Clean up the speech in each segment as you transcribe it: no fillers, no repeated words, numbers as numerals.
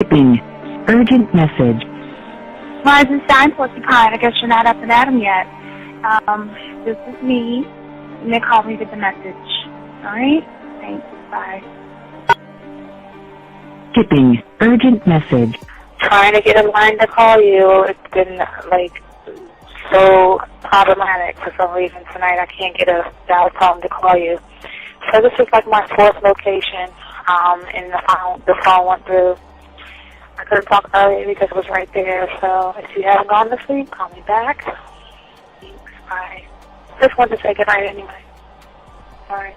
Skipping. Urgent message. Rising Shine Porcupine, I guess you're not up and at 'em yet. This is me. You may call me with the message. Alright? Thanks. Bye. Skipping. Urgent message. Trying to get a line to call you. It's been, so problematic for some reason tonight. I can't get a dial tone to call you. So this is my fourth location, and the phone went through. I couldn't talk earlier because it was right there, so if you haven't gone to sleep, call me back. Thanks, bye. Just wanted to say goodnight anyway. Alright,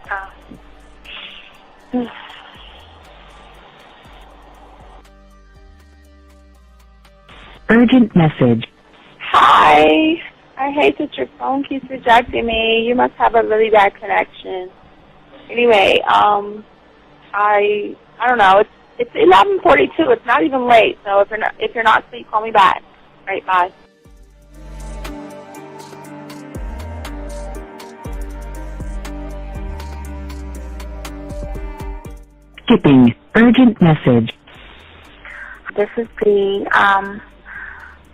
Urgent message. Hi. I hate that your phone keeps rejecting me. You must have a really bad connection. Anyway, I don't know. It's 11:42. It's not even late. So if you're not asleep, call me back. All right, bye. Skipping. Urgent message. This is B.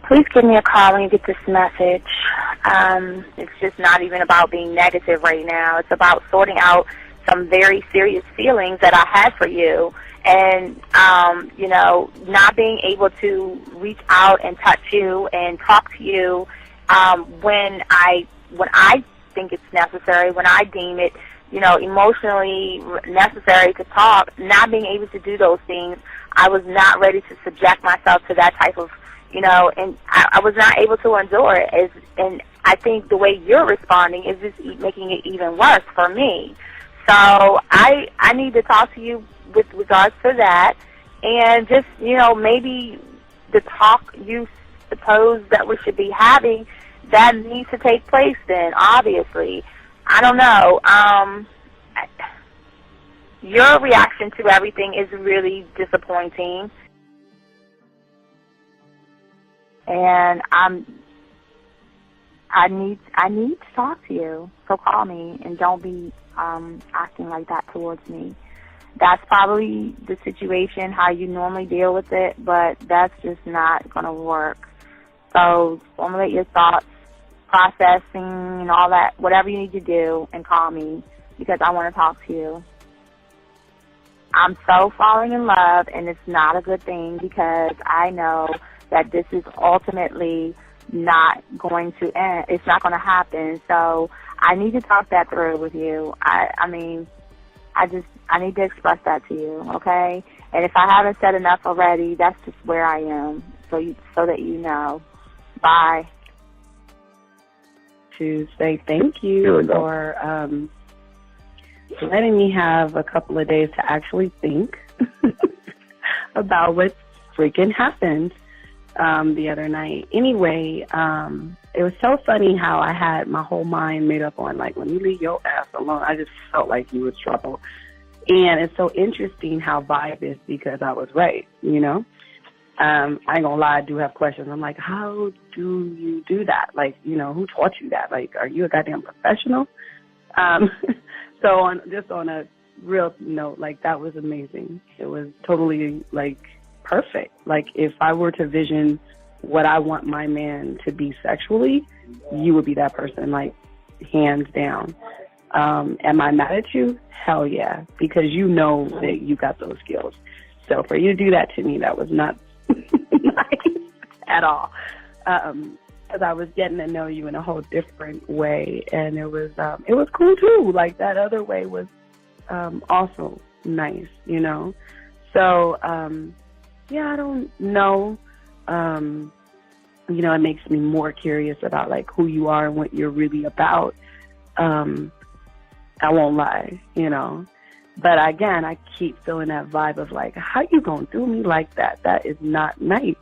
Please give me a call when you get this message. It's just not even about being negative right now. It's about sorting out some very serious feelings that I had for you. And, not being able to reach out and touch you and talk to you when I think it's necessary, when I deem it, emotionally necessary to talk, not being able to do those things. I was not ready to subject myself to that type of, and I was not able to endure it. And I think the way you're responding is just making it even worse for me. So I need to talk to you with regards to that, and just, maybe the talk you suppose that we should be having, that needs to take place then, obviously. I don't know. Your reaction to everything is really disappointing. And I need to talk to you. So call me and don't be acting like that towards me. That's probably the situation, how you normally deal with it, but that's just not going to work. So formulate your thoughts, processing and all that, whatever you need to do, and call me because I want to talk to you. I'm so falling in love, and it's not a good thing because I know that this is ultimately not going to end. It's not going to happen. So I need to talk that through with you. I need to express that to you, okay? And if I haven't said enough already, that's just where I am, so that you know. Bye. To say thank you for letting me have a couple of days to actually think about what freaking happened the other night. Anyway, it was so funny how I had my whole mind made up on, when you leave your ass alone, I just felt like you was trouble. And it's so interesting how vibe is because I was right, I ain't gonna lie, I do have questions. I'm like, how do you do that? Who taught you that? Are you a goddamn professional? So on a real note, that was amazing. It was totally, perfect. If I were to vision what I want my man to be sexually, you would be that person, hands down. Am I mad at you? Hell yeah, because you know that you got those skills. So for you to do that to me, that was not nice at all. Because I was getting to know you in a whole different way, and it was cool too. That other way was also nice, So yeah, I don't know. It makes me more curious about who you are and what you're really about. I won't lie, But again, I keep feeling that vibe of how you gonna do me like that? That is not nice.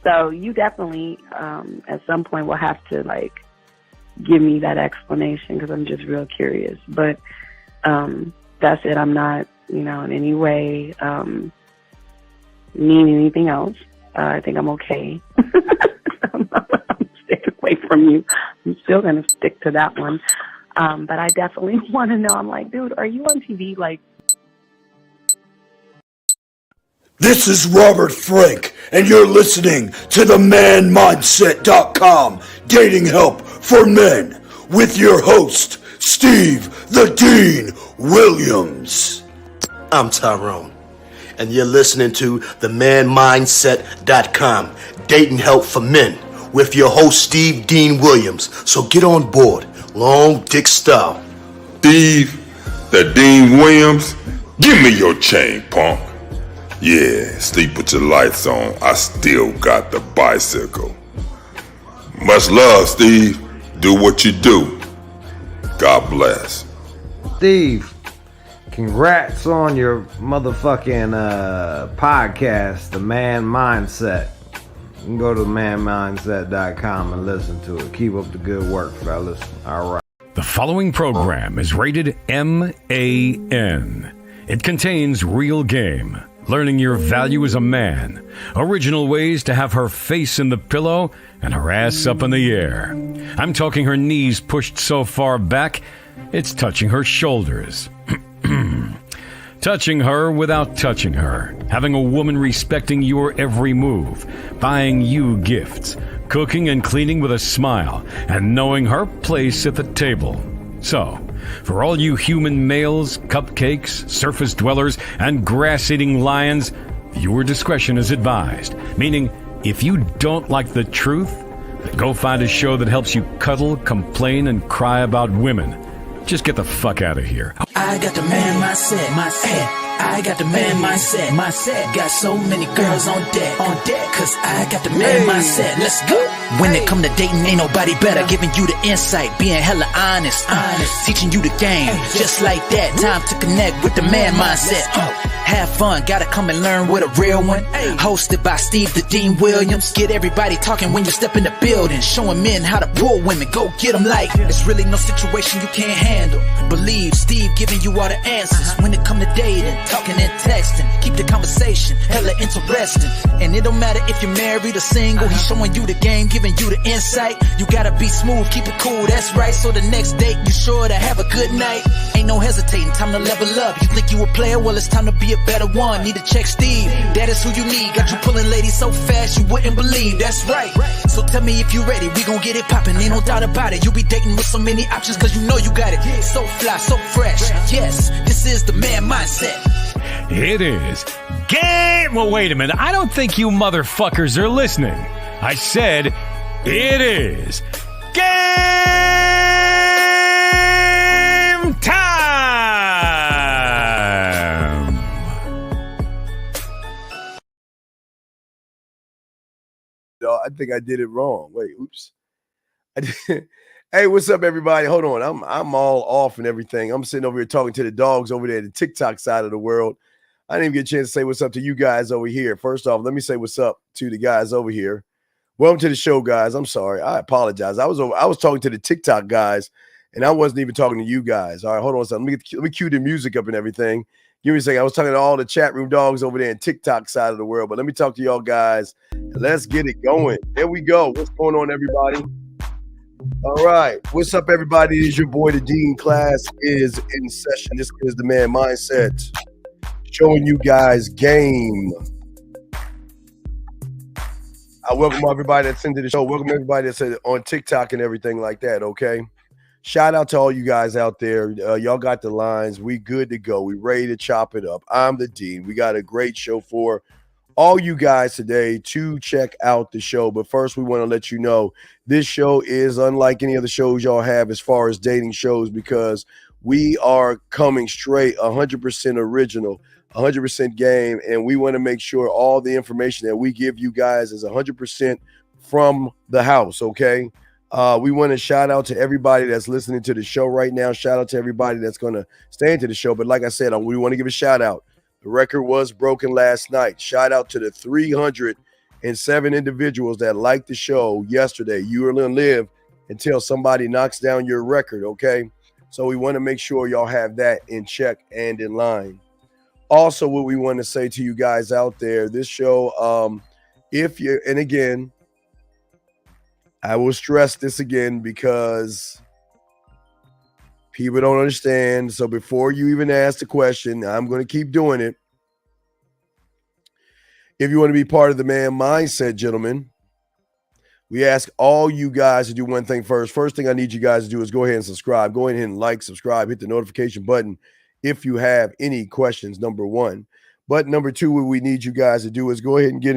So you definitely, at some point, will have to give me that explanation because I'm just real curious. But that's it. I'm not, in any way mean anything else. I think I'm okay. I'm staying away from you. I'm still gonna stick to that one. But I definitely want to know. I'm dude, are you on TV This is Robert Frank, and you're listening to the ManMindset.com Dating Help for Men with your host, Steve the Dean Williams. I'm Tyrone, and you're listening to the ManMindset.com Dating Help for Men with your host, Steve Dean Williams. So get on board, long dick style. Steve the Dean Williams, give me your chain, punk. Yeah, sleep with your lights on. I still got the bicycle. Much love, Steve. Do what you do. God bless. Steve, congrats on your motherfucking podcast, The Man Mindset. You can go to manmindset.com and listen to it. Keep up the good work, fellas. All right. The following program is rated MAN. It contains real game, learning your value as a man, original ways to have her face in the pillow and her ass up in the air. I'm talking her knees pushed so far back, it's touching her shoulders. Touching her without touching her. Having a woman respecting your every move. Buying you gifts. Cooking and cleaning with a smile. And knowing her place at the table. So, for all you human males, cupcakes, surface dwellers, and grass-eating lions, viewer discretion is advised. Meaning, if you don't like the truth, then go find a show that helps you cuddle, complain, and cry about women. Just get the fuck out of here. I got the man mindset. I got the man mindset. Got so many girls on deck. Cause I got the man mindset. Let's go. When it come to dating, ain't nobody better. Giving you the insight, being hella honest. Teaching you the game, just like that. Time to connect with the man mindset. Have fun, gotta come and learn with a real one. Hosted by Steve the Dean Williams. Get everybody talking when you step in the building. Showing men how to pull women, go get them like there's really no situation you can't handle. Believe Steve giving you all the answers. When it come to dating, talking and texting. Keep the conversation hella interesting. And it don't matter if you're married or single. He's showing you the game, giving you the insight. You gotta be smooth, keep it cool, that's right. So the next date, you sure to have a good night. Ain't no hesitating, time to level up. You think you a player? Well, it's time to be a better one. Need to check Steve, that is who you need. Got you pulling ladies so fast you wouldn't believe, that's right. So tell me if you ready, we gon' get it poppin'. Ain't no doubt about it, you be dating with so many options cause you know you got it. So fly, so fresh, yes, this is the man mindset. It is game. Well, wait a minute. I don't think you motherfuckers are listening. I said it is game time. No, I think I did it wrong. Wait, oops. Hey, what's up, everybody? Hold on. I'm all off and everything. I'm sitting over here talking to the dogs over there, the TikTok side of the world. I didn't even get a chance to say what's up to you guys over here. First off, let me say what's up to the guys over here. Welcome to the show, guys. I'm sorry. I apologize. I was talking to the TikTok guys, and I wasn't even talking to you guys. All right, hold on a second. Let me cue the music up and everything. Give me a second. I was talking to all the chat room dogs over there in TikTok side of the world, but let me talk to y'all guys. Let's get it going. There we go. What's going on, everybody? All right. What's up, everybody? It is your boy, the Dean. Class is in session. This is the Man Mindset. Showing you guys game. I welcome everybody that's into the show. Welcome everybody that's on TikTok and everything like that, okay? Shout out to all you guys out there. Y'all got the lines. We good to go. We ready to chop it up. I'm the Dean. We got a great show for all you guys today to check out the show. But first, we want to let you know this show is unlike any other shows y'all have as far as dating shows because we are coming straight 100% original, 100% game, and we want to make sure all the information that we give you guys is 100% from the house, okay? We want to shout out to everybody that's listening to the show right now. Shout out to everybody that's going to stay into the show. But like I said, we want to give a shout out. The record was broken last night. Shout out to the 307 individuals that liked the show yesterday. You are going to live until somebody knocks down your record, okay? So we want to make sure y'all have that in check and in line. Also, what we want to say to you guys out there, this show, and again, I will stress this again because people don't understand. So before you even ask the question, I'm going to keep doing it. If you want to be part of the Man Mindset, gentlemen, we ask all you guys to do one thing first. First thing I need you guys to do is go ahead and subscribe. Go ahead and like, subscribe, hit the notification button if you have any questions, number one. But number two, what we need you guys to do is go ahead and get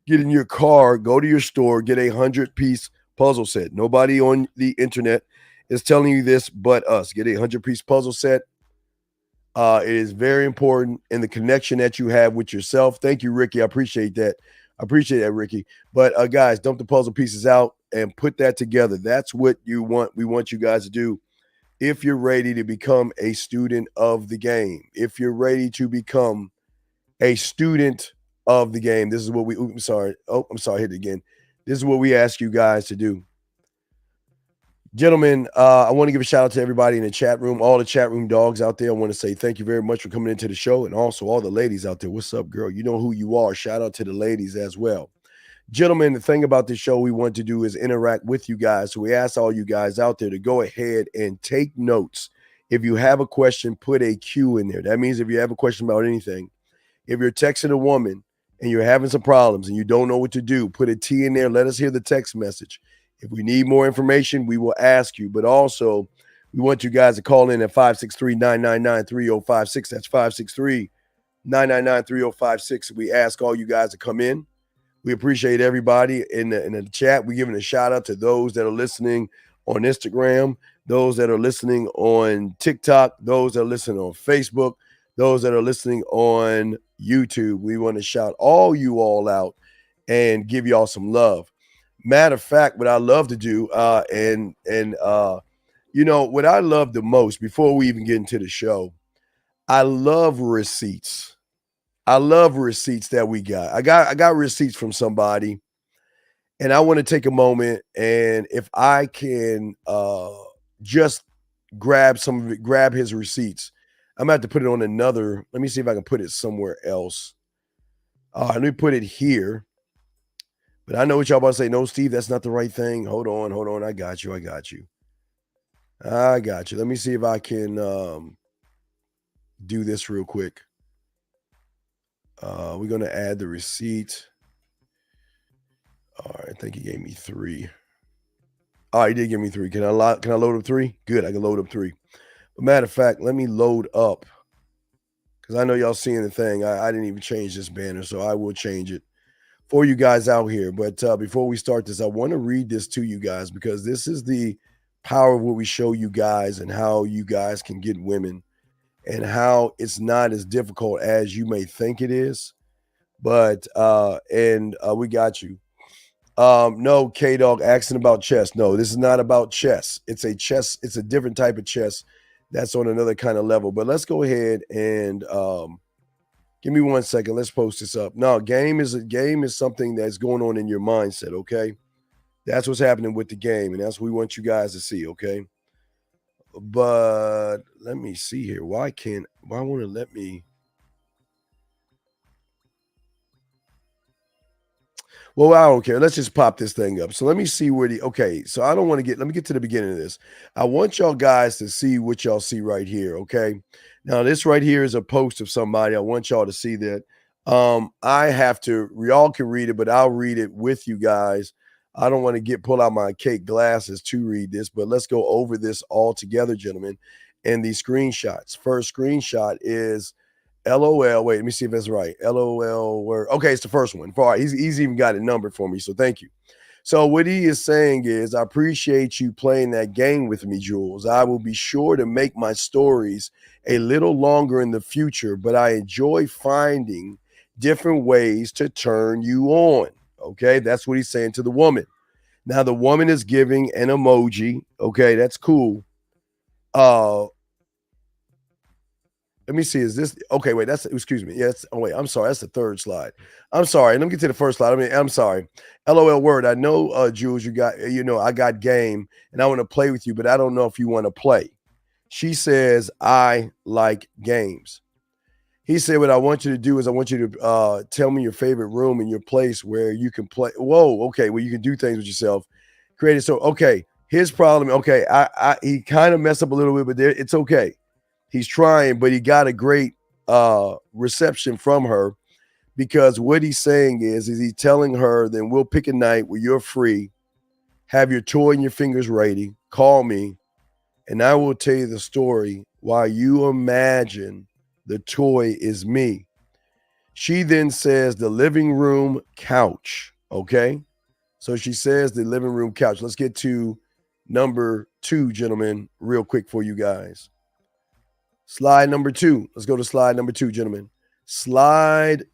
in your car, go to your store, get a 100-piece puzzle set. Nobody on the internet is telling you this but us. Get a 100-piece puzzle set. It is very important in the connection that you have with yourself. Thank you, Ricky. I appreciate that. Ricky. But guys, dump the puzzle pieces out and put that together. That's what you want. We want you guys to do. If you're ready to become a student of the game, if you're ready to become a student of the game, this is what we. I'm sorry. Hit it again. This is what we ask you guys to do. Gentlemen, I want to give a shout out to everybody in the chat room, all the chat room dogs out there. I want to say thank you very much for coming into the show, and also all the ladies out there. What's up, girl? You know who you are. Shout out to the ladies as well. Gentlemen, the thing about this show we want to do is interact with you guys. So we ask all you guys out there to go ahead and take notes. If you have a question, put a Q in there. That means if you have a question about anything, if you're texting a woman and you're having some problems and you don't know what to do, put a T in there. Let us hear the text message. If we need more information, we will ask you. But also, we want you guys to call in at 563-999-3056. That's 563-999-3056. We ask all you guys to come in. We appreciate everybody in the chat. We're giving a shout out to those that are listening on Instagram, those that are listening on TikTok, those that are listening on Facebook, those that are listening on YouTube. We want to shout all you all out and give y'all some love. Matter of fact, what I love to do, you know, what I love the most before we even get into the show, I love receipts. I love receipts that we got. I got receipts from somebody, and I want to take a moment, and if I can just grab his receipts, I'm gonna have to put it on another. Let me see if I can put it somewhere else. Let me put it here. But I know what y'all about to say. No, Steve, that's not the right thing. Hold on. I got you. Let me see if I can do this real quick. We're going to add the receipt. All right, I think he gave me 3. Oh, he did give me 3. Can I load up 3? Good, I can load up 3. But matter of fact, let me load up, because I know y'all seeing the thing. I didn't even change this banner, so I will change it for you guys out here. But before we start this, I want to read this to you guys, because this is the power of what we show you guys and how you guys can get women and how it's not as difficult as you may think it is. But we got you. No, K-Dog asking about chess. No, this is not about chess. It's a different type of chess that's on another kind of level. But let's go ahead and give me 1 second. Let's post this up. No, game is something that's going on in your mindset, okay? That's what's happening with the game, and that's what we want you guys to see, okay? But let me see here. Why won't it let me? Well, I don't care. Let's just pop this thing up. So let me see where so I don't want to let me get to the beginning of this. I want y'all guys to see what y'all see right here, okay? Now, this right here is a post of somebody. I want y'all to see that. Y'all can read it, but I'll read it with you guys. I don't want to pull out my cake glasses to read this, but let's go over this all together, gentlemen. And these screenshots. First screenshot is LOL. Wait, let me see if that's right. LOL. Okay, it's the first one. All right, he's even got it numbered for me, so thank you. So what he is saying is, I appreciate you playing that game with me, Jules. I will be sure to make my stories a little longer in the future, but I enjoy finding different ways to turn you on. Okay, that's what he's saying to the woman. Now, the woman is giving an emoji. Okay, that's cool. Let me see. Is this okay? Wait, excuse me. Yes. Oh, wait. I'm sorry. That's the third slide. I'm sorry. Let me get to the first slide. I'm sorry. LOL word. I know, Jules, I got game and I want to play with you, but I don't know if you want to play. She says, I like games. He said, what I want you to do is I want you to tell me your favorite room in your place where you can play. Whoa. Okay. Where you can do things with yourself. Create it. So, okay. His problem. Okay. He kind of messed up a little bit, but it's okay. He's trying, but he got a great reception from her. because what he's saying is he's telling her, then we'll pick a night where you're free, have your toy and your fingers ready, call me, and I will tell you the story while you imagine the toy is me. She then says the living room couch, okay? So she says the living room couch. Let's get to number 2, gentlemen, real quick for you guys. Slide number 2. Let's go to slide number 2, gentlemen. Slide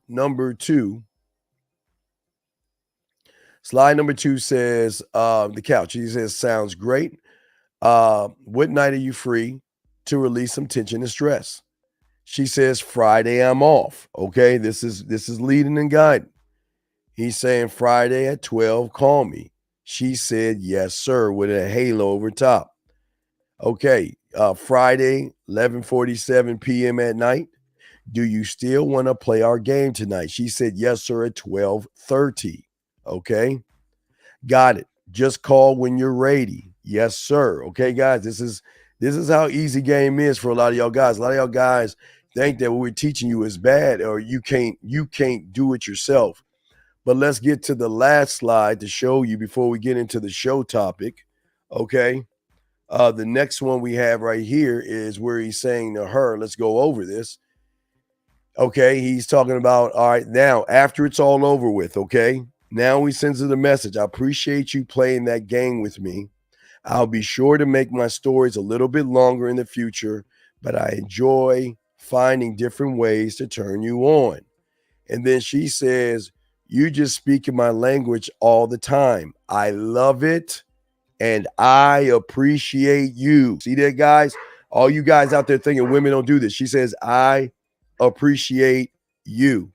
number 2. Slide number 2 says the couch. He says, sounds great. What night are you free to release some tension and stress? She says, Friday I'm off. Okay, this is leading and guiding. He's saying Friday at 12, call me. She said, yes, sir, with a halo over top. Okay, Friday, 11:47 p.m. at night. Do you still want to play our game tonight? She said, yes, sir, at 12:30. Okay, got it. Just call when you're ready. Yes, sir. Okay, guys, this is how easy game is for a lot of y'all guys. A lot of y'all guys think that what we're teaching you is bad or you can't do it yourself. But let's get to the last slide to show you before we get into the show topic. Okay. The next one we have right here is where he's saying to her, let's go over this. Okay. He's talking about, all right, now after it's all over with. Okay. Now he sends her the message. I appreciate you playing that game with me. I'll be sure to make my stories a little bit longer in the future, but I enjoy finding different ways to turn you on. And then she says, you just speak in my language all the time. I love it and I appreciate you. See that, guys? All you guys out there thinking women don't do this. She says, I appreciate you.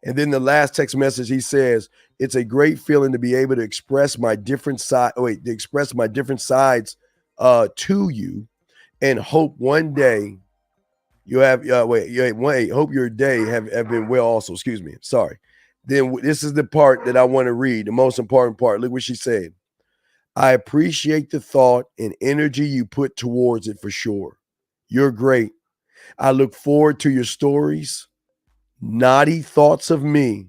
And then the last text message, he says, it's a great feeling to be able to express my different sides to you, and hope one day you have hope your day have been well also. Excuse me. Sorry. Then this is the part that I want to read, the most important part. Look what she said. I appreciate the thought and energy you put towards it for sure. You're great. I look forward to your stories. Naughty thoughts of me.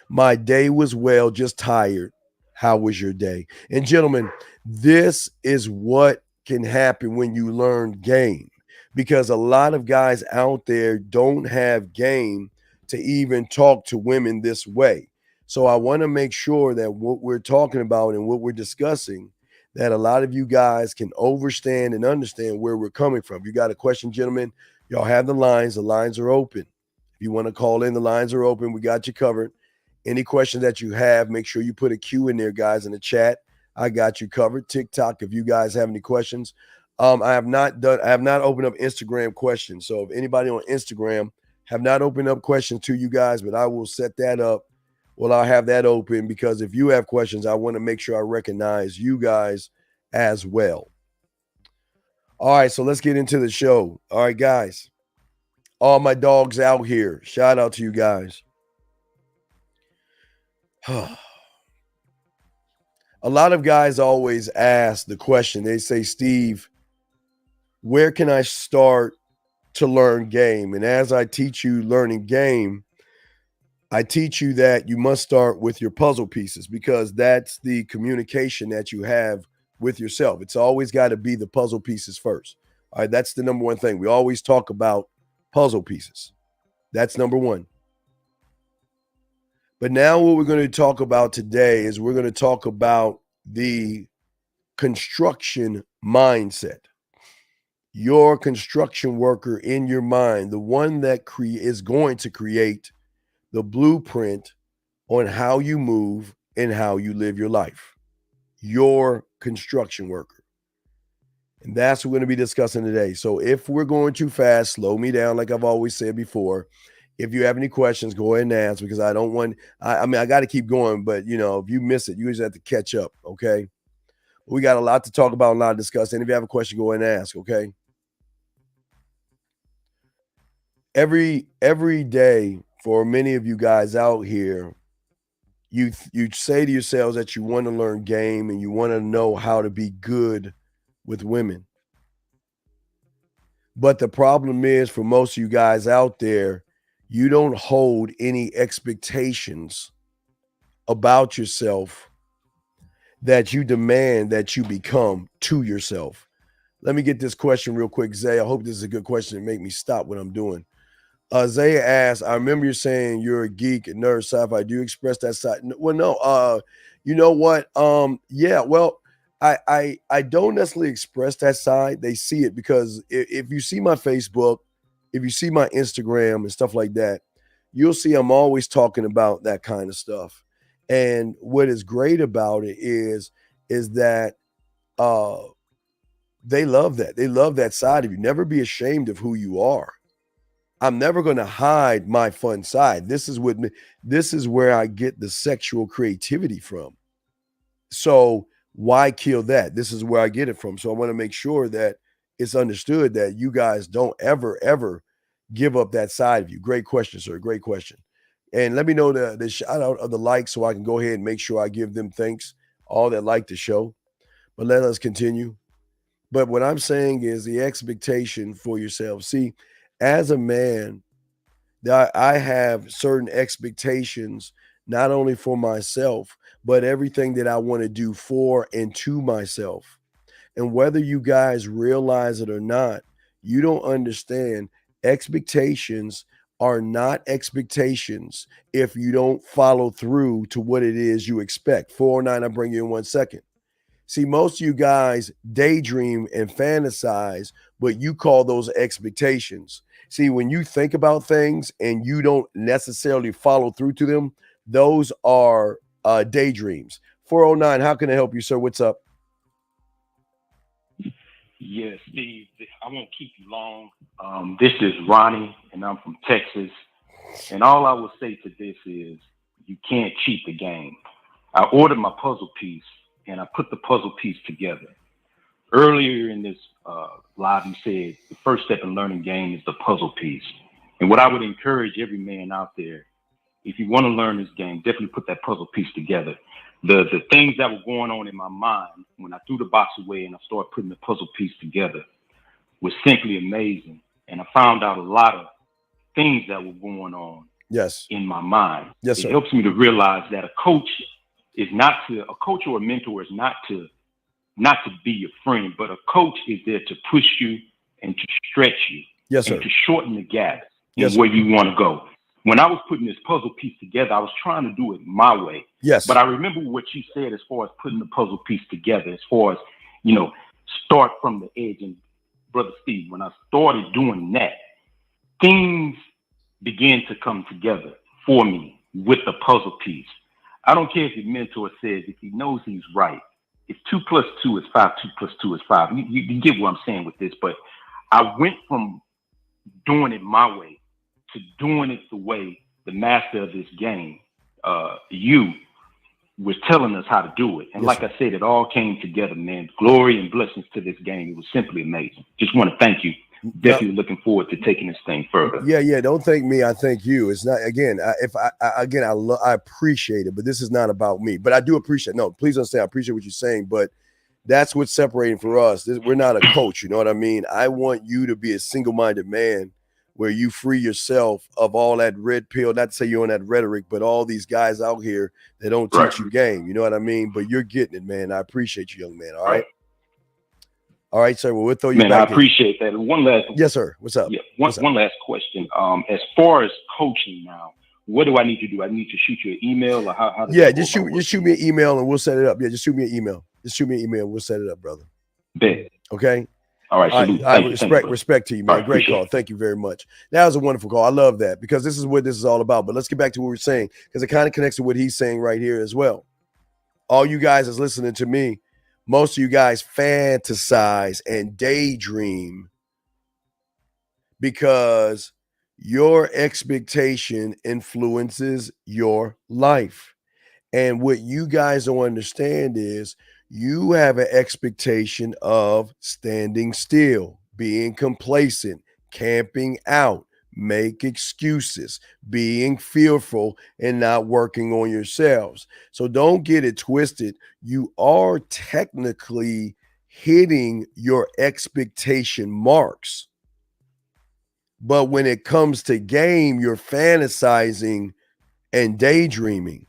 My day was well, just tired. How was your day? And gentlemen, this is what can happen when you learn game, because a lot of guys out there don't have game to even talk to women this way. So I want to make sure that what we're talking about and what we're discussing, that a lot of you guys can understand and understand where we're coming from. You got a question, gentlemen? Y'all have the lines. The lines are open. If you want to call in, the lines are open. We got you covered. Any questions that you have, make sure you put a Q in there, guys, in the chat. I got you covered. TikTok, if you guys have any questions. I have not opened up Instagram questions. So if anybody on Instagram have not opened up questions to you guys, but I will set that up. Well, I'll have that open, because if you have questions, I want to make sure I recognize you guys as well. All right, so let's get into the show. All right, guys. All my dogs out here. Shout out to you guys. A lot of guys always ask the question. They say, Steve, where can I start to learn game? And as I teach you learning game, I teach you that you must start with your puzzle pieces, because that's the communication that you have with yourself. It's always got to be the puzzle pieces first. All right, that's the number one thing. We always talk about puzzle pieces. That's number one. But now what we're going to talk about today is we're going to talk about the construction mindset. Your construction worker in your mind, the one that is going to create the blueprint on how you move and how you live your life. Your construction worker. And that's what we're going to be discussing today. So if we're going too fast, slow me down, like I've always said before. If you have any questions, go ahead and ask, because I don't want, I got to keep going, but if you miss it, you just have to catch up. Okay. We got a lot to talk about, a lot to discuss. And if you have a question, go ahead and ask. Okay. Every day for many of you guys out here, you say to yourselves that you want to learn game and you want to know how to be good with women. But the problem is, for most of you guys out there, you don't hold any expectations about yourself that you demand that you become to yourself. Let me get this question real quick, Zay. I hope this is a good question to make me stop what I'm doing. Zay asked, I remember you saying you're a geek and nerd sci-fi. Do you express that side? Well, no. You know what? Yeah, well, I don't necessarily express that side. They see it because if you see my Facebook, if you see my Instagram and stuff like that, you'll see I'm always talking about that kind of stuff. And what is great about it is that they love that. They love that side of you. Never be ashamed of who you are. I'm never going to hide my fun side. This is where I get the sexual creativity from. So why kill that? This is where I get it from. So I want to make sure that it's understood that you guys don't ever give up that side of you. Great question, sir. Great question. And let me know the shout out of the likes so I can go ahead and make sure I give them thanks, all that like the show. But let us continue. But what I'm saying is the expectation for yourself. See, as a man, I have certain expectations, not only for myself, but everything that I want to do for and to myself. And whether you guys realize it or not, you don't understand expectations are not expectations if you don't follow through to what it is you expect. 409, I'll bring you in 1 second. See, most of you guys daydream and fantasize, but you call those expectations. See, when you think about things and you don't necessarily follow through to them, those are daydreams. 409, how can I help you, sir? What's up? Yes, Steve, I won't keep you long. This is Ronnie, and I'm from Texas. And all I will say to this is you can't cheat the game. I ordered my puzzle piece, and I put the puzzle piece together. Earlier in this live, you said the first step in learning game is the puzzle piece. And what I would encourage every man out there, if you want to learn this game, definitely put that puzzle piece together. The things that were going on in my mind when I threw the box away and I started putting the puzzle piece together was simply amazing. And I found out a lot of things that were going on in my mind. Yes, sir. It helps me to realize that a coach or a mentor is not to be your friend, but a coach is there to push you and to stretch you. Yes, and sir. to shorten the gap Yes, in where you want to go. When I was putting this puzzle piece together, I was trying to do it my way. Yes. But I remember what you said as far as putting the puzzle piece together, as far as, start from the edge. And Brother Steve, when I started doing that, things began to come together for me with the puzzle piece. I don't care if your mentor says, if he knows he's right, if 2 + 2 is 5, 2 + 2 is 5. You get what I'm saying with this, but I went from doing it my way to doing it the way the master of this game, you, was telling us how to do it. And like I said, it all came together, man. Glory and blessings to this game. It was simply amazing. Just want to thank you. Definitely looking forward to taking this thing further. Yeah. Don't thank me. I thank you. It's not, again, I appreciate it, but this is not about me. But I do appreciate, no, please understand, I appreciate what you're saying, but that's what's separating for us. We're not a coach, you know what I mean? I want you to be a single-minded man where you free yourself of all that red pill, not to say you're on that rhetoric, but all these guys out here that don't teach you game, you know what I mean? But you're getting it, man. I appreciate you, young man, all right? All right, sir. Well, we'll throw you back. Man, I appreciate that. And one last. Yes, sir. What's up? Yeah, one last question. As far as coaching now, what do I need to do? I need to shoot you an email, or how does just shoot me an email and we'll set it up. Yeah, just shoot me an email. We'll set it up, brother. Bet. Okay. All right. Respect to you, man. Great call. Thank you very much. That was a wonderful call. I love that because this is what this is all about. But let's get back to what we're saying because it kind of connects to what he's saying right here as well. All you guys is listening to me. Most of you guys fantasize and daydream because your expectation influences your life. And what you guys don't understand is you have an expectation of standing still, being complacent, camping out, make excuses, being fearful, and not working on yourselves. So don't get it twisted. You are technically hitting your expectation marks. But when it comes to game, you're fantasizing and daydreaming.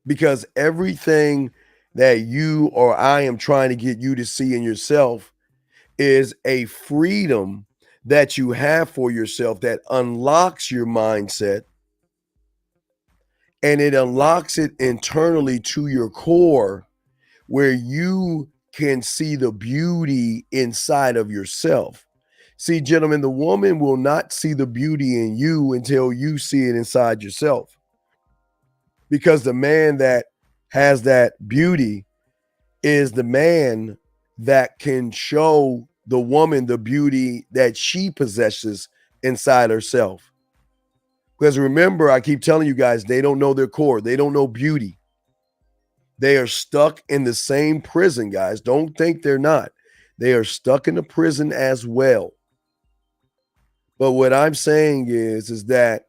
Because everything that you or I am trying to get you to see in yourself is a freedom that you have for yourself that unlocks your mindset, and it unlocks it internally to your core, where you can see the beauty inside of yourself. See, gentlemen, the woman will not see the beauty in you until you see it inside yourself. Because the man that has that beauty is the man that can show the woman the beauty that she possesses inside herself. Because remember, I keep telling you guys, they don't know their core. They don't know beauty. They are stuck in the same prison, guys. Don't think they're not. They are stuck in the prison as well. But what I'm saying is that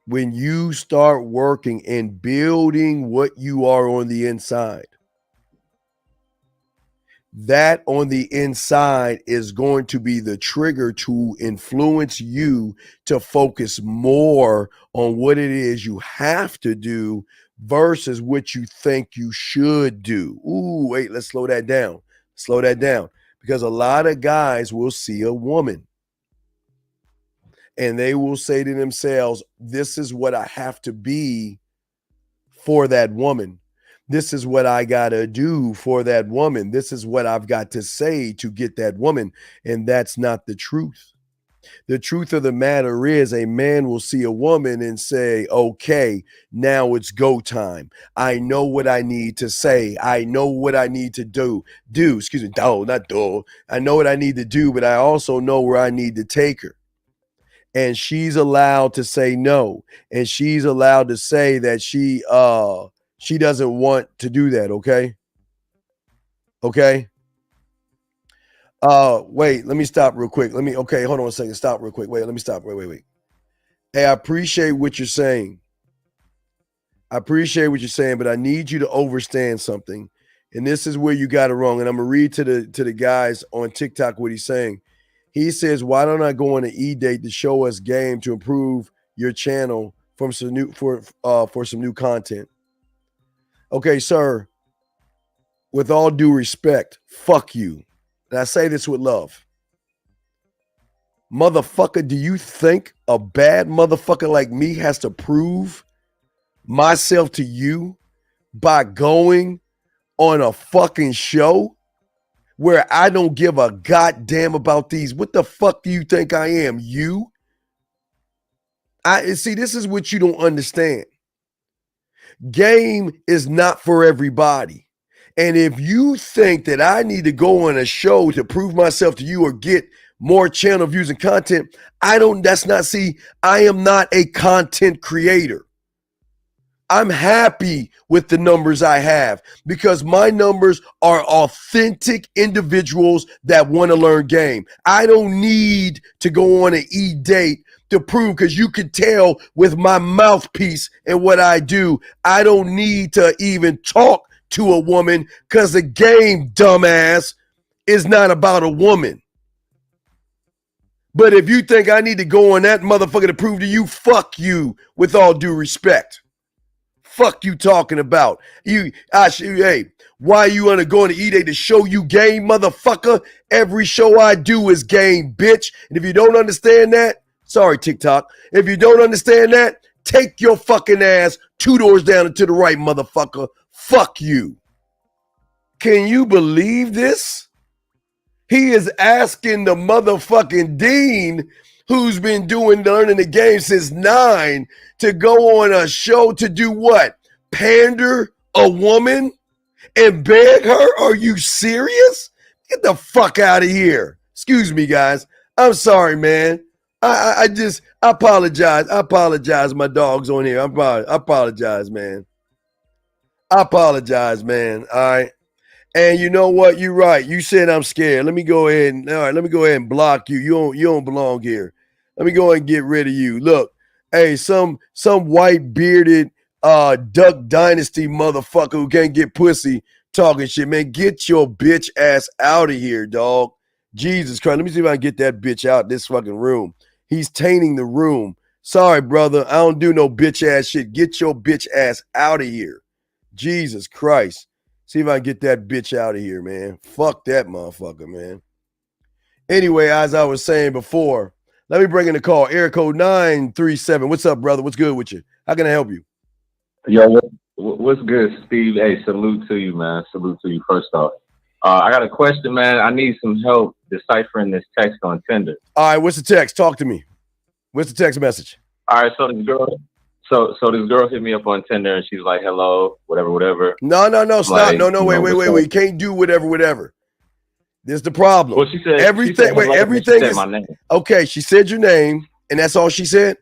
when you start working and building what you are on the inside, that on the inside is going to be the trigger to influence you to focus more on what it is you have to do versus what you think you should do. Ooh, wait, let's slow that down. Slow that down. Because a lot of guys will see a woman and they will say to themselves, this is what I have to be for that woman. This is what I got to do for that woman. This is what I've got to say to get that woman. And that's not the truth. The truth of the matter is a man will see a woman and say, okay, now it's go time. I know what I need to say. I know what I need to do. Excuse me. No, not do. I know what I need to do, but I also know where I need to take her. And she's allowed to say no. And she's allowed to say that she doesn't want to do that. Okay. Okay. Wait, let me stop real quick. Hold on a second. Stop real quick. Wait, let me stop. Wait. Hey, I appreciate what you're saying. But I need you to understand something. And this is where you got it wrong. And I'm going to read to the guys on TikTok what he's saying. He says, why don't I go on an E-Date to show us game to improve your channel for some new content? Okay, sir, with all due respect, fuck you. And I say this with love. Motherfucker, do you think a bad motherfucker like me has to prove myself to you by going on a fucking show where I don't give a goddamn about these? What the fuck do you think I am? You? See, this is what you don't understand. Game is not for everybody. And if you think that I need to go on a show to prove myself to you or get more channel views and content, I am not a content creator. I'm happy with the numbers I have because my numbers are authentic individuals that want to learn game. I don't need to go on an E-Date to prove, because you can tell with my mouthpiece and what I do, I don't need to even talk to a woman because the game, dumbass, is not about a woman. But if you think I need to go on that motherfucker to prove to you, fuck you, with all due respect. Fuck you talking about. Hey, why you want to go on the E-Day to show you game, motherfucker? Every show I do is game, bitch. And if you don't understand that, sorry, TikTok. If you don't understand that, take your fucking ass 2 doors down and to the right, motherfucker. Fuck you. Can you believe this? He is asking the motherfucking dean, who's been learning the game since 9, to go on a show to do what? Pander a woman and beg her? Are you serious? Get the fuck out of here. Excuse me, guys. I'm sorry, man. I apologize. I apologize. My dog's on here. I apologize, man. I apologize, man. All right. And you know what? You're right. You said I'm scared. Let me go ahead and block you. You don't belong here. Let me go ahead and get rid of you. Look, hey, some white bearded Duck Dynasty motherfucker who can't get pussy talking shit, man. Get your bitch ass out of here, dog. Jesus Christ. Let me see if I can get that bitch out this fucking room. He's tainting the room. Sorry, brother. I don't do no bitch ass shit. Get your bitch ass out of here. Jesus Christ. See if I can get that bitch out of here, man. Fuck that motherfucker, man. Anyway, as I was saying before, let me bring in the call. Area code 937. What's up, brother? What's good with you? How can I help you? Yo, what's good, Steve? Hey, salute to you, man. Salute to you, first off. I got a question, man. I need some help deciphering this text on Tinder. All right, what's the text? Talk to me. What's the text message? All right, so this girl hit me up on Tinder and she's like, hello, whatever. No, stop. Like, No, wait. You can't do whatever. This is the problem. Well, she said everything. Everything is my name. Okay. She said your name, and that's all she said.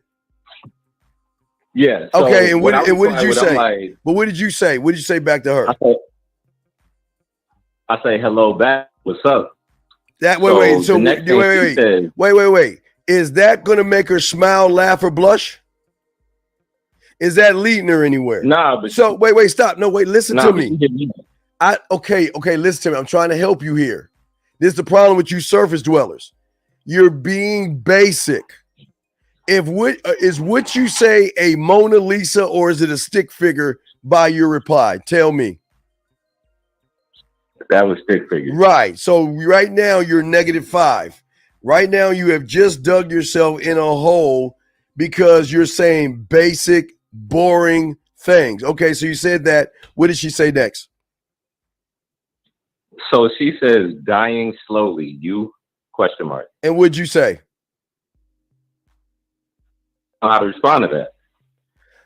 Yeah. So okay. And what did you say? Like, but what did you say? What did you say back to her? I say hello back. What's up? Wait. Is that gonna make her smile, laugh, or blush? Is that leading her anywhere? Nah, but so wait, stop. No, wait, listen to me. Okay, listen to me. I'm trying to help you here. This is the problem with you surface dwellers. You're being basic. Is what you say a Mona Lisa or is it a stick figure by your reply? Tell me. That was stick figure. Right. So right now you're -5. Right now you have just dug yourself in a hole because you're saying basic, boring things. Okay, so you said that. What did she say next? So she says, dying slowly, you, ? And what'd you say? How to respond to that.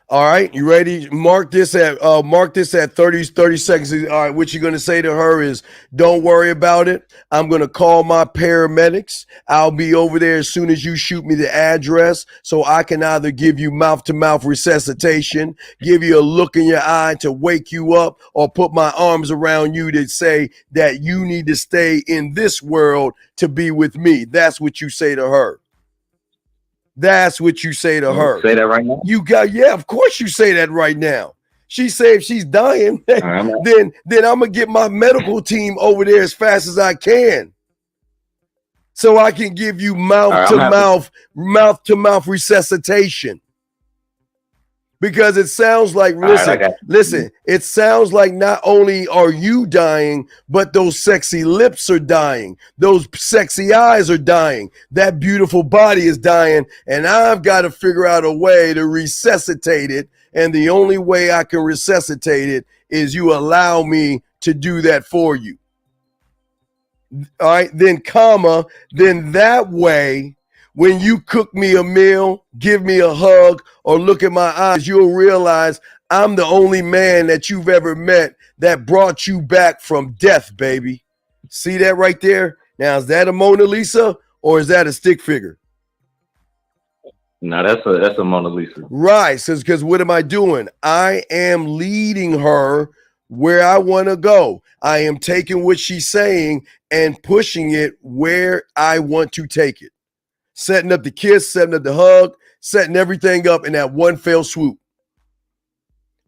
All right, you ready? Mark this at 30 seconds. All right, what you're going to say to her is, don't worry about it. I'm going to call my paramedics. I'll be over there as soon as you shoot me the address so I can either give you mouth-to-mouth resuscitation, give you a look in your eye to wake you up, or put my arms around you to say that you need to stay in this world to be with me. That's what you say to her. That's what you say to her. Say that right now? Of course you say that right now. She say if she's dying, then I'm gonna get my medical team over there as fast as I can. So I can give you mouth to mouth resuscitation. Because it sounds like, listen, it sounds like not only are you dying, but those sexy lips are dying. Those sexy eyes are dying. That beautiful body is dying. And I've got to figure out a way to resuscitate it. And the only way I can resuscitate it is you allow me to do that for you. All right, then that way, when you cook me a meal, give me a hug, or look at my eyes, you'll realize I'm the only man that you've ever met that brought you back from death, baby. See that right there? Now, is that a Mona Lisa or is that a stick figure? No, that's a Mona Lisa. Right, because what am I doing? I am leading her where I want to go. I am taking what she's saying and pushing it where I want to take it. Setting up the kiss, setting up the hug, setting everything up in that one fell swoop.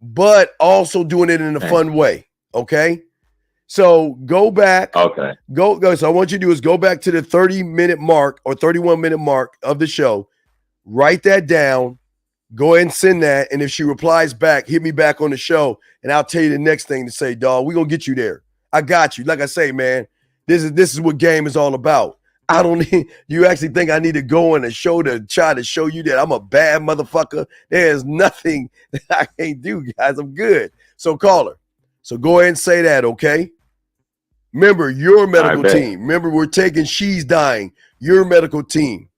But also doing it in a fun way, okay? So go back. Okay. Go. So what I want you to do is go back to the 30-minute mark or 31-minute mark of the show. Write that down. Go ahead and send that. And if she replies back, hit me back on the show, and I'll tell you the next thing to say, dog. We're going to get you there. I got you. Like I say, man, this is what game is all about. I don't need, you actually think I need to go on a show to try to show you that I'm a bad motherfucker? There's nothing that I can't do, guys. I'm good. So call her. So go ahead and say that, okay? Remember, your medical team. Remember, we're taking she's dying, your medical team.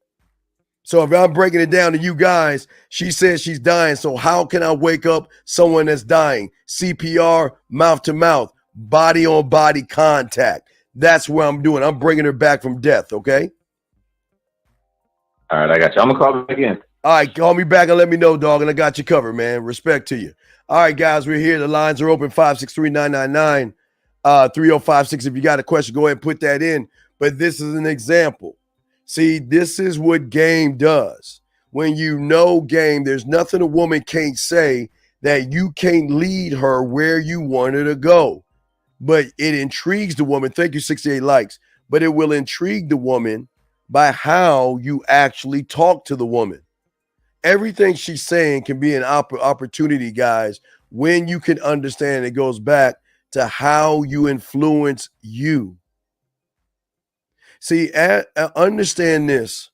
So if I'm breaking it down to you guys, she says she's dying. So how can I wake up someone that's dying? CPR, mouth to mouth, body on body contact. That's what I'm doing. I'm bringing her back from death, okay? All right, I got you. I'm going to call back again. All right, call me back and let me know, dog, and I got you covered, man. Respect to you. All right, guys, we're here. The lines are open, 563-999, 3056. If you got a question, go ahead and put that in. But this is an example. See, this is what game does. When you know game, there's nothing a woman can't say that you can't lead her where you want her to go. But it intrigues the woman. Thank you, 68 likes. but it will intrigue the woman by how you actually talk to the woman. Everything she's saying can be an opportunity, guys, when you can understand it goes back to how you influence you. See, understand this.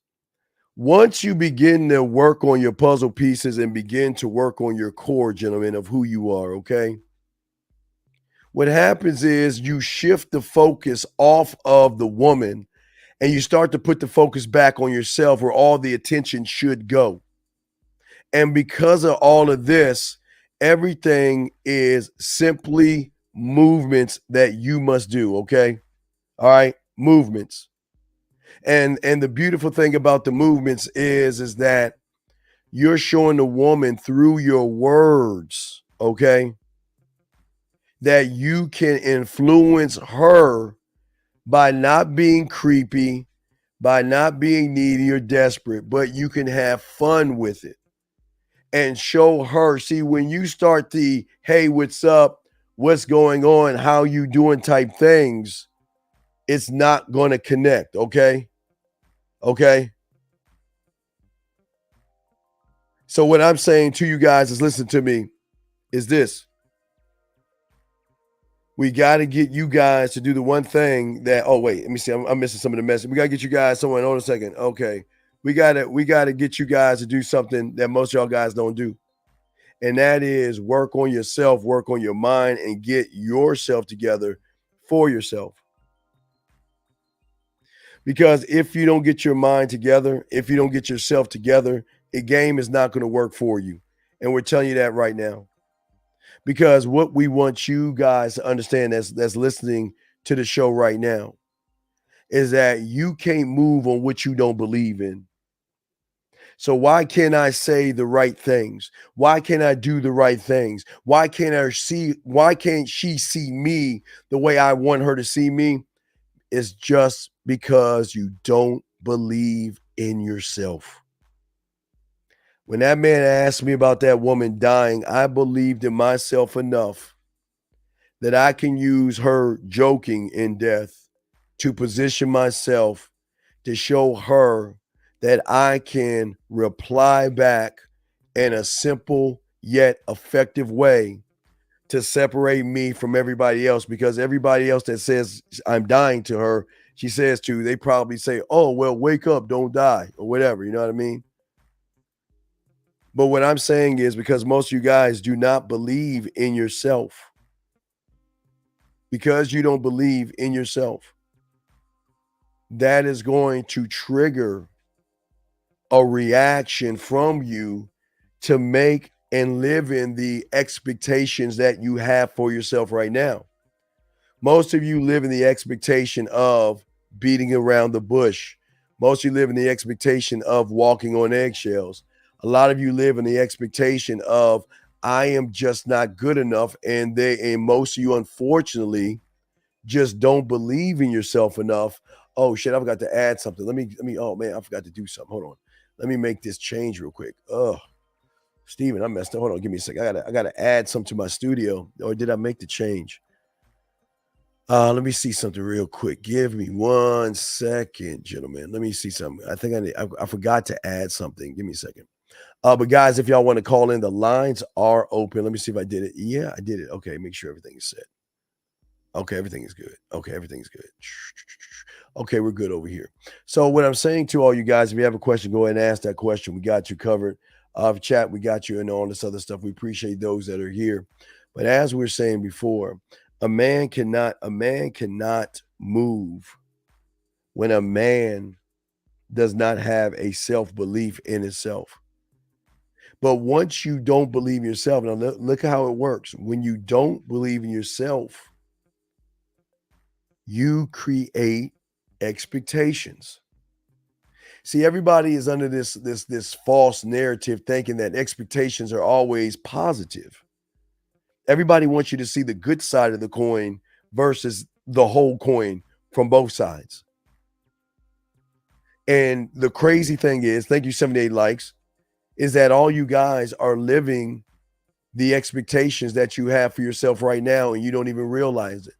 Once you begin to work on your puzzle pieces and begin to work on your core, gentlemen, of who you are, okay? What happens is you shift the focus off of the woman and you start to put the focus back on yourself where all the attention should go. And because of all of this, everything is simply movements that you must do, okay? All right, movements. And the beautiful thing about the movements is that you're showing the woman through your words, okay, that you can influence her by not being creepy, by not being needy or desperate, but you can have fun with it and show her. See, when you start the, hey, what's up, what's going on, how you doing type things, it's not going to connect, okay? Okay? So what I'm saying to you guys is, listen to me, is this. We got to get you guys to do the one thing that, oh, wait, let me see. I'm missing some of the message. We got to get you guys someone. Hold on a second. Okay. We got to get you guys to do something that most of y'all guys don't do. And that is work on yourself, work on your mind, and get yourself together for yourself. Because if you don't get your mind together, if you don't get yourself together, a game is not going to work for you. And we're telling you that right now. Because what we want you guys to understand that's listening to the show right now is that you can't move on what you don't believe in. So why can't I say the right things? Why can't I do the right things? Why can't she see me the way I want her to see me? It's just because you don't believe in yourself. When that man asked me about that woman dying, I believed in myself enough that I can use her joking in death to position myself to show her that I can reply back in a simple yet effective way to separate me from everybody else, because everybody else that says I'm dying to her, she says to, they probably say, oh, well, wake up, don't die, or whatever. You know what I mean? But what I'm saying is, because most of you guys do not believe in yourself, because you don't believe in yourself, that is going to trigger a reaction from you to make and live in the expectations that you have for yourself right now. Most of you live in the expectation of beating around the bush. Most of you live in the expectation of walking on eggshells. A lot of you live in the expectation of, I am just not good enough. And most of you, unfortunately, just don't believe in yourself enough. Oh shit, I forgot to add something. Let me, oh man, I forgot to do something. Hold on. Let me make this change real quick. Oh, Steven, I messed up. Hold on, give me a second. I gotta add something to my studio. Or did I make the change? Let me see something real quick. Give me 1 second, gentlemen. Let me see something. I think I forgot to add something. Give me a second. But guys, if y'all want to call in, the lines are open. Let me see if I did it. Yeah, I did it. Okay, make sure everything is set. Okay, everything is good. Okay, everything's good. Okay, we're good over here. So what I'm saying to all you guys, if you have a question, go ahead and ask that question. We got you covered. Chat, we got you, and all this other stuff. We appreciate those that are here. But as we were saying before, a man cannot move when a man does not have a self-belief in himself. But once you don't believe in yourself, now look at how it works. When you don't believe in yourself, you create expectations. See, everybody is under this false narrative thinking that expectations are always positive. Everybody wants you to see the good side of the coin versus the whole coin from both sides. And the crazy thing is, thank you, 78 likes, is that all you guys are living the expectations that you have for yourself right now, and you don't even realize it.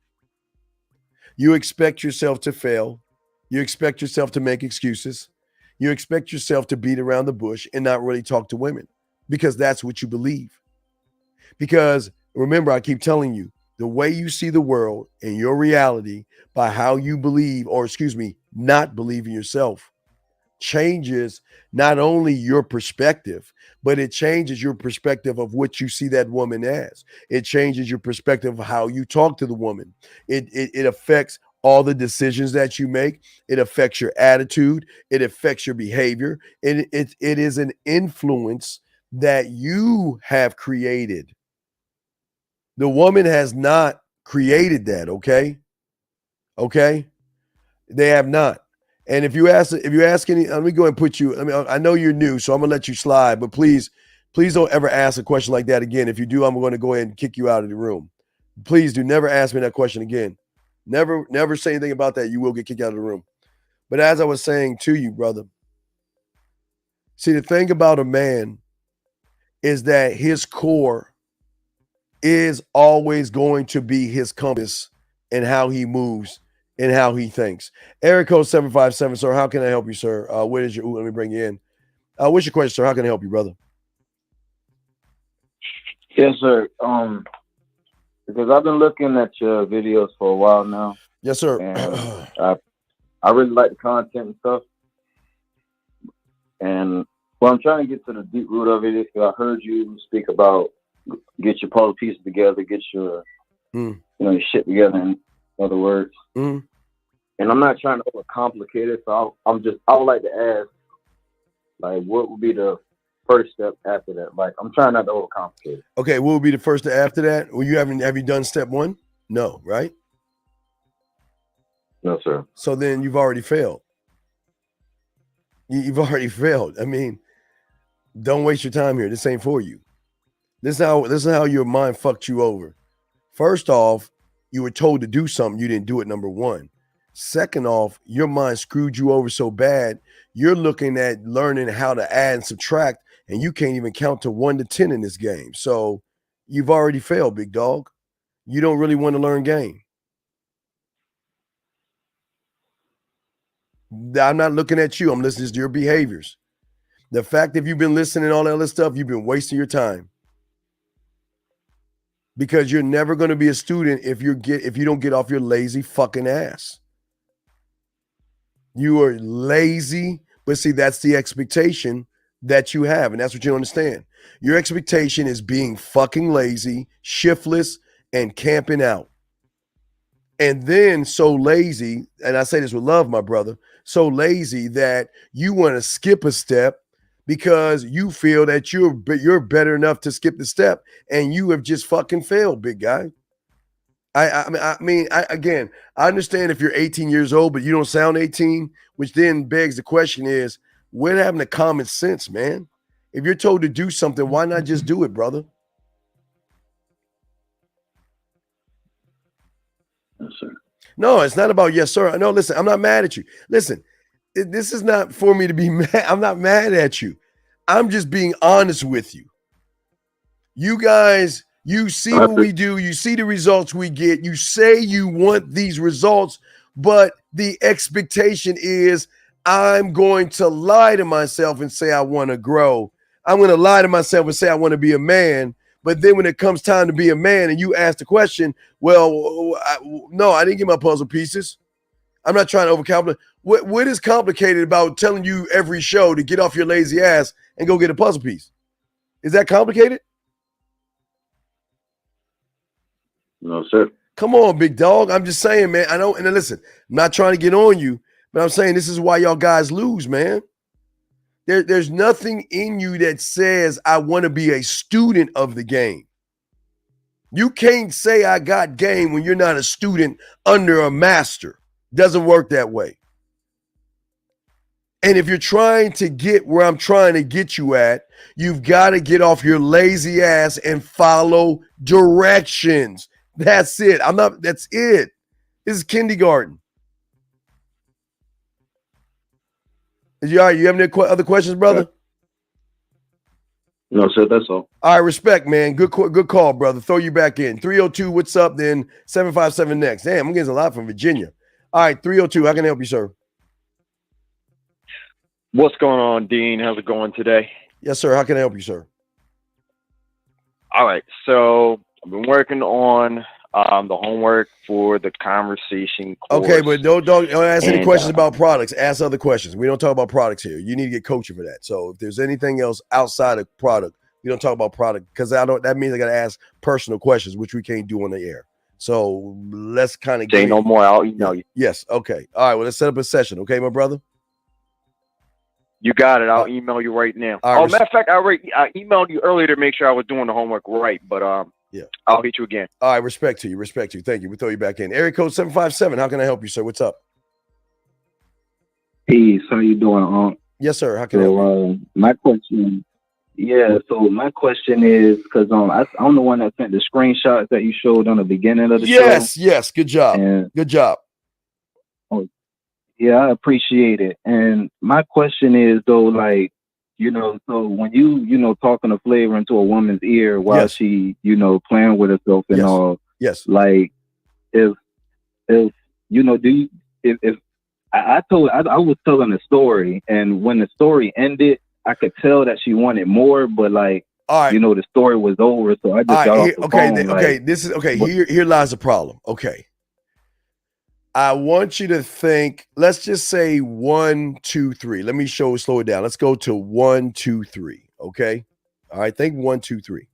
You expect yourself to fail. You expect yourself to make excuses. You expect yourself to beat around the bush and not really talk to women because that's what you believe. Because remember, I keep telling you, the way you see the world and your reality by how you believe, or excuse me, not believe in yourself, changes not only your perspective, but it changes your perspective of what you see that woman as. It changes your perspective of how you talk to the woman. It affects all the decisions that you make. It affects your attitude. It affects your behavior. It is an influence that you have created. The woman has not created that, okay? Okay? They have not. And if you ask any, let me go and put you, I know you're new, so I'm gonna let you slide, but please don't ever ask a question like that again. If you do, I'm going to go ahead and kick you out of the room. Please do never ask me that question again. Never say anything about that. You will get kicked out of the room. But as I was saying to you, brother, see, the thing about a man is that his core is always going to be his compass and how he moves and how he thinks. Eric code 757, sir. How can I help you, sir? What is your? Let me bring you in. What's your question, sir? How can I help you, brother? Yes, sir. Because I've been looking at your videos for a while now. Yes, sir. And I really like the content and stuff. And well, I'm trying to get to the deep root of it. I heard you speak about get your puzzle pieces together, get your your shit together. In other words, and I'm not trying to overcomplicate it. So I would like to ask, like, what would be the first step after that? Like, I'm trying not to overcomplicate it. Okay, what would be the first step after that? Well, have you done step one? No, right? No, sir. So then you've already failed. You've already failed. I mean, don't waste your time here. This ain't for you. This is how your mind fucked you over. First off, you were told to do something, you didn't do it, number one. Second off, your mind screwed you over so bad, you're looking at learning how to add and subtract, and you can't even count to 1 to 10 in this game. So you've already failed, big dog. You don't really want to learn game. I'm not looking at you. I'm listening to your behaviors. The fact that you've been listening to all that other stuff, you've been wasting your time. Because you're never going to be a student if you don't get off your lazy fucking ass. You are lazy, but see, that's the expectation that you have, and that's what you don't understand. Your expectation is being fucking lazy, shiftless, and camping out. And then so lazy, and I say this with love, my brother, so lazy that you want to skip a step because you feel that you're better enough to skip the step, and you have just fucking failed, big guy. I mean, I understand if you're 18 years old, but you don't sound 18, which then begs the question is, what happened to common sense, man? If you're told to do something, why not just do it, brother? Yes, sir. No, it's not about yes, sir. No, listen, I'm not mad at you. Listen, this is not for me to be mad. I'm not mad at you. I'm just being honest with you. You guys, you see what we do. You see the results we get. You say you want these results, but the expectation is I'm going to lie to myself and say I want to grow. I'm going to lie to myself and say I want to be a man. But then when it comes time to be a man and you ask the question, well, no, I didn't get my puzzle pieces. I'm not trying to overcomplicate. What is complicated about telling you every show to get off your lazy ass and go get a puzzle piece? Is that complicated? No, sir. Come on, big dog. I'm just saying, man. I know, and listen, I'm not trying to get on you, but I'm saying this is why y'all guys lose, man. There's nothing in you that says I want to be a student of the game. You can't say I got game when you're not a student under a master. Doesn't work that way. And if you're trying to get where I'm trying to get you at, you've got to get off your lazy ass and follow directions. That's it. That's it. This is kindergarten. You have any other questions, brother? No, sir. That's all. All right, respect, man. Good call, brother. Throw you back in. 302, what's up? Then 757 next. Damn, I'm getting a lot from Virginia. All right, 302, how can I help you, sir? What's going on, Dean? How's it going today? Yes, sir. How can I help you, sir? All right. So I've been working on the homework for the conversation course. Okay, but don't ask any And, questions about products. Ask other questions. We don't talk about products here. You need to get coaching for that. So if there's anything else outside of product, we don't talk about product because that means I got to ask personal questions, which we can't do on the air. So let's kind of say no more. I'll email you. Yes. Okay. All right. Well, let's set up a session. Okay, my brother. You got it. I'll email you right now. All right. Matter of fact, I emailed you earlier to make sure I was doing the homework right, but yeah, I'll hit you again. All right. Respect to you. Respect to you. Thank you. We'll throw you back in. Area code 757. How can I help you, sir? What's up? Peace. How you doing, Yes, sir. How can I help you? My question. Yeah, so my question is because I'm the one that sent the screenshots that you showed on the beginning of the show. Yes. Good job. Good job. Oh, yeah, I appreciate it. And my question is though, like, so when you talking a flavor into a woman's ear while she, playing with herself and all. Yes. Like, if I was telling a story, and when the story ended, I could tell that she wanted more, but like, all right, the story was over, so I just got off the phone. Okay, this is okay. Here lies the problem. Okay, I want you to think. Let's just say 1, 2, 3. Let me slow it down. Let's go to 1, 2, 3. Okay, all right. Think 1, 2, 3.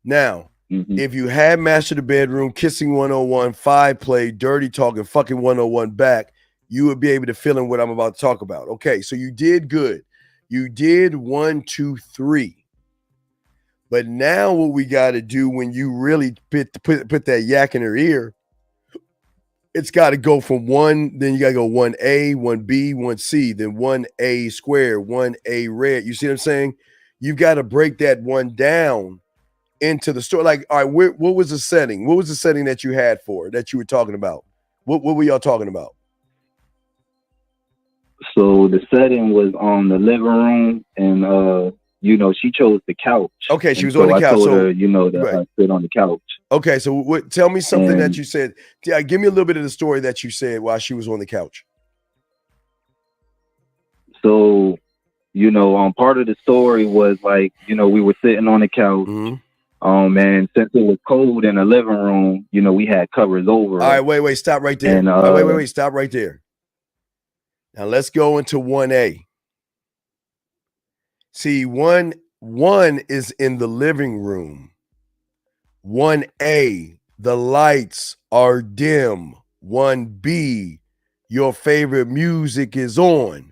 Now, if you had Master the Bedroom, Kissing 101, 5 Play, Dirty Talking, Fucking 101 back, you would be able to fill in what I'm about to talk about. Okay, so you did good. You did 1, 2, 3. But now what we got to do when you really put that yak in her ear, it's got to go from 1, then you got to go 1A, 1B, 1C, then 1A square, 1A red. You see what I'm saying? You've got to break that one down into the story. Like, all right, what was the setting? What was the setting that you had for her, that you were talking about? What were y'all talking about? So the setting was on the living room, and she chose the couch. Okay, she and was so on the couch. I told her, right. I sit on the couch. Okay, so tell me something that you said. Give me a little bit of the story that you said while she was on the couch. So, part of the story was like, we were sitting on the couch. And since it was cold in the living room, we had covers over. All right, wait, stop right there. And, wait, stop right there. Now let's go into 1A. See, one is in the living room. 1A, the lights are dim. 1B, your favorite music is on.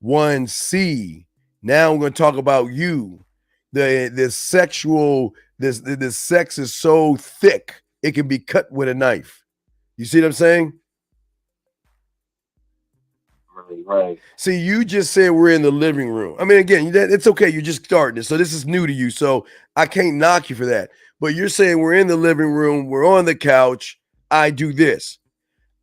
1C, now I'm going to talk about you. The sexual, the sex is so thick, it can be cut with a knife. You see what I'm saying? Right. See, you just said we're in the living room. I mean, again, it's okay. You're just starting this. So this is new to you. So I can't knock you for that. But you're saying we're in the living room. We're on the couch. I do this.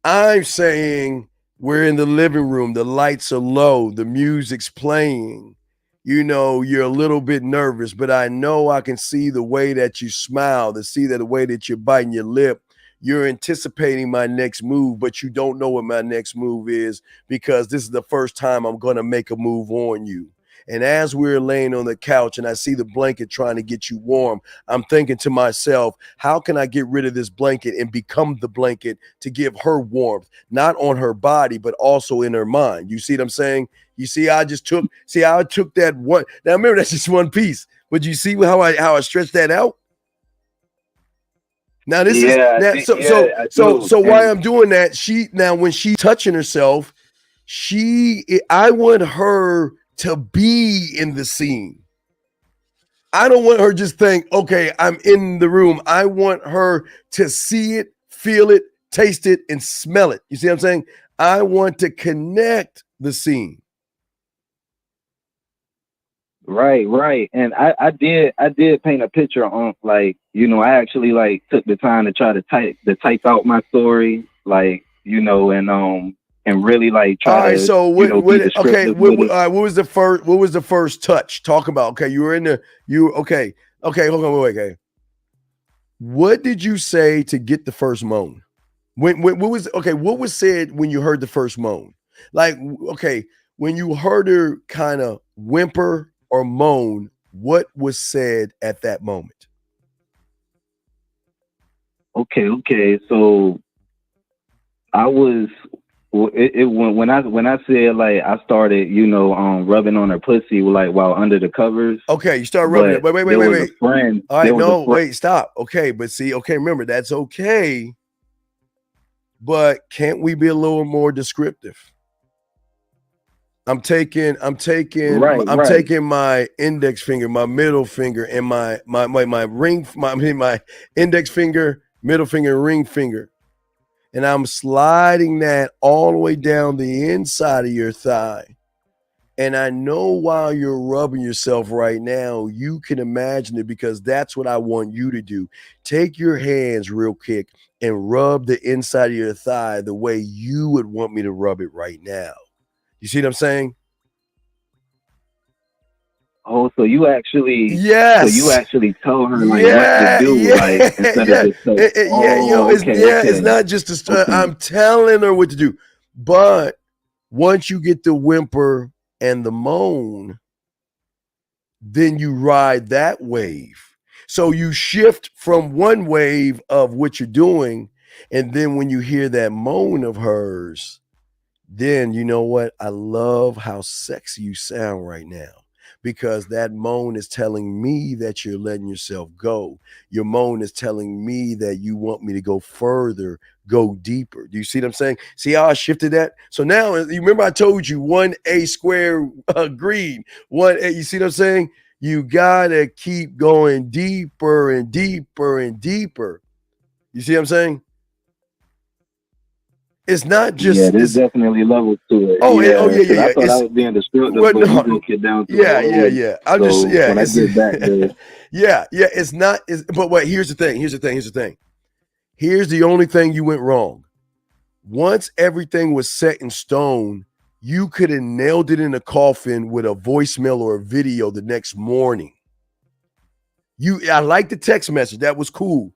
I'm saying we're in the living room. The lights are low. The music's playing. You're a little bit nervous, but I know I can see the way that you smile, the way that you're biting your lip. You're anticipating my next move, but you don't know what my next move is because this is the first time I'm going to make a move on you. And as we're laying on the couch and I see the blanket trying to get you warm, I'm thinking to myself, how can I get rid of this blanket and become the blanket to give her warmth, not on her body, but also in her mind? You see what I'm saying? You see, how I took that one. Now remember, that's just one piece, but you see how I stretched that out? Now this so why I'm doing that, when she touching herself, I want her to be in the scene. I don't want her just think, okay, I'm in the room. I want her to see it, feel it, taste it, and smell it. You see what I'm saying? I want to connect the scene. Right. And I did paint a picture on, like, I actually took the time to try to type out my story, and really try all right, to. So what was the first touch? Talk about. Okay, you were in the okay, hold on, wait, okay. What did you say to get the first moan? What was said when you heard the first moan? Like, okay, when you heard her kind of whimper or moan, what was said at that moment? Okay. So I was when I said like I started, rubbing on her pussy like while under the covers. Okay, you start rubbing it. Wait. Friend, all right, no, wait, stop. Okay, but see, remember that's okay. But can't we be a little more descriptive? I'm taking my index finger, my middle finger, and my ring, my index finger, middle finger, ring finger. And I'm sliding that all the way down the inside of your thigh. And I know while you're rubbing yourself right now, you can imagine it because that's what I want you to do. Take your hands real quick and rub the inside of your thigh the way you would want me to rub it right now. You see what I'm saying? Oh, so you actually, yes. So you actually told her like what to do, like instead of just it's not just I'm telling her what to do. But once you get the whimper and the moan, then you ride that wave. So you shift from one wave of what you're doing, and then when you hear that moan of hers, then you know what? I love how sexy you sound right now. Because that moan is telling me that you're letting yourself go. Your moan is telling me that you want me to go further, go deeper. Do you see what I'm saying? See how I shifted that? So now, you remember I told you 1A square agreed. 1A, you see what I'm saying? You got to keep going deeper and deeper and deeper. You see what I'm saying? It's not just. There's definitely levels to it. Yeah. I thought I was being descriptive, but you broke it down to yeah. I'm just when I get back there. It's not. But wait, here's the thing. Here's the only thing you went wrong. Once everything was set in stone, you could have nailed it in a coffin with a voicemail or a video the next morning. I like the text message. That was cool.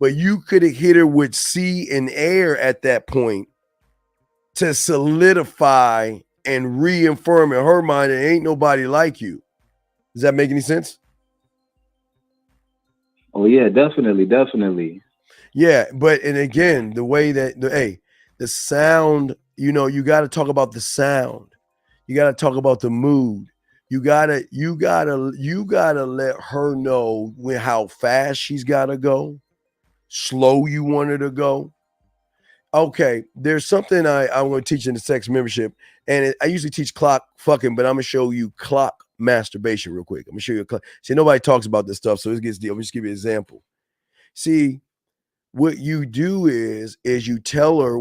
But you could have hit her with sea and air at that point to solidify and reaffirm in her mind there ain't nobody like you. Does that make any sense? Oh, yeah, definitely. Yeah, and again, the way that, the sound, you got to talk about the sound. You got to talk about the mood. You gotta let her know how fast she's got to go. Slow you want her to go. Okay, there's something I'm going to teach in the sex membership, and I usually teach clock fucking, but I'm going to show you clock masturbation real quick. I'm going to show you a clock. See, nobody talks about this stuff, so it gets deep. I'm just give you an example. See, what you do is you tell her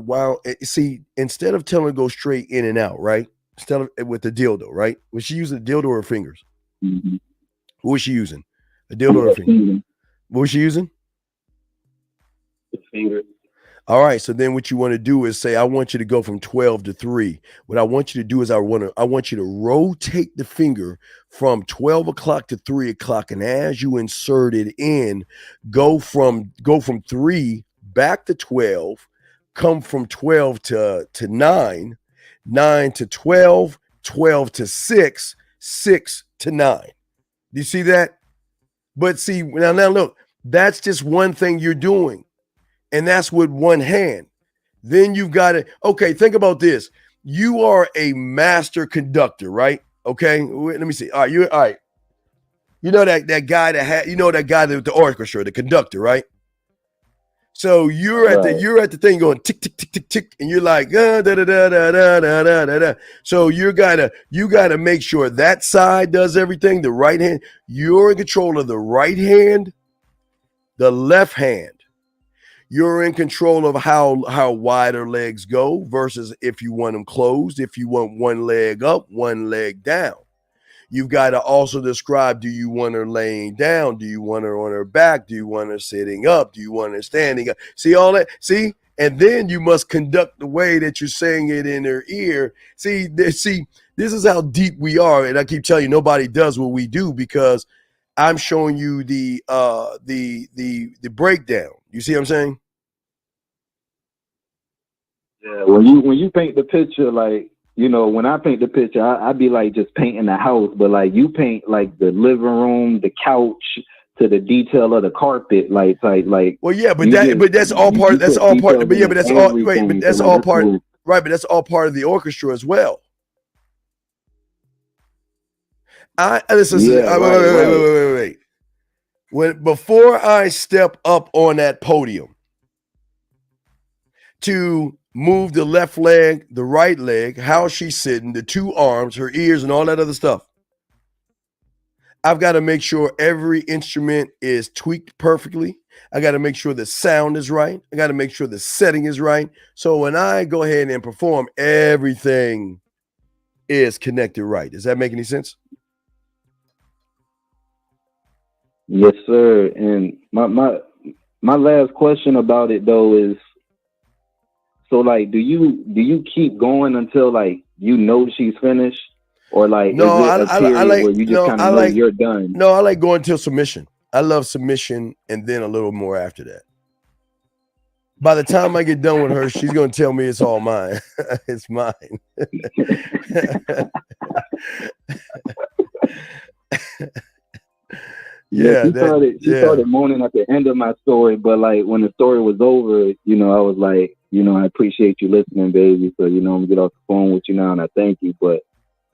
instead of telling her to go straight in and out, right? Instead of with the dildo, right? Was she using a dildo or her fingers? Mm-hmm. What was she using? A dildo or her finger? What was she using? Finger. All right, so then what you want to do is say, I want you to go from 12 to 3. What I want you to do is I want you to rotate the finger from 12 o'clock to 3 o'clock, and as you insert it in, go from 3 back to 12, come from 12 to 9, 9 to 12, 12 to 6, 6 to 9. Do you see that? But see, now look, that's just one thing you're doing. And that's with one hand. Then you've got to, think about this. You are a master conductor, right? Okay, let me see. All right. You know that guy with the orchestra, the conductor, right? So you're at the thing going tick tick tick tick tick, and you're like da da da da da da da da da. So you gotta make sure that side does everything. The right hand, you're in control of the right hand, the left hand. You're in control of how wide her legs go versus if you want them closed, if you want one leg up, one leg down. You've got to also describe, do you want her laying down? Do you want her on her back? Do you want her sitting up? Do you want her standing up? See all that? See? And then you must conduct the way that you're saying it in her ear. See, this is how deep we are. And I keep telling you, nobody does what we do because I'm showing you the breakdown. You see what I'm saying? Yeah, when you paint the picture like you know, when I paint the picture, I be like just painting the house, but like you paint like the living room, the couch, to the detail of the carpet, like. Well, yeah, but that's all part. That's all part. But yeah, but that's all. Wait, but that's all part. Right, but that's all part of the orchestra as well. Listen. Wait. Before I step up on that podium to move the left leg, the right leg, how she's sitting, the two arms, her ears, and all that other stuff, I've got to make sure every instrument is tweaked perfectly. I got to make sure the sound is right. I got to make sure the setting is right. So when I go ahead and perform, everything is connected right. Does that make any sense? Yes, sir. And my last question about it though is, so like, do you keep going until like you know she's finished, or like no? Is it a period where you just kind of know you're done? No, I like going till submission. I love submission, and then a little more after that. By the time I get done with her, she's gonna tell me it's all mine. It's mine. Yeah, she started moaning at the end of my story, but like when the story was over, you know, I was like, you know, I appreciate you listening, baby. So, you know, I'm gonna get off the phone with you now, and I thank you. But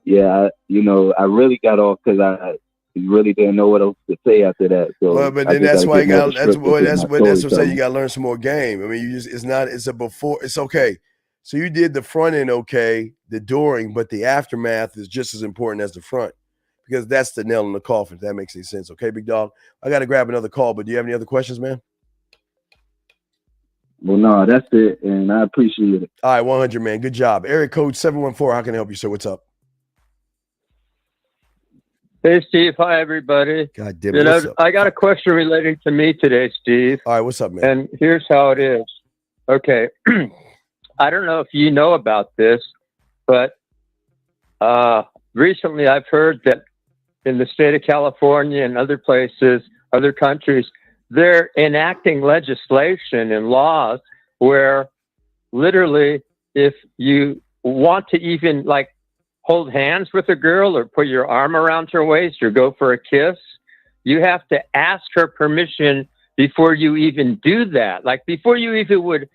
yeah, I really got off because I really didn't know what else to say after that. So, well, but then that's why you got. That's what I'm saying. You got to learn some more game. I mean, it's a before. It's okay. So you did the front end okay, the during, but the aftermath is just as important as the front, because that's the nail in the coffin. If that makes any sense. Okay, big dog. I got to grab another call, but do you have any other questions, man? Well, no, that's it, and I appreciate it. All right, 100, man. Good job. Area code 714. How can I help you, sir? What's up? Hey, Steve. Hi, everybody. God damn it. What's up? I got a question relating to me today, Steve. All right, what's up, man? And here's how it is. Okay. I don't know if you know about this, but recently I've heard that in the state of California and other places, other countries, they're enacting legislation and laws where literally if you want to even like hold hands with a girl or put your arm around her waist or go for a kiss, you have to ask her permission before you even do that. Like before you even would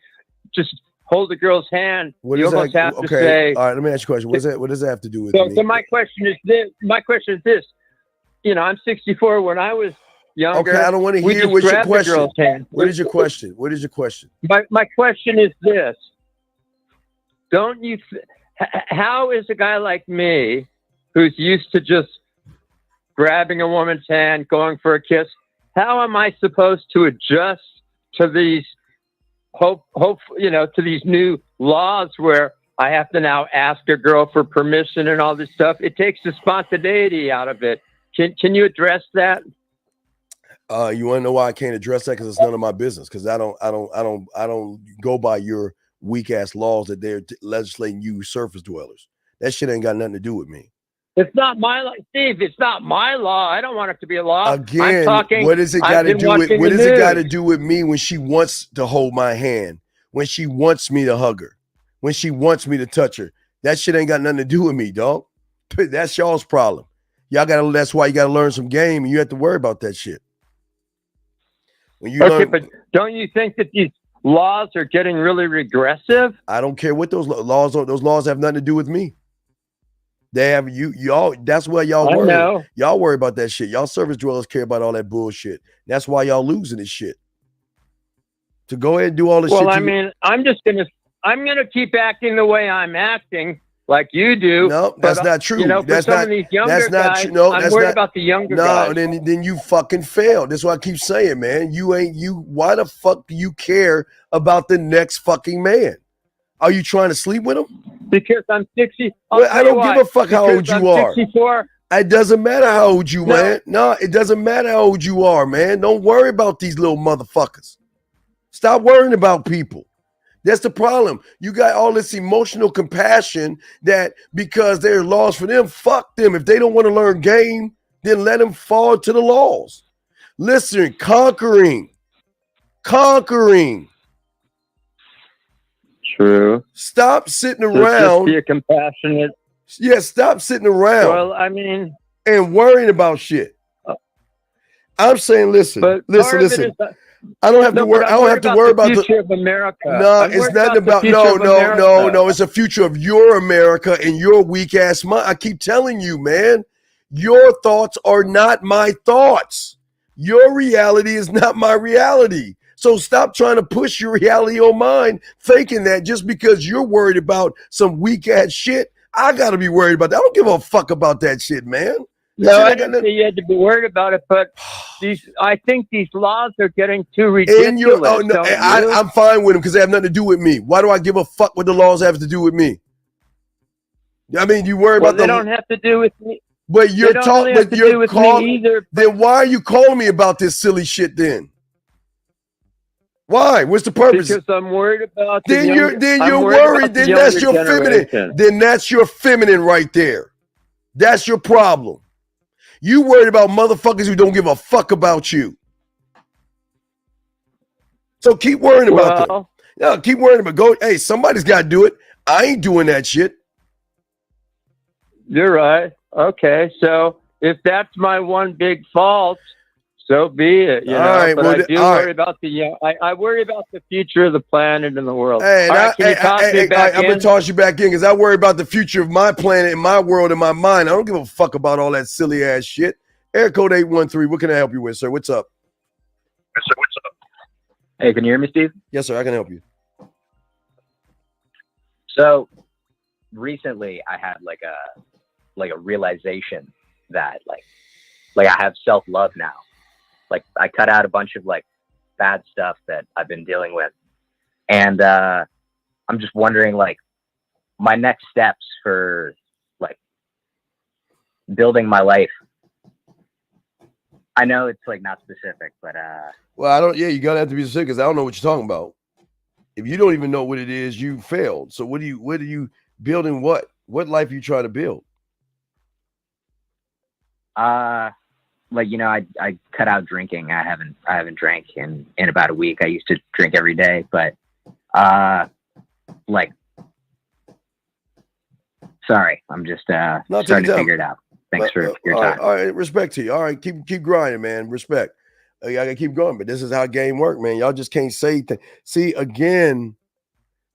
just hold a girl's hand, you almost have to say. All right, let me ask you a question. What does that have to do with me? So my question is this. You know, I'm 64. When I was younger, okay, I don't want to hear what's your question. What is your question? What is your question? My question is this. Don't you how is a guy like me, who's used to just grabbing a woman's hand, going for a kiss, how am I supposed to adjust to these to these new laws where I have to now ask a girl for permission and all this stuff? It takes the spontaneity out of it. Can you address that? You want to know why I can't address that? Because it's none of my business. Because I don't go by your weak ass laws that they're legislating you surface dwellers. That shit ain't got nothing to do with me. It's not my law, Steve. It's not my law. I don't want it to be a law. Again, what does it got to do with? What does it got to do with me when she wants to hold my hand? When she wants me to hug her? When she wants me to touch her? That shit ain't got nothing to do with me, dog. That's y'all's problem. That's why you gotta learn some game, and you have to worry about that shit. When you but don't you think that these laws are getting really regressive? I don't care what those laws are. Those laws have nothing to do with me. They have y'all. That's why y'all worry. Know. Y'all worry about that shit. Y'all service dwellers care about all that bullshit. That's why y'all losing this shit. To go ahead and do all this shit. Well, I mean, I'm gonna keep acting the way I'm acting, like you do. No, that's not true. You know, that's some not. of these younger that's not guys, true. No, I'm that's worried not, about the younger guys. No, then you fucking failed. That's what I keep saying, man. Why the fuck do you care about the next fucking man? Are you trying to sleep with him? Because I'm 60. I don't give a fuck how old you are. 64. It doesn't matter how old you, man. No, it doesn't matter how old you are, man. Don't worry about these little motherfuckers. Stop worrying about people. That's the problem. You got all this emotional compassion that because there are laws for them, fuck them. If they don't want to learn game, then let them fall to the laws. Listen, conquering. True. Stop sitting So around. just be a compassionate. Yeah, stop sitting around. Well, I mean, and worrying about shit. I'm saying, listen. I don't have to worry. I don't have to worry about the future of America. No, it's nothing about no. It's a future of your America and your weak ass mind. I keep telling you, man, your thoughts are not my thoughts. Your reality is not my reality. So stop trying to push your reality on mine, faking that just because you're worried about some weak ass shit. I gotta be worried about that. I don't give a fuck about that shit, man. No, I didn't say you had to be worried about it, but I think these laws are getting too ridiculous. I'm fine with them because they have nothing to do with me. Why do I give a fuck what the laws have to do with me? I mean, you worry about they don't have to do with me. But you're talking. But you're calling. Then why are you calling me about this silly shit? Then why? What's the purpose? Because I'm worried about. Then you're worried. Then that's your feminine. Then that's your feminine right there. That's your problem. You worried about motherfuckers who don't give a fuck about you. So keep worrying about them. No, keep worrying about hey, somebody's got to do it. I ain't doing that shit. You're right. Okay, so if that's my one big fault, so be it. You know? Right, but I do worry about I worry about the future of the planet and the world. Hey, right, I'm gonna toss you back in because I worry about the future of my planet and my world and my mind. I don't give a fuck about all that silly ass shit. Air code 813. What can I help you with, sir? What's up? Hey, can you hear me, Steve? Yes, sir. I can help you. So recently, I had like a realization that like I have self-love now. Like I cut out a bunch of like bad stuff that I've been dealing with. And I'm just wondering like my next steps for like building my life. I know it's like not specific, but well, you gotta have to be specific because I don't know what you're talking about. If you don't even know what it is, you failed. So what are you building? What life are you trying to build? Like, you know, I cut out drinking. I haven't drank in about a week. I used to drink every day, but like, sorry, I'm just starting to figure it out. Thanks for your time. All right, respect to you. All right, keep grinding, man. Respect. I gotta keep going, but this is how game work, man. Y'all just can't say things. See, again,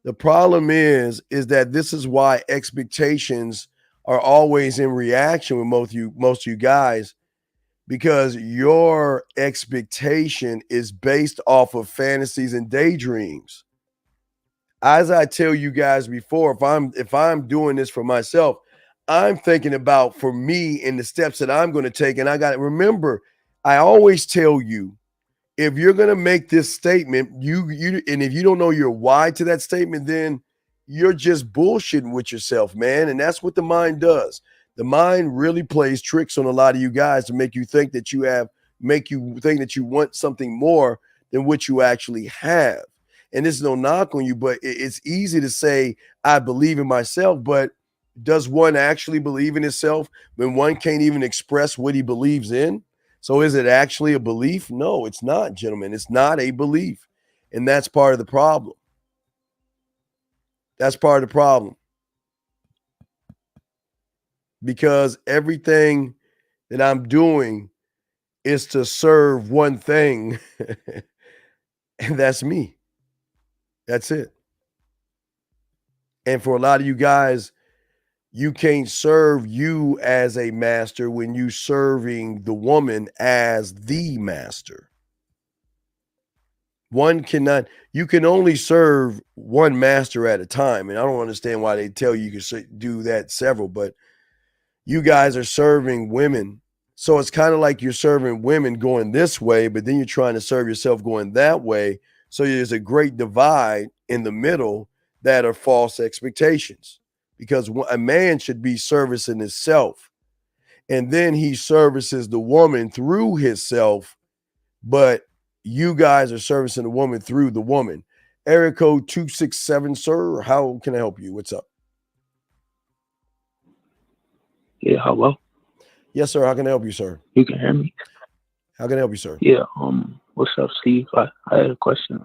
the problem is that this is why expectations are always in reaction with most of you guys, because your expectation is based off of fantasies and daydreams. As I tell you guys before, if I'm doing this for myself, I'm thinking about for me and the steps that I'm going to take. And I got to remember, I always tell you, if you're going to make this statement, and if you don't know your why to that statement, then you're just bullshitting with yourself, man. And that's what the mind does. The mind really plays tricks on a lot of you guys to make you think that you want something more than what you actually have. And this is no knock on you, but it's easy to say, I believe in myself, but does one actually believe in himself when one can't even express what he believes in? So is it actually a belief? No, it's not, gentlemen. It's not a belief. And that's part of the problem. That's part of the problem. Because everything that I'm doing is to serve one thing, and that's me. That's it. And for a lot of you guys, you can't serve you as a master when you serving the woman as the master. You can only serve one master at a time. And I don't understand why they tell you can do that several, but you guys are serving women. So it's kind of like you're serving women going this way, but then you're trying to serve yourself going that way. So there's a great divide in the middle that are false expectations. Because a man should be servicing himself, and then he services the woman through himself, but you guys are servicing the woman through the woman. Area code 267, sir. How can I help you? What's up? Yeah, hello? Yes, sir. How can I help you, sir? You can hear me? How can I help you, sir? Yeah, what's up, Steve? I had a question.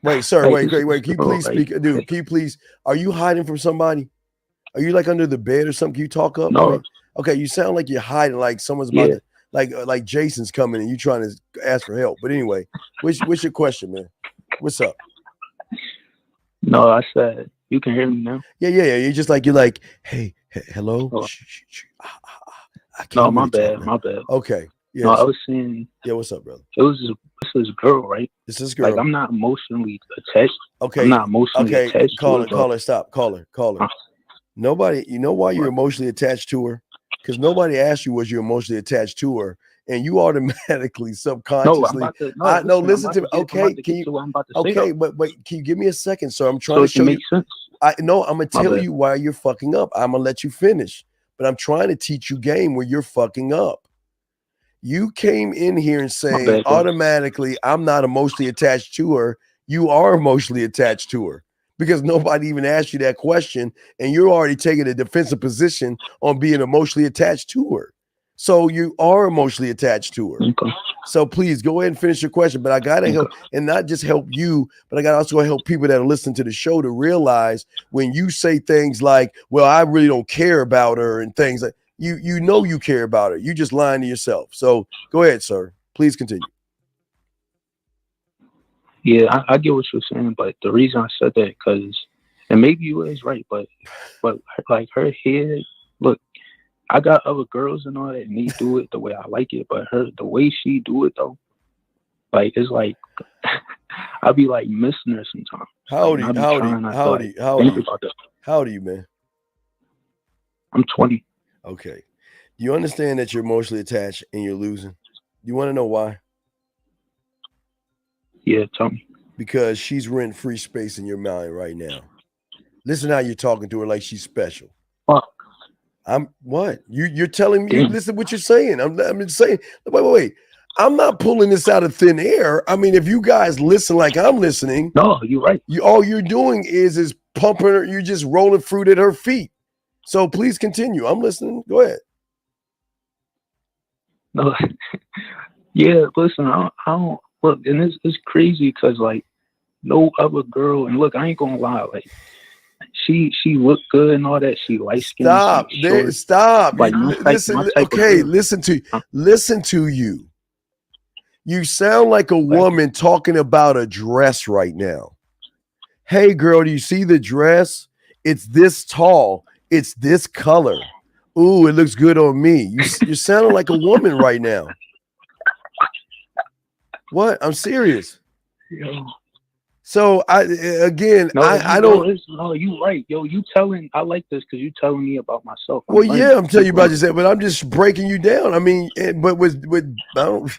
Wait, sir. Like, Wait. Can you please speak, dude? Can you please? Are you hiding from somebody? Are you like under the bed or something? Can you talk up? No. Okay, you sound like you're hiding, like someone's about to, like Jason's coming and you trying to ask for help. But anyway, what's your question, man? What's up? No, I said you can hear me now. Yeah. You're like, hey, hello. Oh. I can't No, my really bad. talk, My bad. Okay. Yeah. No, I was saying. Yeah, what's up, brother? This is girl, right? This is girl. Like, I'm not emotionally attached. Okay. I'm not emotionally attached. Caller, stop. Caller. Nobody, you know why you're emotionally attached to her? Because nobody asked you was you emotionally attached to her, and you automatically, subconsciously. Listen to me. Okay, can you? Okay, but can you give me a second, sir? I'm trying to show you. Sense. I'm gonna tell you why you're fucking up. I'm gonna let you finish, but I'm trying to teach you game where you're fucking up. You came in here and saying automatically, I'm not emotionally attached to her. You are emotionally attached to her because nobody even asked you that question, and you're already taking a defensive position on being emotionally attached to her. So you are emotionally attached to her. Okay. So please go ahead and finish your question. But I gotta help, and not just help you, but I gotta also help people that are listening to the show to realize when you say things like, "Well, I really don't care about her," and things like you know you care about her. You just lying to yourself. So go ahead, sir. Please continue. Yeah, I get what you're saying, but the reason I said that because, and maybe you is right, but like her head, look, I got other girls and all that, and they do it the way I like it, but the way she do it though, like it's like I be like missing her sometimes. How old are you, man? I'm 20. Okay. Do you understand that you're emotionally attached and you're losing? Do you want to know why? Yeah, tell me. Because she's rent-free space in your mind right now. Listen how you're talking to her like she's special. Fuck. I'm what? You're telling me, listen what you're saying. I'm saying, wait. I'm not pulling this out of thin air. I mean, if you guys listen like I'm listening, no, you're right. All you're doing is pumping her, you're just rolling fruit at her feet. So please continue. I'm listening. Go ahead. No, yeah, listen, I don't look, and it's crazy because like no other girl, and look, I ain't gonna lie, like she looked good and all that. She light skinned. Stop. Like, listen to you. You sound like a woman talking about a dress right now. Hey girl, do you see the dress? It's this tall. It's this color. Ooh, it looks good on me. You're sounding like a woman right now. What? I'm serious. Yo. So I don't. No, you right, yo. You telling? I like this because you telling me about myself. I'm telling you about yourself, but I'm just breaking you down. I mean, but I don't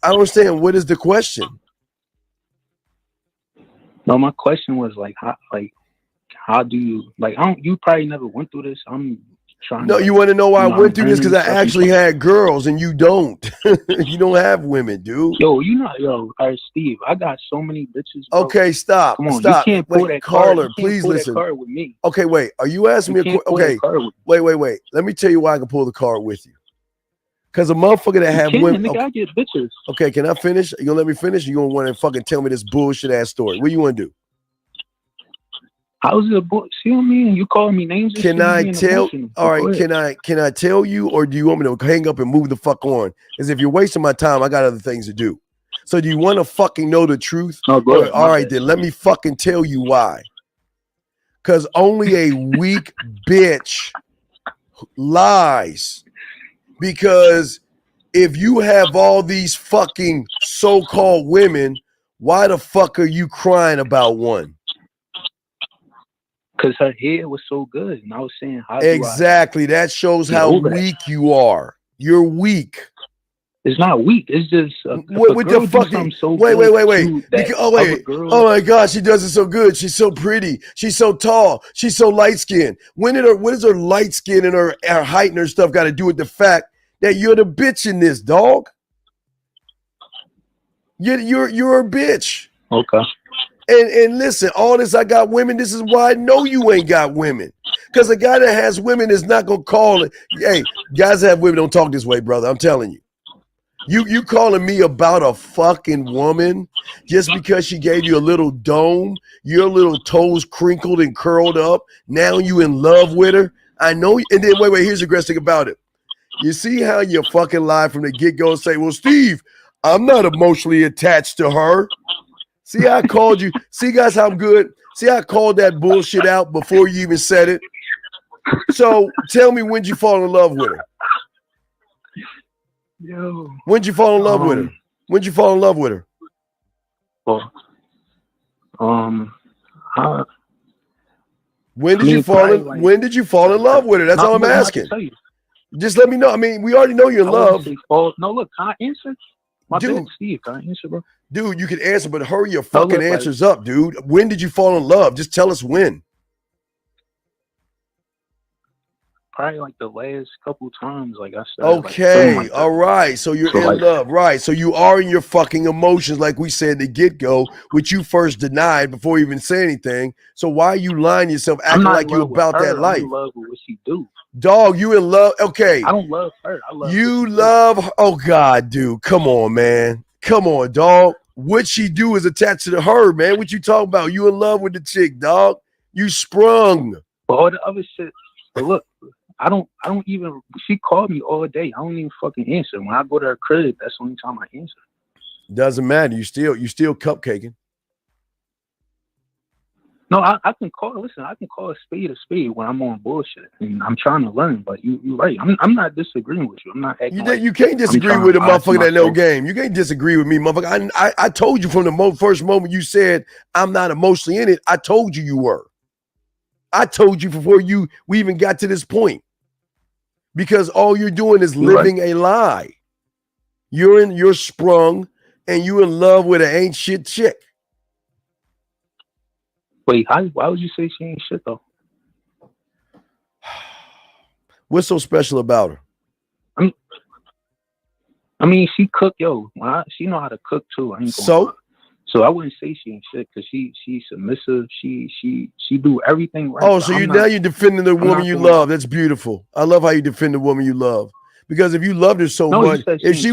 understand. What is the question? No, my question was how do you you probably never went through this. I'm trying. No, you want to know why I went through this? Because I actually had girls, and you don't. You don't have women, dude. All right, Steve. I got so many bitches. Bro. Okay, stop. Come on, stop. You can't pull that caller, card. Please listen. That card with me. Okay, wait. Are you asking me a question? Okay, wait. Let me tell you why I can pull the card with you. Because a motherfucker that have women. Nigga, I get bitches. Okay, can I finish? You gonna let me finish? Or you gonna want to fucking tell me this bullshit ass story? What do you want to do? How's it a book? See what I mean? You calling me names? Can I tell? All right. Can I tell you, or do you want me to hang up and move the fuck on? Because if you're wasting my time, I got other things to do. So do you want to fucking know the truth? No, go ahead. All right, then let me fucking tell you why. Because only a weak bitch lies. Because if you have all these fucking so-called women, why the fuck are you crying about one? Because her hair was so good, and I was saying, exactly. That shows how weak you are. You're weak. It's not weak. It's just with the fucking. Wait. Oh my God, she does it so good. She's so pretty. She's so tall. She's so light skinned. What is her light skin and her height and her stuff got to do with the fact that you're the bitch in this, dog? You're a bitch. Okay. And listen, all this I got women. This is why I know you ain't got women. Because a guy that has women is not gonna call it. Hey, guys that have women don't talk this way, brother. I'm telling you. You calling me about a fucking woman just because she gave you a little dome, your little toes crinkled and curled up. Now you in love with her. I know. And then wait, here's the greatest thing about it. You see how you fucking lie from the get-go and say, well, Steve, I'm not emotionally attached to her. See how I called you? See, guys, how I'm good? See how I called that bullshit out before you even said it? So tell me, when'd you fall in love with her? Yo. When'd you fall in love with her? When'd you fall in love with her? Well, when did you fall in love with her? That's all I'm asking. Just let me know. I mean, we already know you're in love. Oh no, look, can I answer? Dude, bad, Steve, can I answer, bro? Dude, you can answer, but hurry your fucking answers up, dude. When did you fall in love? Just tell us when. Probably like the last couple times, like I said. Okay, like all right. So you're in love, right? So you are in your fucking emotions, like we said in the get-go, which you first denied before you even say anything. So why are you lying to yourself, acting like you about that life? I'm in love with what she do. Dog, you in love? Okay. I don't love her. I love you. Love? Oh God, dude, come on, man. Come on, dog. What she do is attached to her, man. What you talking about? You in love with the chick, dog? You sprung. But all the other shit. But look. I don't even, she called me all day. I don't even fucking answer. When I go to her crib, that's the only time I answer. Doesn't matter. You still cupcaking. No, I can call, listen, I can call a spade when I'm on bullshit. And I'm trying to learn, but you're right. I'm not disagreeing with you. I'm not acting you can't disagree with a motherfucker that know game. You can't disagree with me, motherfucker. I told you from the first moment you said I'm not emotionally in it. I told you were. I told you before we even got to this point. Because all you're doing is living a lie. You're sprung and you in love with an ain't shit chick. Wait, why would you say she ain't shit though? What's so special about her? I mean, she cook, she know how to cook too. So I wouldn't say she ain't shit because she's submissive. She do everything right. Oh, so now you're defending the woman you love. That's beautiful. I love how you defend the woman you love. Because if you loved her so much, if she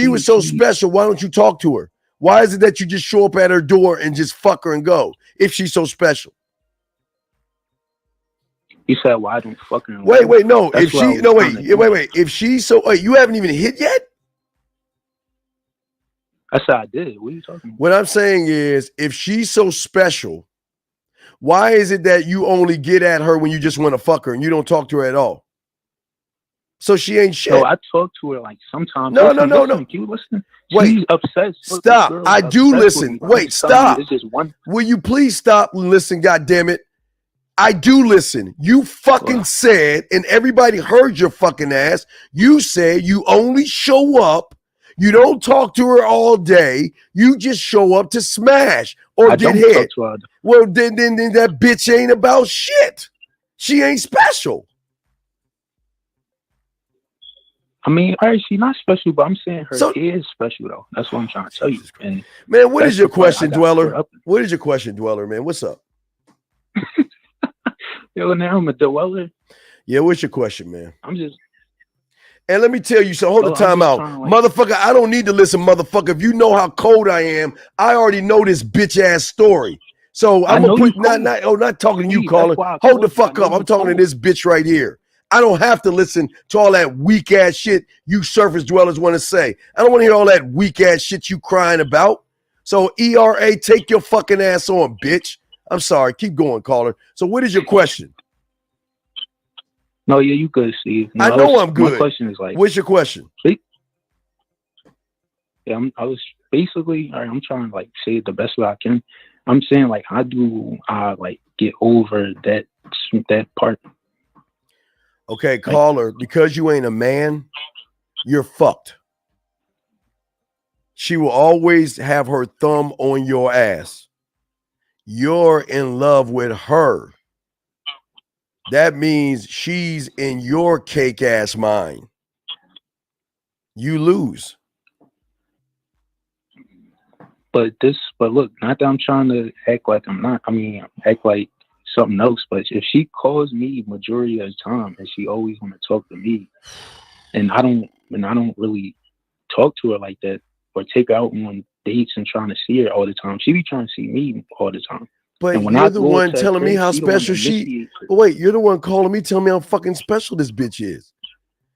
was so special, why don't you talk to her? Why is it that you just show up at her door and just fuck her and go? If she's so special. You said, why I don't fuck her? Wait, no. If she's so, you haven't even hit yet? I said I did. What are you talking about? What I'm saying is, if she's so special, why is it that you only get at her when you just want to fuck her and you don't talk to her at all? So she ain't shit. So I talk to her like sometimes. No. You listen. Wait. She's obsessed. Stop. I do listen. Wait, stop. Will you please stop and listen, goddammit? I do listen. You fucking said, and everybody heard your fucking ass, you said you only show up. You don't talk to her all day. You just show up to smash or get hit. Well, then that bitch ain't about shit. She ain't special. I mean, she's not special, but I'm saying her is special, though. That's what I'm trying to tell you. And man, what is your question, Dweller? What is your question, Dweller, man? What's up? Yo, now I'm a Dweller. Yeah, what's your question, man? I'm just... And let me tell you, so hold the time out. Motherfucker, I don't need to listen, motherfucker. If you know how cold I am, I already know this bitch ass story. So I'm gonna put not talking to you, caller. Hold the fuck up. I'm talking to this bitch right here. I don't have to listen to all that weak ass shit you surface dwellers want to say. I don't want to hear all that weak ass shit you crying about. So ERA, take your fucking ass on, bitch. I'm sorry. Keep going, caller. So what is your question? No, yeah, you good, Steve. I know I'm good. My question is like, what's your question? Yeah, I was basically, all right, I'm trying to like say it the best way I can. I'm saying like, how do I like get over that part? Okay, caller, because you ain't a man, you're fucked. She will always have her thumb on your ass. You're in love with her. That means she's in your cake ass mind. You lose. But look, not that I'm trying to act like I'm not. I mean, act like something else. But if she calls me majority of the time and she always want to talk to me, and I don't really talk to her like that or take her out on dates and trying to see her all the time. She be trying to see me all the time. But and when you're I the go one to telling me her, how she the one special that she. initiates it. But wait, you're the one calling me, telling me how fucking special this bitch is.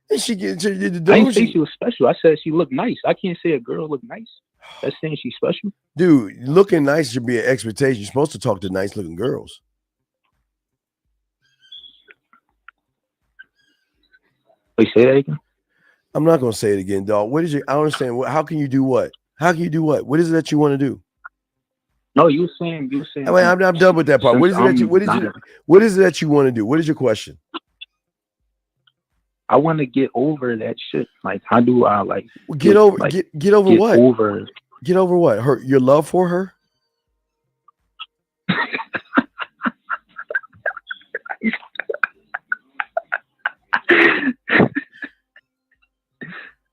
And she gets I didn't say she was special. I said she looked nice. I can't say a girl look nice. That's saying she's special. Dude, looking nice should be an expectation. You're supposed to talk to nice looking girls. Wait, say that again? I'm not gonna say it again, dog. What is your? I don't understand. How can you do what? How can you do what? What is it that you want to do? No, you were saying. Wait, I'm done with that part. What is it that you? What is it that you want to do? What is your question? I want to get over that shit. Like, how do I like get over what? Get over what? Your love for her?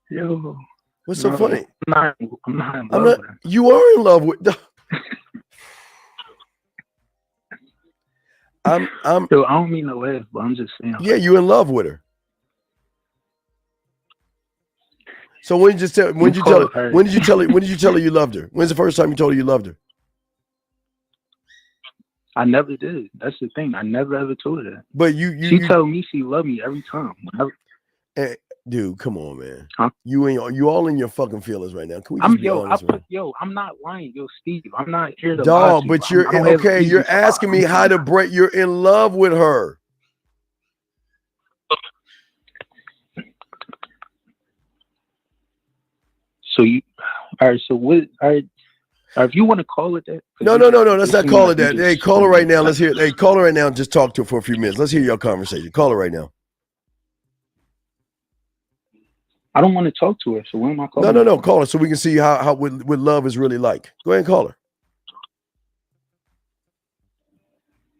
Yo, what's so funny? I'm not in love with her. You are in love with. I'm. Yo, I don't mean to laugh, but I'm just saying. Yeah, you in love with her. So when did you tell her you loved her? When's the first time you told her you loved her? I never did. That's the thing. I never ever told her that. But she told me she loved me every time. Hey, dude, come on, man. Huh? You all in your fucking feelings right now. Can we just be honest, man? I'm not lying, Steve. I'm not here to dog, lie but to you. you're okay. You're asking me how to break. You're in love with her. So all right. So what? All right. If you want to call it that. No. Let's not call it that. Hey, call her right now. Let's hear. Hey, call her right now and just talk to her for a few minutes. Let's hear your conversation. Call her right now. I don't want to talk to her. So when am I calling? No. Call her so we can see how what love is really like. Go ahead and call her.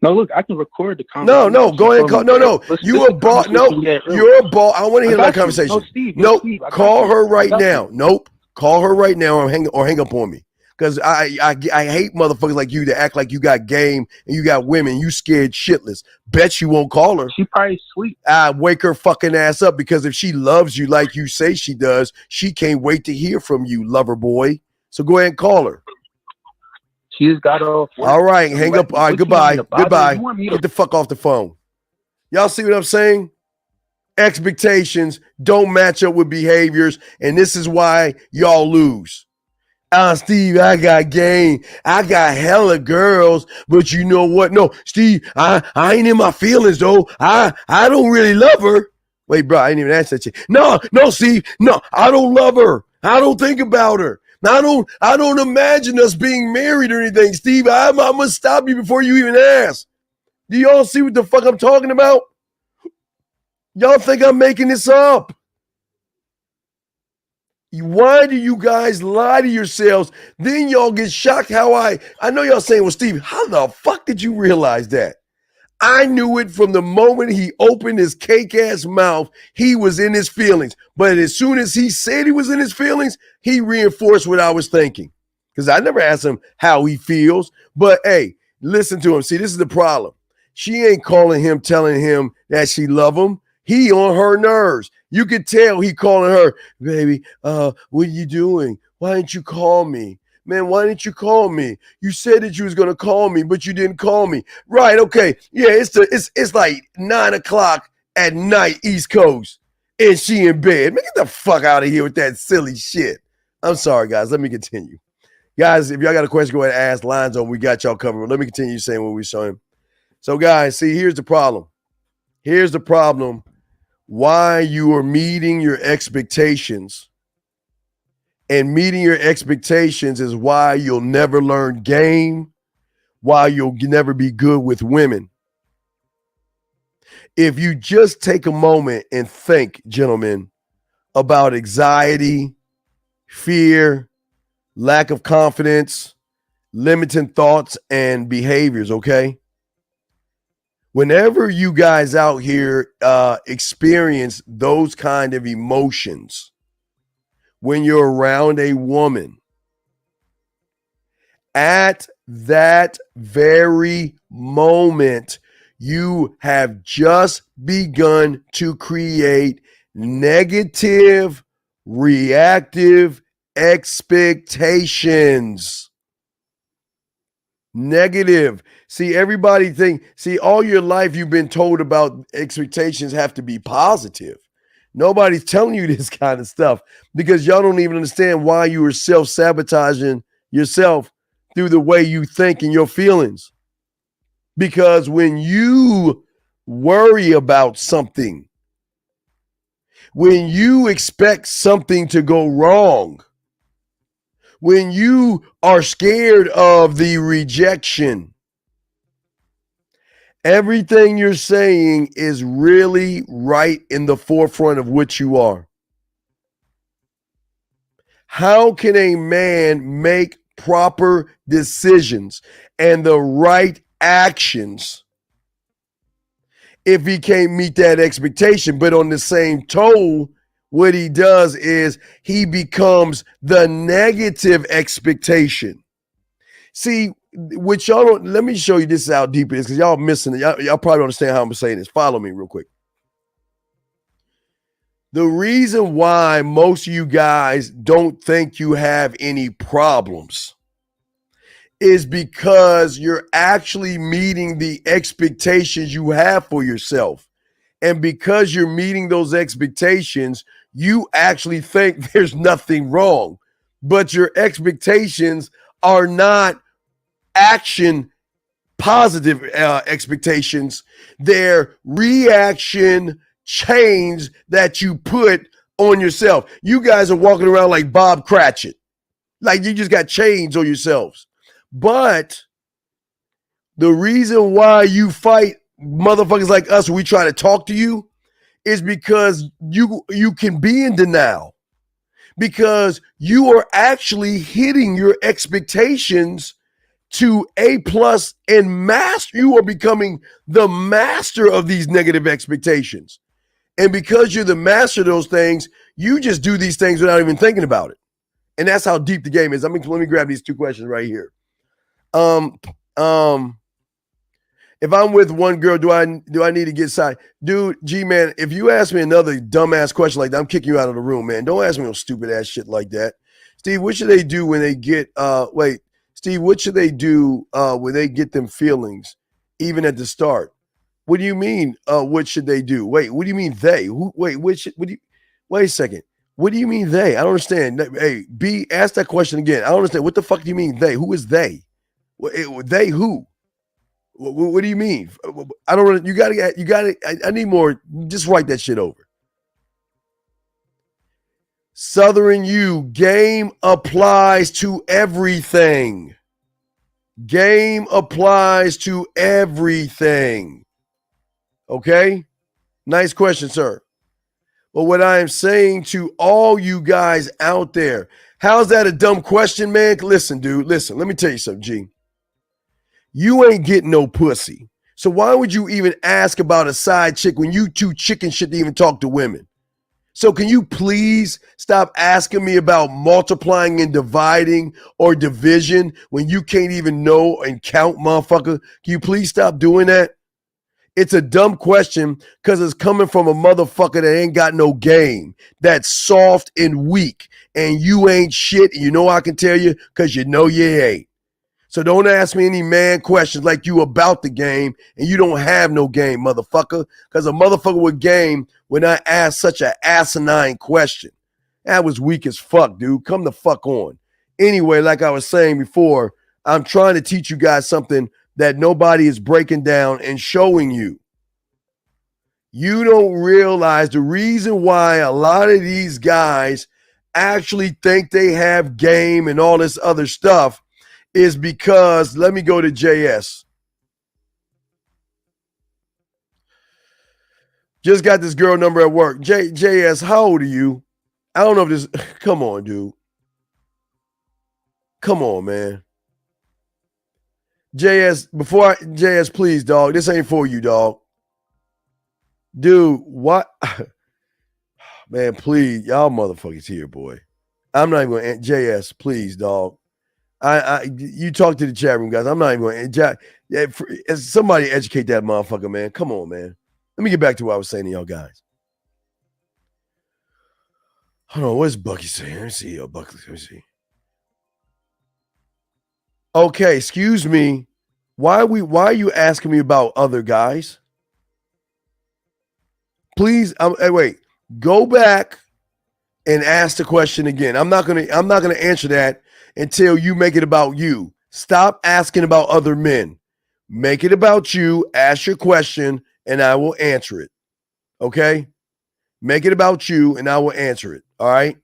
No, look, I can record the conversation. No, go ahead and call. No. You a ball. No, you're a ball. I want to hear that conversation. No, Steve, call her right now. Nope. Call her right now or hang up on me. Because I hate motherfuckers like you that act like you got game and you got women. You scared shitless. Bet you won't call her. She probably sleep. I wake her fucking ass up because if she loves you like you say she does, she can't wait to hear from you, lover boy. So go ahead and call her. She just got off. All right, hang up. All right, goodbye. Get the fuck off the phone. Y'all see what I'm saying? Expectations don't match up with behaviors, and this is why y'all lose. Steve, I got game. I got hella girls, but you know what? No, Steve, I ain't in my feelings though. I don't really love her. Wait, bro, I didn't even answer that shit. No, Steve, no, I don't love her. I don't think about her. I don't imagine us being married or anything, Steve. I'm gonna stop you before you even ask. Do y'all see what the fuck I'm talking about? Y'all think I'm making this up? Why do you guys lie to yourselves? Then y'all get shocked how I know y'all saying, well, Steve, how the fuck did you realize that? I knew it from the moment he opened his cake-ass mouth. He was in his feelings. But as soon as he said he was in his feelings, he reinforced what I was thinking. Because I never asked him how he feels. But, hey, listen to him. See, this is the problem. She ain't calling him, telling him that she love him. He on her nerves. You could tell he calling her, baby, what are you doing? Why didn't you call me? Man, why didn't you call me? You said that you was gonna call me, but you didn't call me. Right? Okay. Yeah, it's like 9:00 at night, East Coast, and she in bed. Man, get the fuck out of here with that silly shit. I'm sorry, guys. Let me continue. Guys, if y'all got a question, go ahead and ask. Lines on. We got y'all covered. Let me continue saying what we showing. So, guys, see, here's the problem. Here's the problem. Why you are meeting your expectations. And meeting your expectations is why you'll never learn game, why you'll never be good with women. If you just take a moment and think, gentlemen, about anxiety, fear, lack of confidence, limiting thoughts and behaviors, okay? Whenever you guys out here experience those kind of emotions, when you're around a woman, at that very moment, you have just begun to create negative Reactive expectations. Negative. See, all your life you've been told about expectations have to be positive. Nobody's telling you this kind of stuff because y'all don't even understand why you are self-sabotaging yourself through the way you think and your feelings. Because when you worry about something, when you expect something to go wrong, when you are scared of the rejection, everything you're saying is really right in the forefront of what you are. How can a man make proper decisions and the right actions if he can't meet that expectation? But on the same toll, what he does is he becomes the negative expectation. See, what y'all don't, let me show you this is how deep it is because y'all missing it. Y'all probably don't understand how I'm saying this. Follow me real quick. The reason why most of you guys don't think you have any problems is because you're actually meeting the expectations you have for yourself. And because you're meeting those expectations, you actually think there's nothing wrong. But your expectations are not action positive expectations. They're reaction chains that you put on yourself. You guys are walking around like Bob Cratchit. Like you just got chains on yourselves. But the reason why you fight motherfuckers like us when we try to talk to you is because you can be in denial. Because you are actually hitting your expectations to A+ and master. You are becoming the master of these negative expectations. And because you're the master of those things, you just do these things without even thinking about it. And that's how deep the game is. Let me grab these two questions right here. If I'm with one girl, do I need to get side? Dude, G-Man, if you ask me another dumbass question like that, I'm kicking you out of the room, man. Don't ask me no stupid ass shit like that. Steve, what should they do when they get Steve, what should they do when they get them feelings, even at the start? What do you mean? What should they do? Wait, what do you mean they? Wait a second. What do you mean they? I don't understand. Hey, B, ask that question again. I don't understand. What the fuck do you mean they? Who is they? They who? What do you mean? I don't. You gotta. I need more. Just write that shit over. Southern U, game applies to everything. Game applies to everything. Okay? Nice question, sir. But what I am saying to all you guys out there, how's that a dumb question, man? Listen, dude, listen. Let me tell you something, G. You ain't getting no pussy. So why would you even ask about a side chick when you two chicken shouldn't even talk to women? So can you please stop asking me about multiplying and dividing or division when you can't even know and count, motherfucker? Can you please stop doing that? It's a dumb question because it's coming from a motherfucker that ain't got no game, that's soft and weak, and you ain't shit. And you know I can tell you because you know you ain't. So don't ask me any man questions like you about the game and you don't have no game, motherfucker. Because a motherfucker with game would not ask such an asinine question. That was weak as fuck, dude. Come the fuck on. Anyway, like I was saying before, I'm trying to teach you guys something that nobody is breaking down and showing you. You don't realize the reason why a lot of these guys actually think they have game and all this other stuff is because, let me go to JS. Just got this girl number at work. JS, how old are you? I don't know if this, come on, dude. Come on, man. JS, please, dog. This ain't for you, dog. Dude, what? Man, please, y'all motherfuckers here, boy. I'm not even going to, JS, please, dog. You talk to the chat room, guys. I'm not even going to. Somebody educate that motherfucker, man. Come on, man. Let me get back to what I was saying to y'all guys. Hold on, what's Bucky saying? Let me see. Bucky, let me see. Okay, excuse me. Why are you asking me about other guys? Please, hey, wait. Go back and ask the question again. I'm not gonna answer that until you make it about you. Stop asking about other men. Make it about you. Ask your question, and I will answer it. Okay? Make it about you, and I will answer it. All right.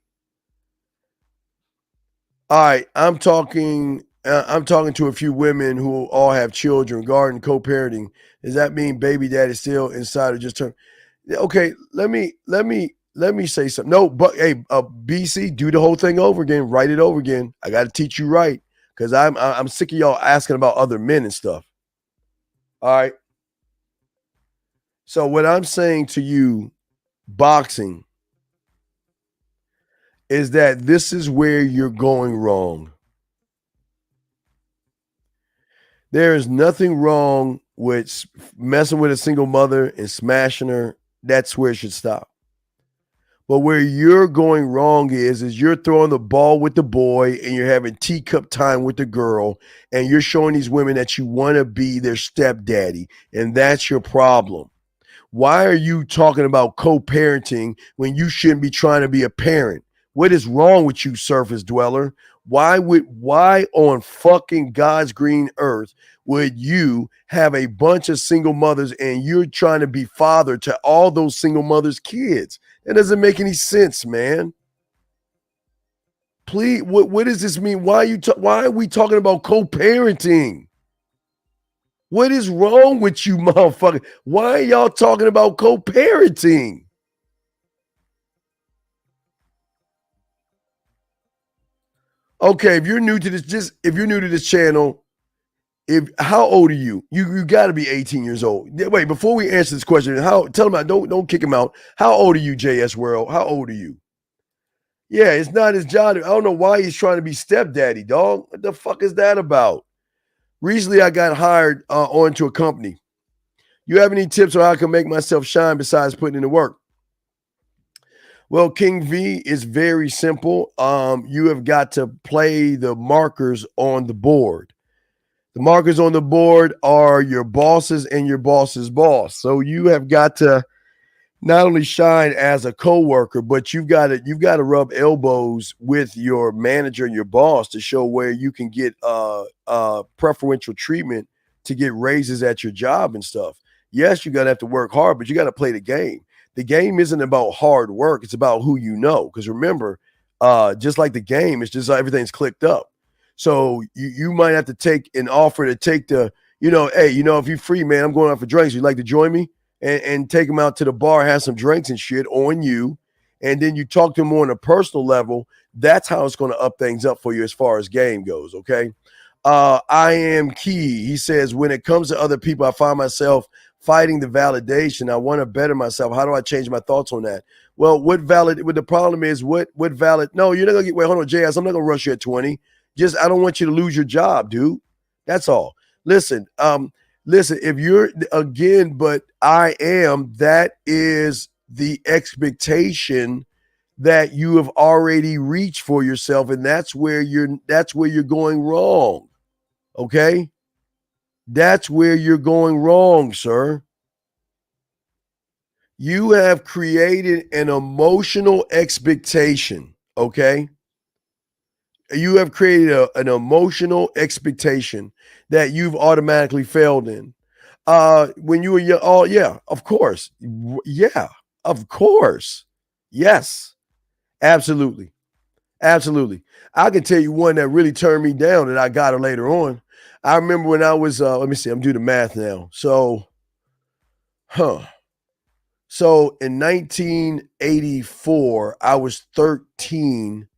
All right. I'm talking to a few women who all have children regarding co-parenting. Does that mean baby daddy still inside or just turn? Okay. Let me say something. No, but hey, BC, do the whole thing over again. Write it over again. I got to teach you right because I'm sick of y'all asking about other men and stuff. All right. So what I'm saying to you, boxing, is that this is where you're going wrong. There is nothing wrong with messing with a single mother and smashing her. That's where it should stop. But where you're going wrong is you're throwing the ball with the boy and you're having teacup time with the girl and you're showing these women that you want to be their stepdaddy. And that's your problem. Why are you talking about co-parenting when you shouldn't be trying to be a parent? What is wrong with you, surface dweller? Why on fucking God's green earth would you have a bunch of single mothers and you're trying to be father to all those single mothers' kids? That doesn't make any sense, man. Please, what does this mean? Why are we talking about co-parenting? What is wrong with you, motherfucker? Why are y'all talking about co-parenting? Okay, if you're new to this channel, how old are you? You got to be 18 years old. Wait, before we answer this question, tell him out. Don't kick him out. How old are you, JS World? How old are you? Yeah, it's not his job. I don't know why he's trying to be stepdaddy, dog. What the fuck is that about? Recently, I got hired onto a company. You have any tips on how I can make myself shine besides putting in the work? Well, King V is very simple. You have got to play the markers on the board. The markers on the board are your bosses and your boss's boss. So you have got to not only shine as a coworker, but you've got to rub elbows with your manager and your boss to show where you can get preferential treatment to get raises at your job and stuff. Yes, you're gonna have to work hard, but you got to play the game. The game isn't about hard work. It's about who you know. Because remember, just like the game, it's just like everything's clicked up. So you might have to take an offer to take the, hey, if you're free, man, I'm going out for drinks. You'd like to join me? And take them out to the bar, have some drinks and shit on you. And then you talk to them on a personal level. That's how it's going to up things up for you as far as game goes, okay? I am key. He says, when it comes to other people, I find myself fighting the validation. I want to better myself. How do I change my thoughts on that? Well, the problem is what valid? No, you're not going to wait, hold on, JS. I'm not going to rush you at 20. I don't want you to lose your job, dude. That's all. Listen, if you're but I am, that is the expectation that you have already reached for yourself. And that's where you're going wrong. Okay. That's where you're going wrong, sir. You have created an emotional expectation. Okay. You have created an emotional expectation that you've automatically failed in. When you were young, oh yeah, of course. Yeah, of course. Yes, absolutely. Absolutely. I can tell you one that really turned me down that I got her later on. I remember when I was, let me see, I'm doing the math now. So in 1984, I was 13.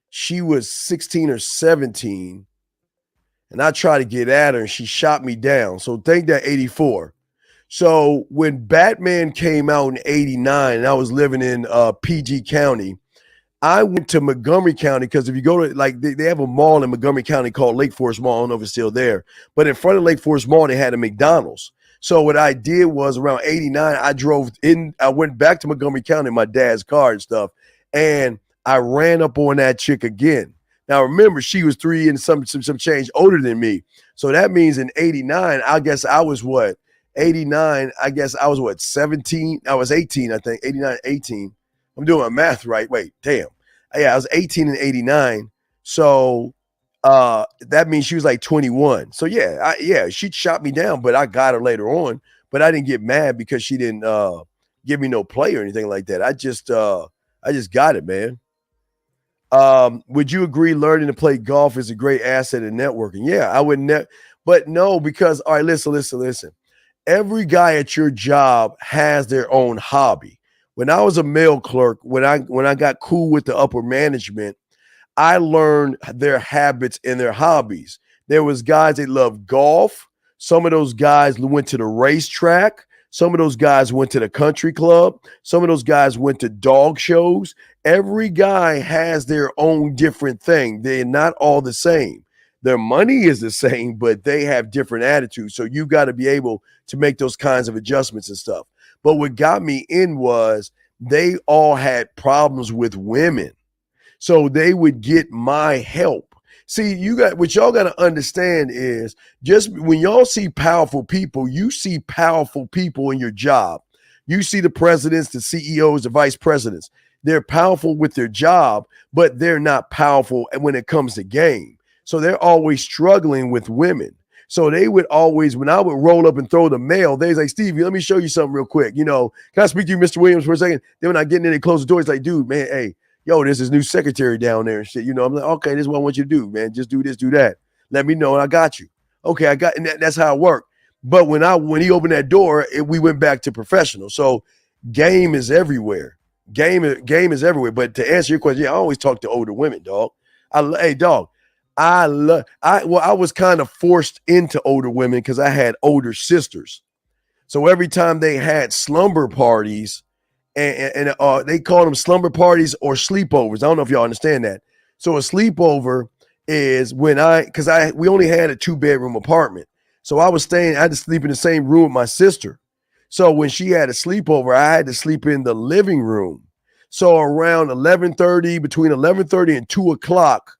She was 16 or 17. And I tried to get at her and she shot me down. So think that 84. So when Batman came out in 89 and I was living in PG County, I went to Montgomery County because if you go to, they have a mall in Montgomery County called Lake Forest Mall. I don't know if it's still there. But in front of Lake Forest Mall, they had a McDonald's. So what I did was around 89, I went back to Montgomery County in my dad's car and stuff. And I ran up on that chick again. Now remember, she was 3 and some change older than me. So that means in 89, I guess I was what? 89, I guess I was what, 17? I was 18, I think. 89, 18. I'm doing my math right. Wait, damn. Yeah, I was 18 in 89. So that means she was like 21. So yeah, she shot me down, but I got her later on. But I didn't get mad because she didn't give me no play or anything like that. I just got it, man. Would you agree learning to play golf is a great asset in networking? Yeah, I would but no, because all right, listen. Every guy at your job has their own hobby. When I was a mail clerk, when I got cool with the upper management, I learned their habits and their hobbies. There was guys that loved golf. Some of those guys went to the racetrack. Some of those guys went to the country club. Some of those guys went to dog shows. Every guy has their own different thing. They're not all the same. Their money is the same, but they have different attitudes. So you got to be able to make those kinds of adjustments and stuff. But what got me in was they all had problems with women. So they would get my help. See, what y'all got to understand is just when y'all see powerful people, you see powerful people in your job. You see the presidents, the CEOs, the vice presidents. They're powerful with their job, but they're not powerful when it comes to game. So they're always struggling with women. So they would always, when I would roll up and throw the mail, they're like, Stevie, let me show you something real quick. You know, can I speak to you, Mr. Williams, for a second? Then when I get in there, they close the door. It's like, dude, man, hey, yo, there's this new secretary down there and shit. You know, I'm like, okay, this is what I want you to do, man. Just do this, do that. Let me know, and I got you. Okay, and that's how it worked. But when he opened that door, we went back to professional. So game is everywhere. Game is everywhere. But to answer your question, I always talk to older women, dog. I was kind of forced into older women because I had older sisters. So every time they had slumber parties, and they call them slumber parties or sleepovers. I don't know if y'all understand that. So a sleepover is when we only had a 2-bedroom apartment. So I had to sleep in the same room with my sister. So when she had a sleepover, I had to sleep in the living room. So around between 11:30 and 2 o'clock,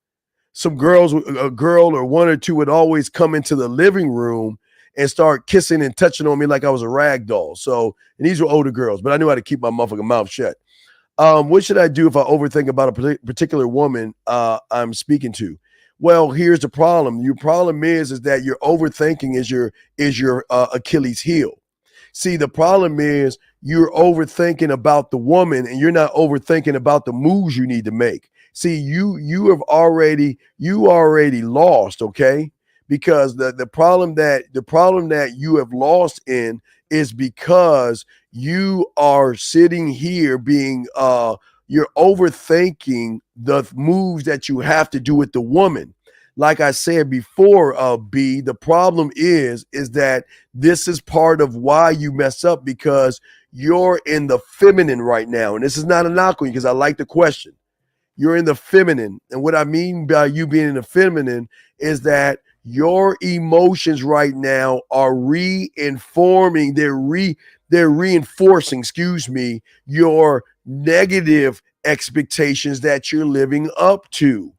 a girl or one or two would always come into the living room and start kissing and touching on me like I was a rag doll. So, and these were older girls, but I knew how to keep my motherfucking mouth shut. What should I do if I overthink about a particular woman I'm speaking to? Well, here's the problem. Your problem is that your overthinking is your Achilles heel. See, the problem is you're overthinking about the woman and you're not overthinking about the moves you need to make. See, you already lost, okay? Because the problem that you have lost in is because you are sitting here being you're overthinking the moves that you have to do with the woman. Like I said before, B, the problem is that this is part of why you mess up, because you're in the feminine right now. And this is not a knock on you because I like the question. You're in the feminine. And what I mean by you being in the feminine is that your emotions right now are reinforcing, they're reinforcing, your negative expectations that you're living up to.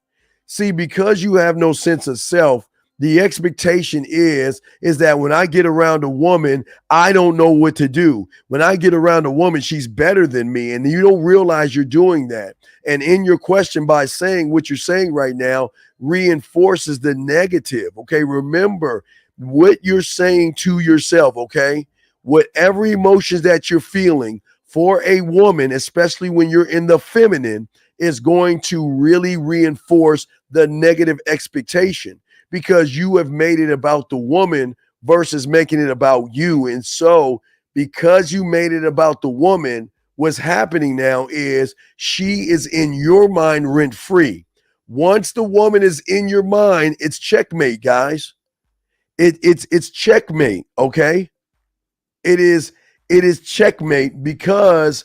See, because you have no sense of self, the expectation is that when I get around a woman, I don't know what to do. When I get around a woman, she's better than me. And you don't realize you're doing that. And in your question, by saying what you're saying right now, reinforces the negative. Okay, remember what you're saying to yourself. Okay, whatever emotions that you're feeling for a woman, especially when you're in the feminine, is going to really reinforce the negative expectation, because you have made it about the woman versus making it about you. And so because you made it about the woman, what's happening now is she is in your mind rent free. Once the woman is in your mind, it's checkmate, guys. It's checkmate, okay? It is checkmate, because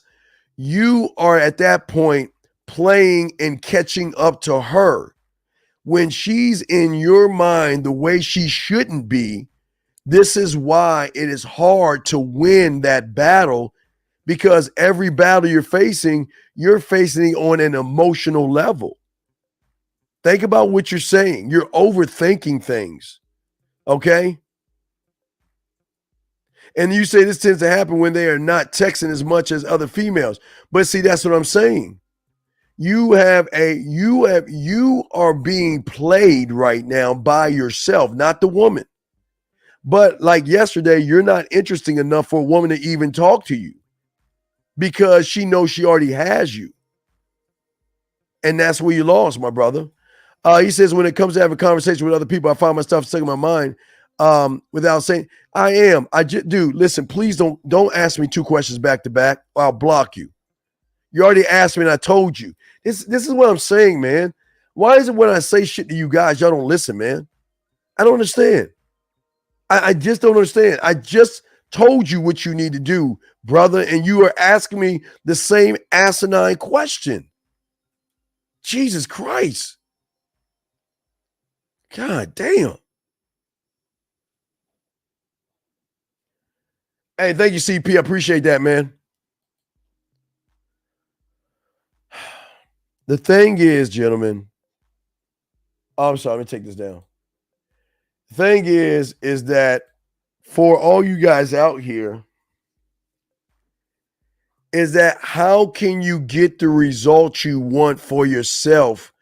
you are at that point playing and catching up to her. When she's in your mind the way she shouldn't be, this is why it is hard to win that battle, because every battle you're facing it on an emotional level. Think about what you're saying. You're overthinking things. Okay? And you say this tends to happen when they are not texting as much as other females. But see, that's what I'm saying. You are being played right now by yourself, not the woman. But like yesterday, you're not interesting enough for a woman to even talk to you because she knows she already has you. And that's where you lost, my brother. He says, when it comes to having conversation with other people, I find my stuff stuck in my mind without saying, dude, listen, please don't ask me 2 questions back to back or I'll block you. You already asked me and I told you. This is what I'm saying, man. Why is it when I say shit to you guys, y'all don't listen, man? I don't understand. I just don't understand. I just told you what you need to do, brother, and you are asking me the same asinine question. Jesus Christ. God damn. Hey, thank you, CP. I appreciate that, man. The thing is, gentlemen, I'm sorry, let me take this down. The thing is that for all you guys out here, is that how can you get the result you want for yourself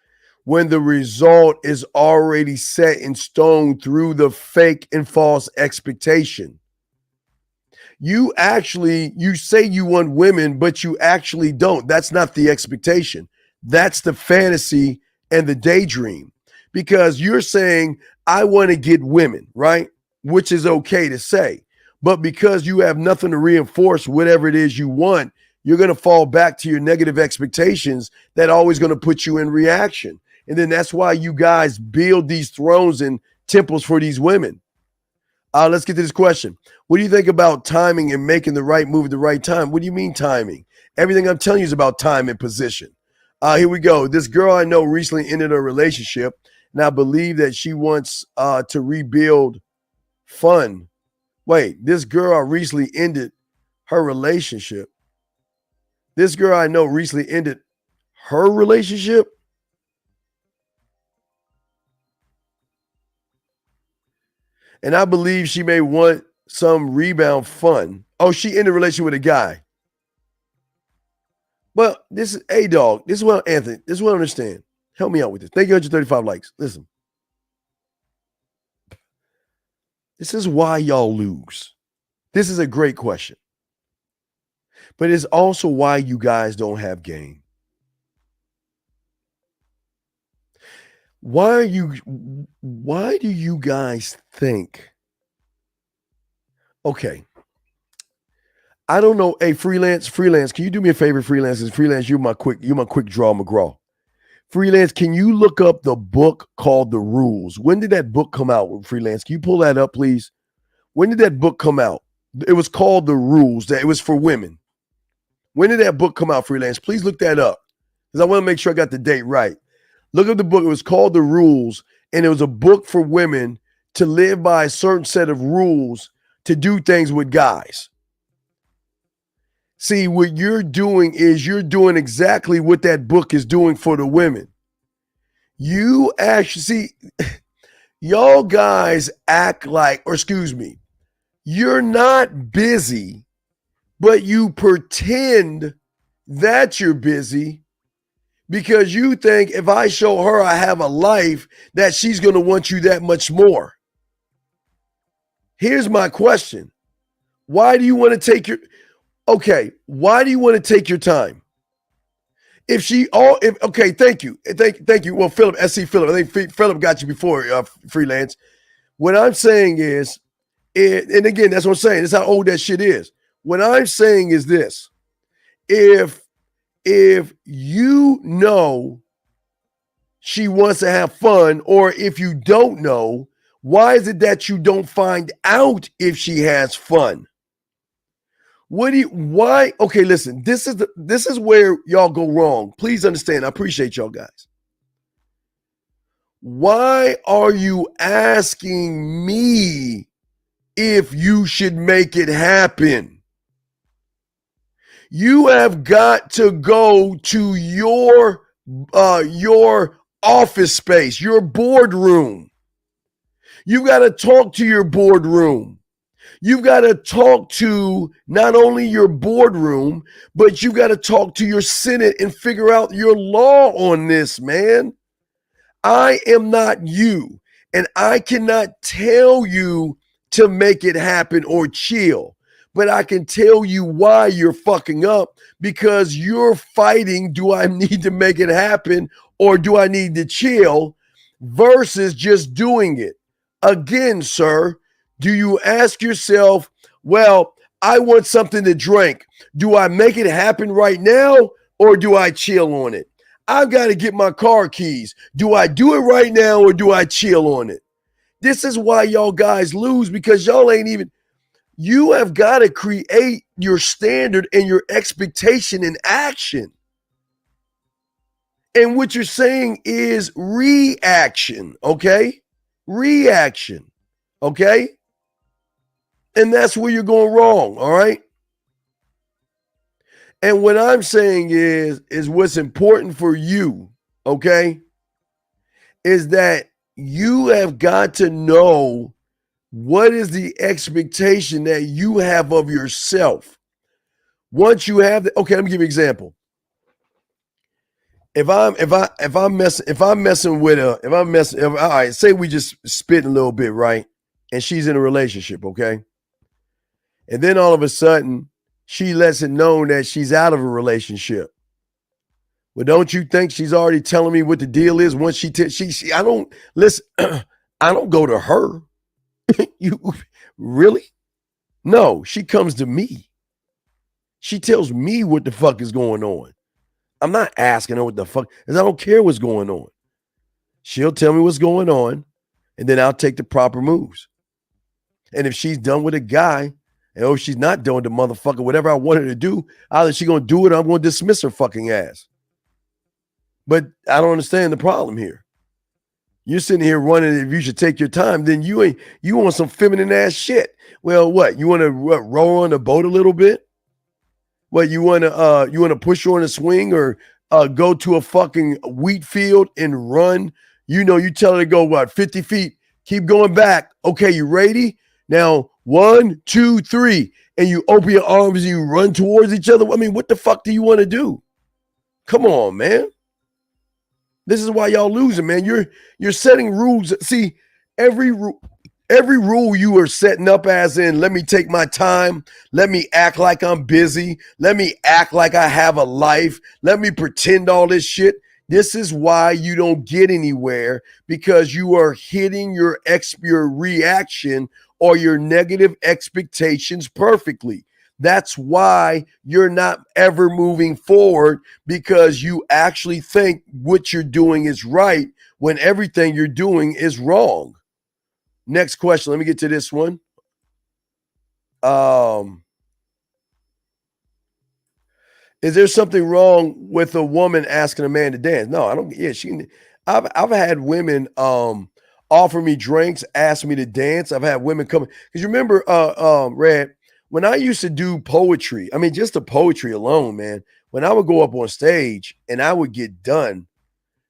when the result is already set in stone through the fake and false expectation? You say you want women, but you actually don't. That's not the expectation. That's the fantasy and the daydream, because you're saying, I want to get women, right? Which is okay to say. But because you have nothing to reinforce whatever it is you want, you're going to fall back to your negative expectations that are always going to put you in reaction. And then that's why you guys build these thrones and temples for these women. Let's get to this question. What do you think about timing and making the right move at the right time? What do you mean timing? Everything I'm telling you is about time and position. Here we go. This girl I know recently ended a relationship, and I believe that she wants to rebuild fun. Wait, this girl recently ended her relationship. This girl I know recently ended her relationship. And I believe she may want some rebound fun. Oh, she ended a relationship with a guy. Well, this is dog. This is what Anthony. This is what I understand. Help me out with this. Thank you, 135 likes. Listen. This is why y'all lose. This is a great question. But it's also why you guys don't have game. Why do you guys think? Okay. I don't know. Hey, freelance, can you do me a favor, freelance? Freelance, you're my quick draw McGraw. Freelance, can you look up the book called The Rules? When did that book come out, freelance? Can you pull that up, please? When did that book come out? It was called The Rules. That it was for women. When did that book come out, freelance? Please look that up, because I want to make sure I got the date right. Look up the book. It was called The Rules, and it was a book for women to live by a certain set of rules to do things with guys. See, what you're doing is you're doing exactly what that book is doing for the women. You actually see, y'all guys act like, or excuse me, you're not busy, but you pretend that you're busy because you think if I show her I have a life, that she's going to want you that much more. Here's my question. Why do you want to take your... Okay, why do you want to take your time? Okay, thank you. Thank you. Well, Philip, SC Philip, I think Philip got you before, freelance. What I'm saying is, and again, that's what I'm saying. That's how old that shit is. What I'm saying is this. If you know she wants to have fun, or if you don't know, why is it that you don't find out if she has fun? Why? Okay, listen, this is where y'all go wrong. Please understand. I appreciate y'all guys. Why are you asking me if you should make it happen? You have got to go to your office space, your boardroom. You got to talk to your boardroom. You've got to talk to not only your boardroom, but you got to talk to your Senate and figure out your law on this, man. I am not you, and I cannot tell you to make it happen or chill, but I can tell you why you're fucking up, because you're fighting, do I need to make it happen or do I need to chill, versus just doing it. Again, sir, do you ask yourself, well, I want something to drink. Do I make it happen right now or do I chill on it? I've got to get my car keys. Do I do it right now or do I chill on it? This is why y'all guys lose, because y'all ain't even, you have got to create your standard and your expectation in action. And what you're saying is reaction, okay? Reaction, okay? And that's where you're going wrong, all right? And what I'm saying is what's important for you, okay, is that you have got to know what is the expectation that you have of yourself. Once you have the, okay, let me give you an example. If I'm messing with all right, say we just spitting a little bit, right? And she's in a relationship, okay? And then all of a sudden, she lets it known that she's out of a relationship. Well, don't you think she's already telling me what the deal is? Once she I don't listen. I don't go to her. You really? No, she comes to me. She tells me what the fuck is going on. I'm not asking her what the fuck, because I don't care what's going on. She'll tell me what's going on, and then I'll take the proper moves. And if she's done with a guy, and if she's not done with the motherfucker, whatever I want her to do, either she's going to do it or I'm going to dismiss her fucking ass. But I don't understand the problem here. You're sitting here running, if you should take your time, then you want some feminine ass shit. Well, what? You want to row on the boat a little bit? What, you want to push her on a swing or go to a fucking wheat field and run? You know, you tell her to go, what, 50 feet, keep going back. Okay, you ready? Now, 1, 2, 3, and you open your arms and you run towards each other. I mean, what the fuck do you want to do? Come on, man. This is why y'all losing, man. You're setting rules. See, every rule you are setting up as in, let me take my time, let me act like I'm busy, let me act like I have a life, let me pretend all this shit. This is why you don't get anywhere, because you are hitting your reaction or your negative expectations perfectly. That's why you're not ever moving forward, because you actually think what you're doing is right when everything you're doing is wrong. Next question. Let me get to this one. Is there something wrong with a woman asking a man to dance? No, I don't. Yeah, I've had women offer me drinks, ask me to dance. I've had women come, because you remember, Red, when I used to do poetry, I mean, just the poetry alone, man, when I would go up on stage and I would get done,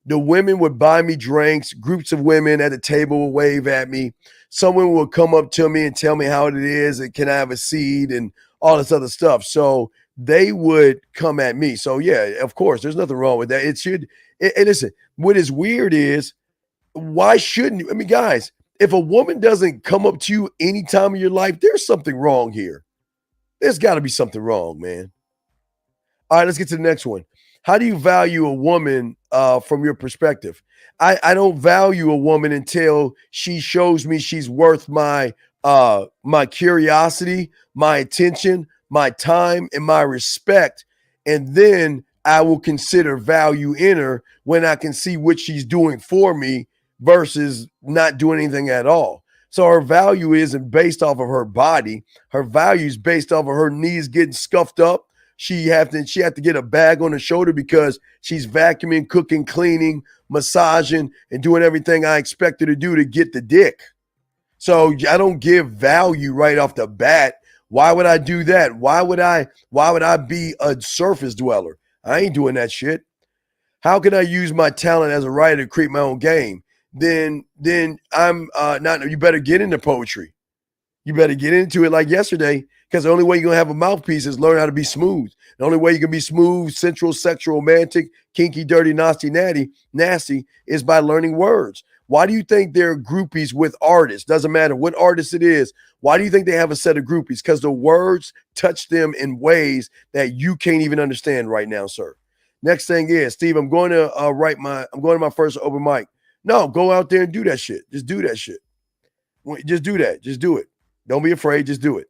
the women would buy me drinks. Groups of women at the table would wave at me. Someone would come up to me and tell me how it is and can I have a seat and all this other stuff. So they would come at me. So yeah, of course, there's nothing wrong with that. It should. And listen, what is weird is, why shouldn't you? I mean, guys, if a woman doesn't come up to you any time of your life, there's something wrong here. There's got to be something wrong, man. All right, let's get to the next one. How do you value a woman from your perspective? I don't value a woman until she shows me she's worth my curiosity, my attention, my time, and my respect. And then I will consider value in her when I can see what she's doing for me versus not doing anything at all. So her value isn't based off of her body. Her value is based off of her knees getting scuffed up. She have to get a bag on her shoulder because she's vacuuming, cooking, cleaning, massaging, and doing everything I expect her to do to get the dick. So I don't give value right off the bat Why would I do that? Why would I be a surface dweller? I ain't doing that shit. How can I use my talent as a writer to create my own game? Then I'm not. You better get into poetry. You better get into it like yesterday, because the only way you're gonna have a mouthpiece is learn how to be smooth. The only way you can be smooth, sensual, sexual, romantic, kinky, dirty, nasty is by learning words. Why do you think there are groupies with artists? Doesn't matter what artist it is. Why do you think they have a set of groupies? Because the words touch them in ways that you can't even understand right now, sir. Next thing is, Steve, I'm going to my first open mic. No, go out there and do that shit. Just do that shit. Just do that. Just do it. Don't be afraid. Just do it.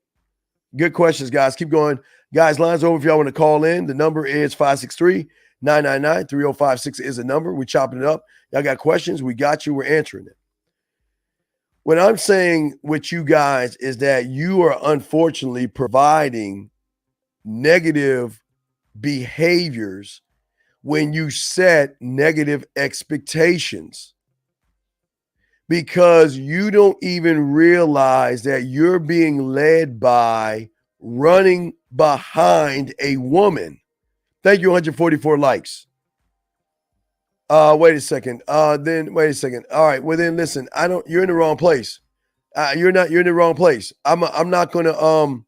Good questions, guys. Keep going. Guys, lines over if y'all want to call in. The number is 563-999-3056 is the number. We're chopping it up. Y'all got questions? We got you. We're answering it. What I'm saying with you guys is that you are unfortunately providing negative behaviors when you set negative expectations, because you don't even realize that you're being led by running behind a woman. Thank you, 144 likes. Wait a second. Wait a second. All right. Well, then listen, you're in the wrong place. You're in the wrong place. I'm not gonna,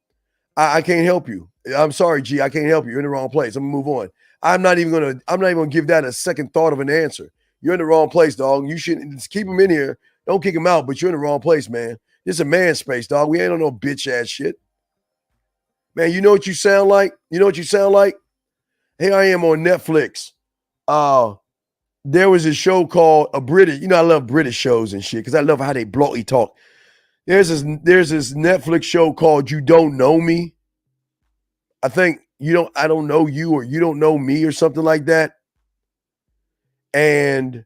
I can't help you. I'm sorry, G. I can't help you. You're in the wrong place. I'm gonna move on. I'm not even gonna give that a second thought of an answer. You're in the wrong place, dog. You shouldn't just keep him in here. Don't kick him out, but you're in the wrong place, man. This is a man space, dog. We ain't on no bitch ass shit. Man, you know what you sound like? You know what you sound like? Here I am on Netflix. There was a show called a British, I love British shows and shit because I love how they bluntly talk. There's this Netflix show called You Don't Know Me. I think I don't know you, or you don't know me, or something like that. And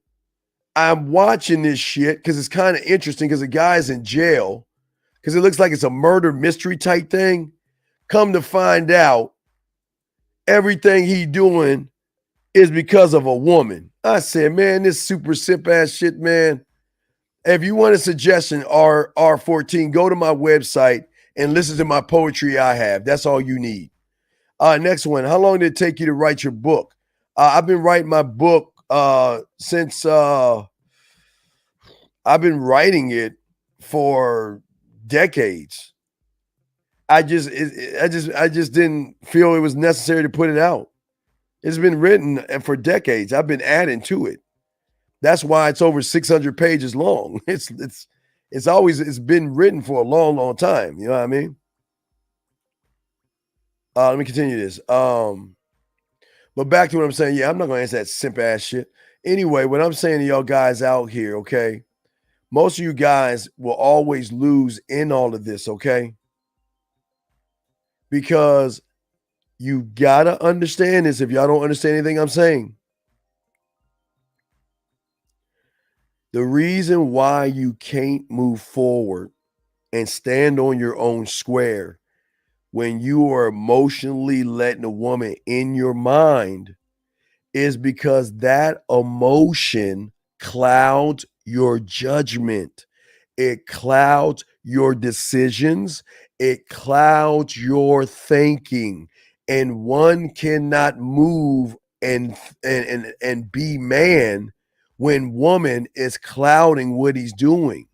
I'm watching this shit because it's kind of interesting, because the guy's in jail because it looks like it's a murder mystery type thing. Come to find out, everything he doing is because of a woman. I said, man, this super simp ass shit, man. If you want a suggestion, R14, go to my website and listen to my poetry I have. That's all you need. Next one. How long did it take you to write your book? I've been writing my book since I've been writing it for decades. I just didn't feel it was necessary to put it out. It's been written for decades. I've been adding to it. That's why it's over 600 pages long. It's been written for a long, long time. You know what I mean? Let me continue this. But back to what I'm saying. Yeah, I'm not going to answer that simp ass shit. Anyway, what I'm saying to y'all guys out here, okay? Most of you guys will always lose in all of this, okay? Because you got to understand this if y'all don't understand anything I'm saying. The reason why you can't move forward and stand on your own square when you are emotionally letting a woman in your mind is because that emotion clouds your judgment. It clouds your decisions. It clouds your thinking. And one cannot move and be man when woman is clouding what he's doing.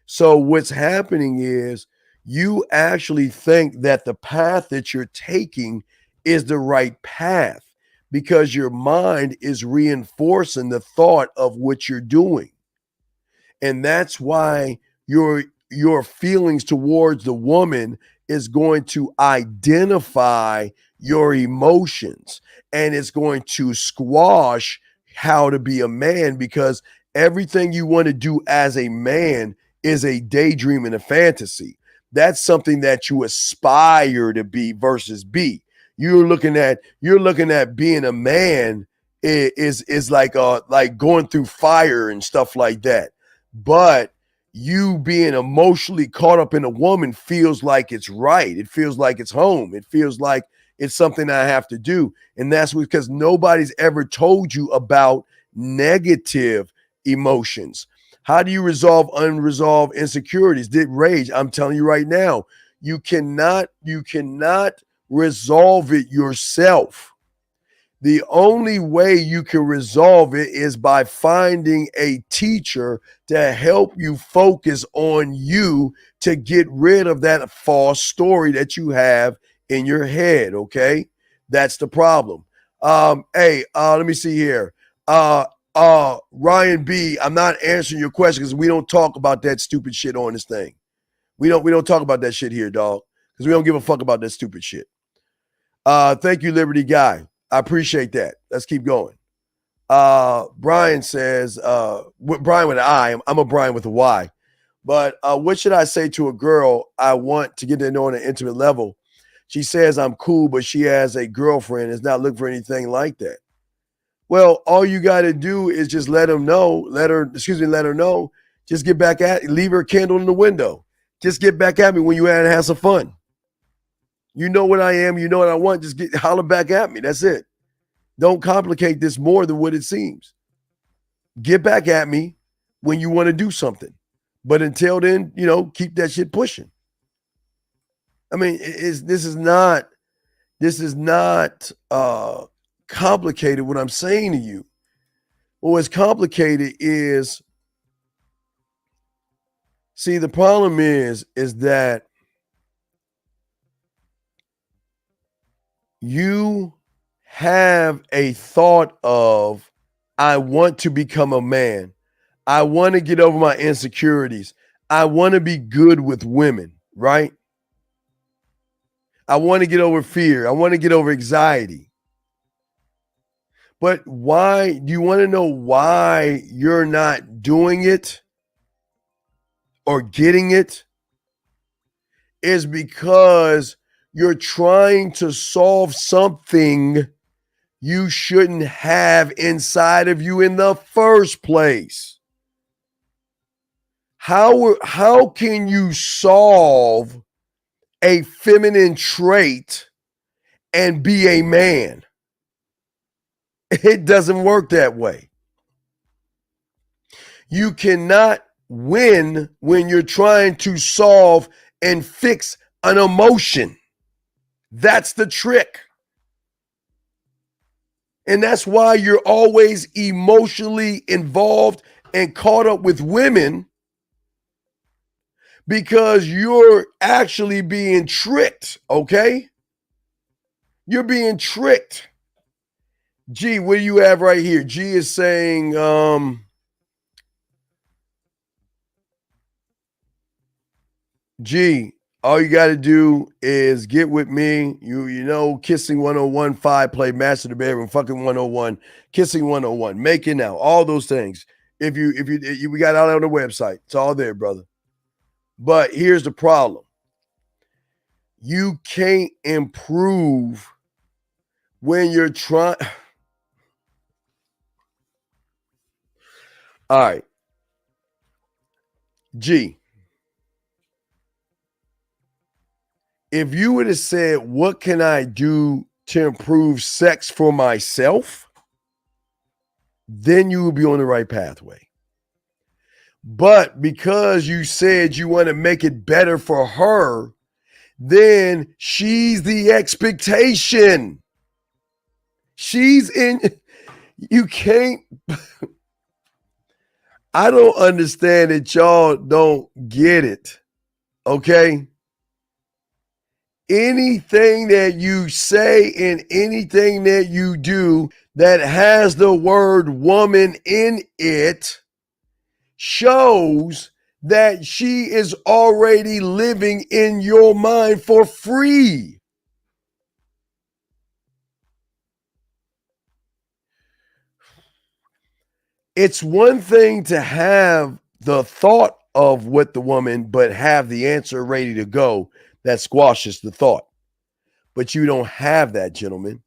So what's happening is you actually think that the path that you're taking is the right path because your mind is reinforcing the thought of what you're doing. And that's why your feelings towards the woman is going to identify your emotions, and it's going to squash how to be a man, because everything you want to do as a man is a daydream and a fantasy. That's something that you aspire to be versus be. You're looking at being a man is like going through fire and stuff like that. But you being emotionally caught up in a woman feels like it's right. It feels like it's home. It feels like it's something I have to do. And that's because nobody's ever told you about negative emotions. How do you resolve unresolved insecurities? Rage. I'm telling you right now, You cannot resolve it yourself. The only way you can resolve it is by finding a teacher to help you focus on you to get rid of that false story that you have in your head, okay? That's the problem. Let me see here. Ryan B, I'm not answering your question because we don't talk about that stupid shit on this thing. We don't talk about that shit here, dog, because we don't give a fuck about that stupid shit. Thank you, Liberty Guy. I appreciate that. Let's keep going. Brian says, Brian with an I. I'm a Brian with a Y. But what should I say to a girl I want to get to know on an intimate level? She says I'm cool, but she has a girlfriend and is not looking for anything like that. Well, all you got to do is just let her know. Just get back leave her candle in the window. Just get back at me when you have some fun. You know what I am. You know what I want. Just holler back at me. That's it. Don't complicate this more than what it seems. Get back at me when you want to do something. But until then, keep that shit pushing. I mean, this is not complicated what I'm saying to you. What's complicated is, see, the problem is that you have a thought of, I want to become a man. I want to get over my insecurities. I want to be good with women, right? I want to get over fear. I want to get over anxiety. But why? Do you want to know why you're not doing it or getting it? Is because you're trying to solve something you shouldn't have inside of you in the first place. How can you solve a feminine trait and be a man? It doesn't work that way. You cannot win when you're trying to solve and fix an emotion. That's the trick. And that's why you're always emotionally involved and caught up with women, because you're actually being tricked, okay? You're being tricked. G, what do you have right here? G is saying, G, all you got to do is get with me. Kissing 101, 5, play Master the Bedroom, fucking 101, kissing 101, making out, all those things. If we got it out on the website, it's all there, brother. But here's the problem. You can't improve when you're trying. All right. G, if you would have said, what can I do to improve sex for myself? Then you would be on the right pathway. But because you said you want to make it better for her, then she's the expectation. You can't. I don't understand that y'all don't get it. Okay? Anything that you say and anything that you do that has the word woman in it shows that she is already living in your mind for free. It's one thing to have the thought of what the woman, but have the answer ready to go that squashes the thought. But you don't have that, gentlemen.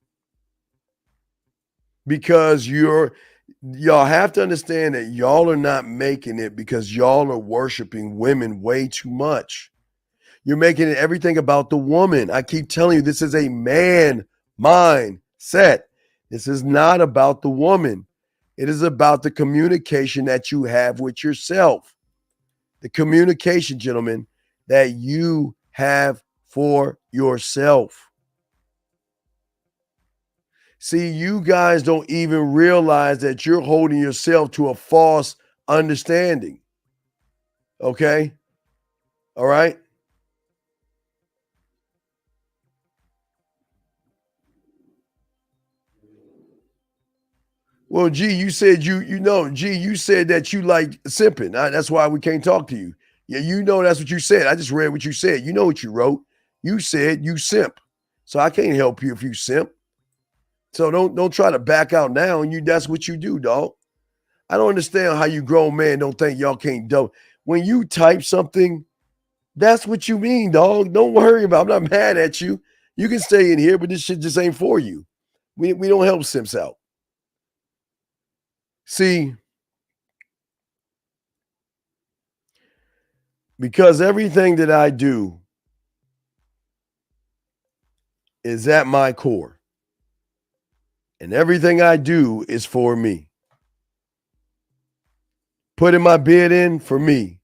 Because y'all have to understand that y'all are not making it because y'all are worshiping women way too much. You're making it everything about the woman. I keep telling you, this is a man mindset. This is not about the woman. It is about the communication that you have with yourself. The communication, gentlemen, that you have for yourself. See, you guys don't even realize that you're holding yourself to a false understanding. Okay? All right? Well, G, you said you said that you like simping. That's why we can't talk to you. Yeah, you know that's what you said. I just read what you said. You know what you wrote. You said you simp. So I can't help you if you simp. So don't try to back out now. And that's what you do, dog. I don't understand how you grown men don't think y'all can't do. When you type something, that's what you mean, dog. Don't worry about it. I'm not mad at you. You can stay in here, but this shit just ain't for you. We don't help simps out. See, because everything that I do is at my core. And everything I do is for me. Putting my bid in for me.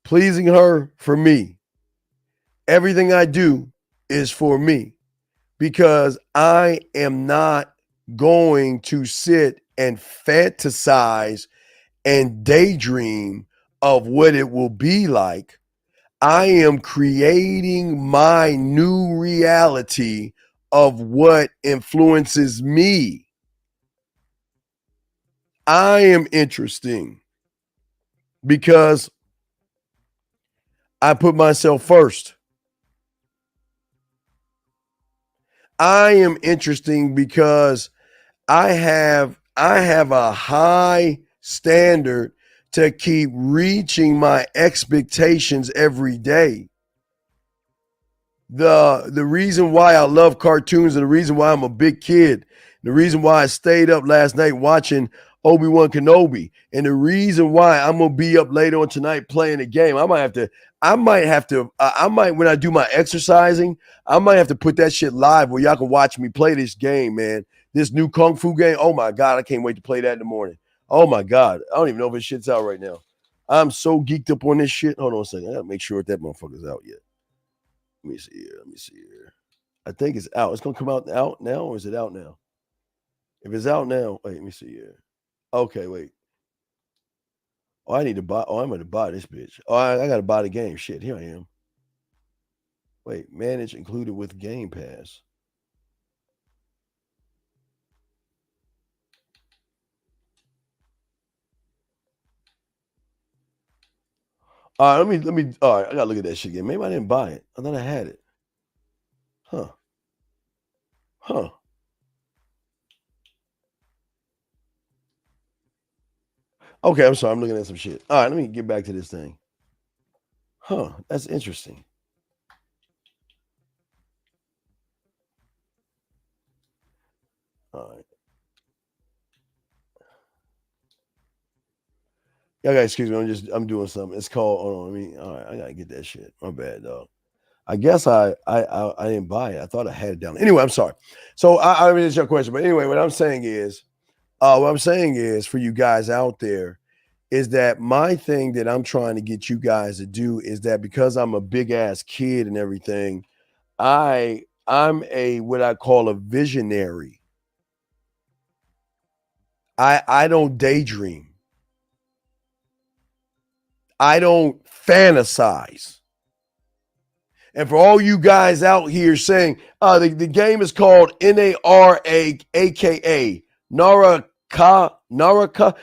Pleasing her for me. Everything I do is for me. Because I am not going to sit and fantasize and daydream of what it will be like. I am creating my new reality of what influences me. I am interesting because I put myself first. I am interesting because I have a high standard to keep reaching my expectations every day. The reason why I love cartoons and the reason why I'm a big kid, the reason why I stayed up last night watching Obi-Wan Kenobi, and the reason why I'm gonna be up later on tonight playing a game. I might when I do my exercising, I might have to put that shit live where y'all can watch me play this game, man. This new Kung Fu game. Oh my God, I can't wait to play that in the morning. Oh my God. I don't even know if this shit's out right now. I'm so geeked up on this shit. Hold on a second. I gotta make sure that motherfucker's out yet. Let me see here. I think it's out. It's gonna come out now, or is it out now? If it's out now, wait, let me see here. Okay, wait. Oh, I need to buy. Oh, I'm gonna buy this bitch. Oh, I gotta buy the game. Shit, here I am. Wait, manage included with Game Pass. All right, let me. All right, I gotta look at that shit again. Maybe I didn't buy it. I thought I had it. Huh. Okay, I'm sorry. I'm looking at some shit. All right, let me get back to this thing. That's interesting. All right. Y'all gotta excuse me. I'm doing something. It's called. Hold on. All right. I gotta get that shit. My bad, dog. I guess I didn't buy it. I thought I had it down. Anyway, I'm sorry. So I mean, it's your question, but anyway, what I'm saying is for you guys out there is that my thing that I'm trying to get you guys to do is that because I'm a big ass kid and everything, I'm a what I call a visionary. I don't daydream. I don't fantasize. And for all you guys out here saying, the game is called Naraka, Naraka, Naraka,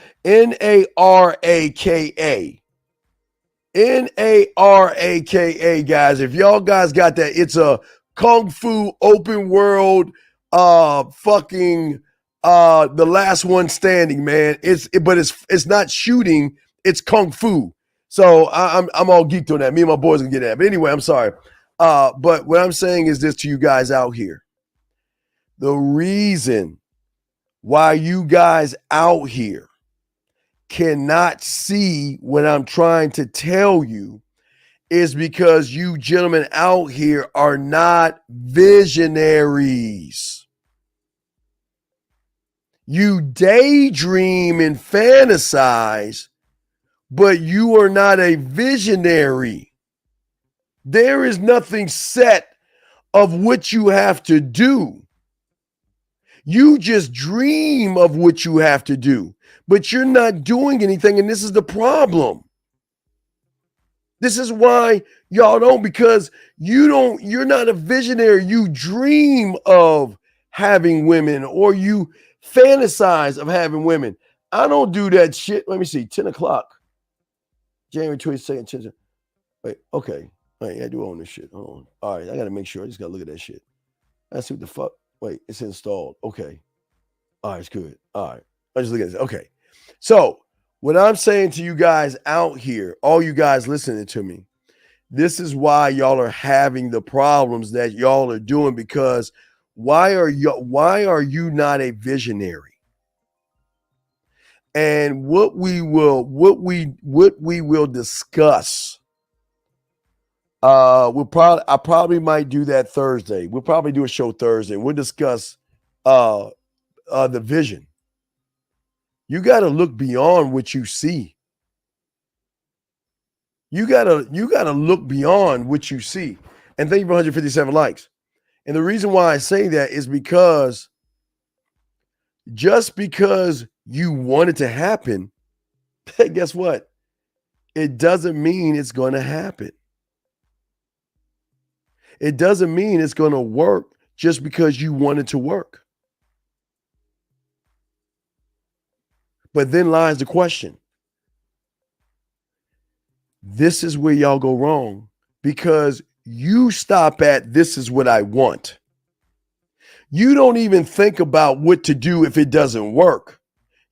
guys. If y'all guys got that, it's a Kung Fu open world, the last one standing, man. But it's not shooting, it's Kung Fu. So I'm all geeked on that. Me and my boys can get that. But anyway, I'm sorry. But what I'm saying is this to you guys out here. The reason why you guys out here cannot see what I'm trying to tell you is because you gentlemen out here are not visionaries. You daydream and fantasize, but you are not a visionary. There is nothing set of what you have to do. You just dream of what you have to do, but you're not doing anything. And this is the problem. This is why y'all don't, because you're not a visionary. You dream of having women, or you fantasize of having women. I don't do that shit. Let me see, 10 o'clock. January 22nd, 10. Wait, okay. All right, I do own this shit. Hold on. All right, I got to make sure. I just got to look at that shit. Let's see what the fuck. Wait, it's installed. Okay. All right, it's good. All right. I just look at this. Okay. So what I'm saying to you guys out here, all you guys listening to me, this is why y'all are having the problems that y'all are doing, because why are you not a visionary? And what we will discuss, I probably might do that Thursday. We'll probably do a show Thursday. We'll discuss the vision. You got to look beyond what you see. You gotta look beyond what you see. And thank you for 157 likes. And the reason why I say that is because just because you want it to happen, guess what? It doesn't mean it's going to happen. It doesn't mean it's going to work just because you want it to work. But then lies the question. This is where y'all go wrong, because you stop at this is what I want. You don't even think about what to do if it doesn't work.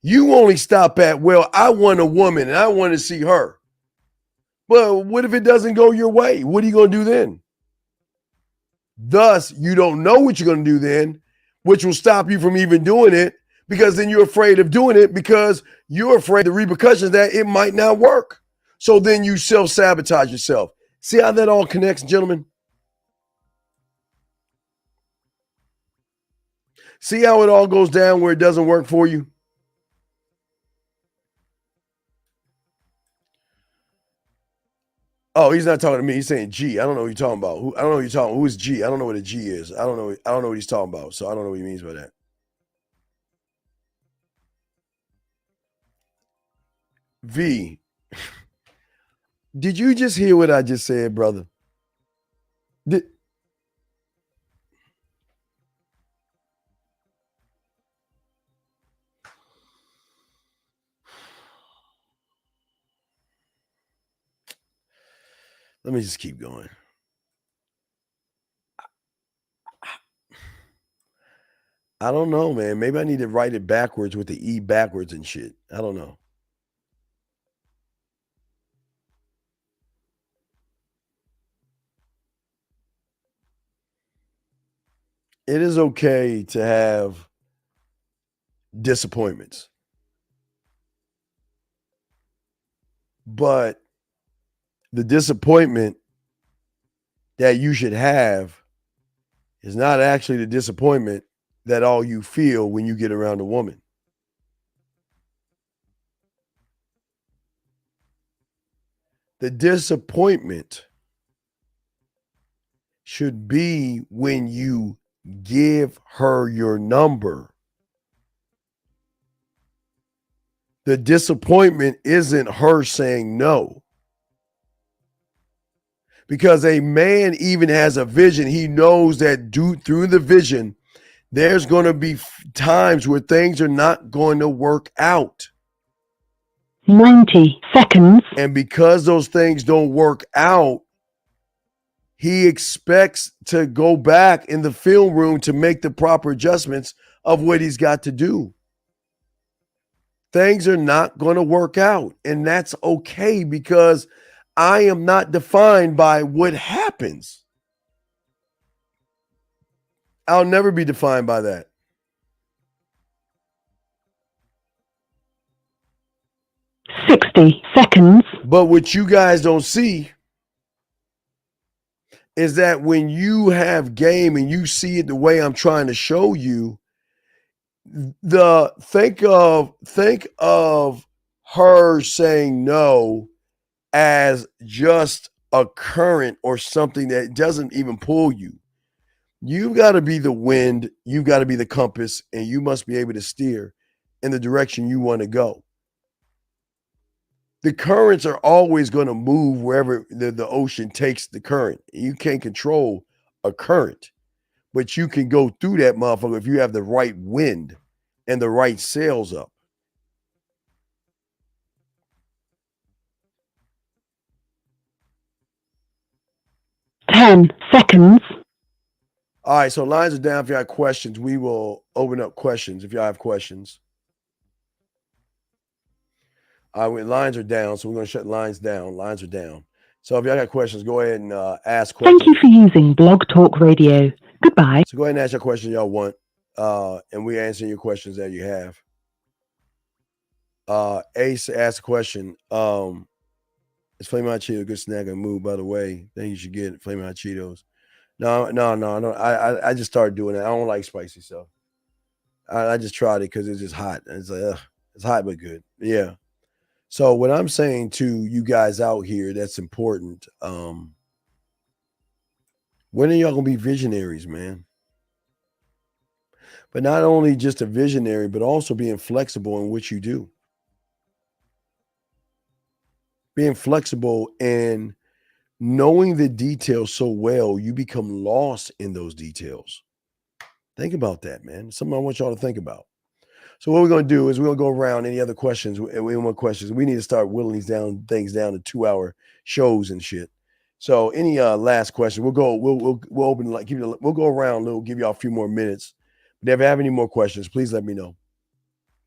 You only stop at, well, I want a woman and I want to see her. Well, what if it doesn't go your way? What are you going to do then? Thus, you don't know what you're going to do then, which will stop you from even doing it, because then you're afraid of doing it because you're afraid of the repercussions that it might not work. So then you self-sabotage yourself. See how that all connects, gentlemen? See how it all goes down where it doesn't work for you? Oh, he's not talking to me. He's saying G. I don't know what you're talking about. I don't know what you're talking about. Who is G? I don't know what a G is. I don't know what he's talking about. So I don't know what he means by that. V. Did you just hear what I just said, brother? Let me just keep going. I don't know, man. Maybe I need to write it backwards with the E backwards and shit. I don't know. It is okay to have disappointments, but the disappointment that you should have is not actually the disappointment that all you feel when you get around a woman. The disappointment should be when you give her your number. The disappointment isn't her saying no. Because a man even has a vision. He knows that through the vision, there's going to be times where things are not going to work out. 90 seconds. And because those things don't work out, he expects to go back in the film room to make the proper adjustments of what he's got to do. Things are not going to work out. And that's okay, because I am not defined by what happens. I'll never be defined by that. $60 seconds. But what you guys don't see is that when you have game and you see it the way I'm trying to show you, think of her saying no as just a current or something that doesn't even pull you. You've got to be the wind, you've got to be the compass, and you must be able to steer in the direction you want to go. The currents are always going to move wherever the ocean takes the current. You can't control a current, but you can go through that motherfucker if you have the right wind and the right sails up. Ten seconds. All right, so lines are down. If you have questions, we will open up questions if y'all have questions. All right, lines are down, so we're going to shut lines down. Lines are down. So if y'all got questions, go ahead and ask questions. Thank you for using Blog Talk Radio. Goodbye. So go ahead and ask your question y'all want, and we answer your questions that you have. Ace asked a question. Is Flamin' Hot Cheetos a good snack and move, by the way? Then you should get Flamin' Hot Cheetos. No. I just started doing it. I don't like spicy stuff. I just tried it because it's just hot. It's like, it's hot but good. Yeah. So what I'm saying to you guys out here that's important, when are y'all gonna be visionaries, man? But not only just a visionary, but also being flexible in what you do. Being flexible and knowing the details so well, you become lost in those details. Think about that, man. Something I want y'all to think about. So what we're going to do is we're going to go around. Any other questions? Any more questions? We need to start whittling these things down to 2-hour shows and shit. So any last question? We'll open we'll go around. We'll give y'all a few more minutes. But if you have any more questions, please let me know.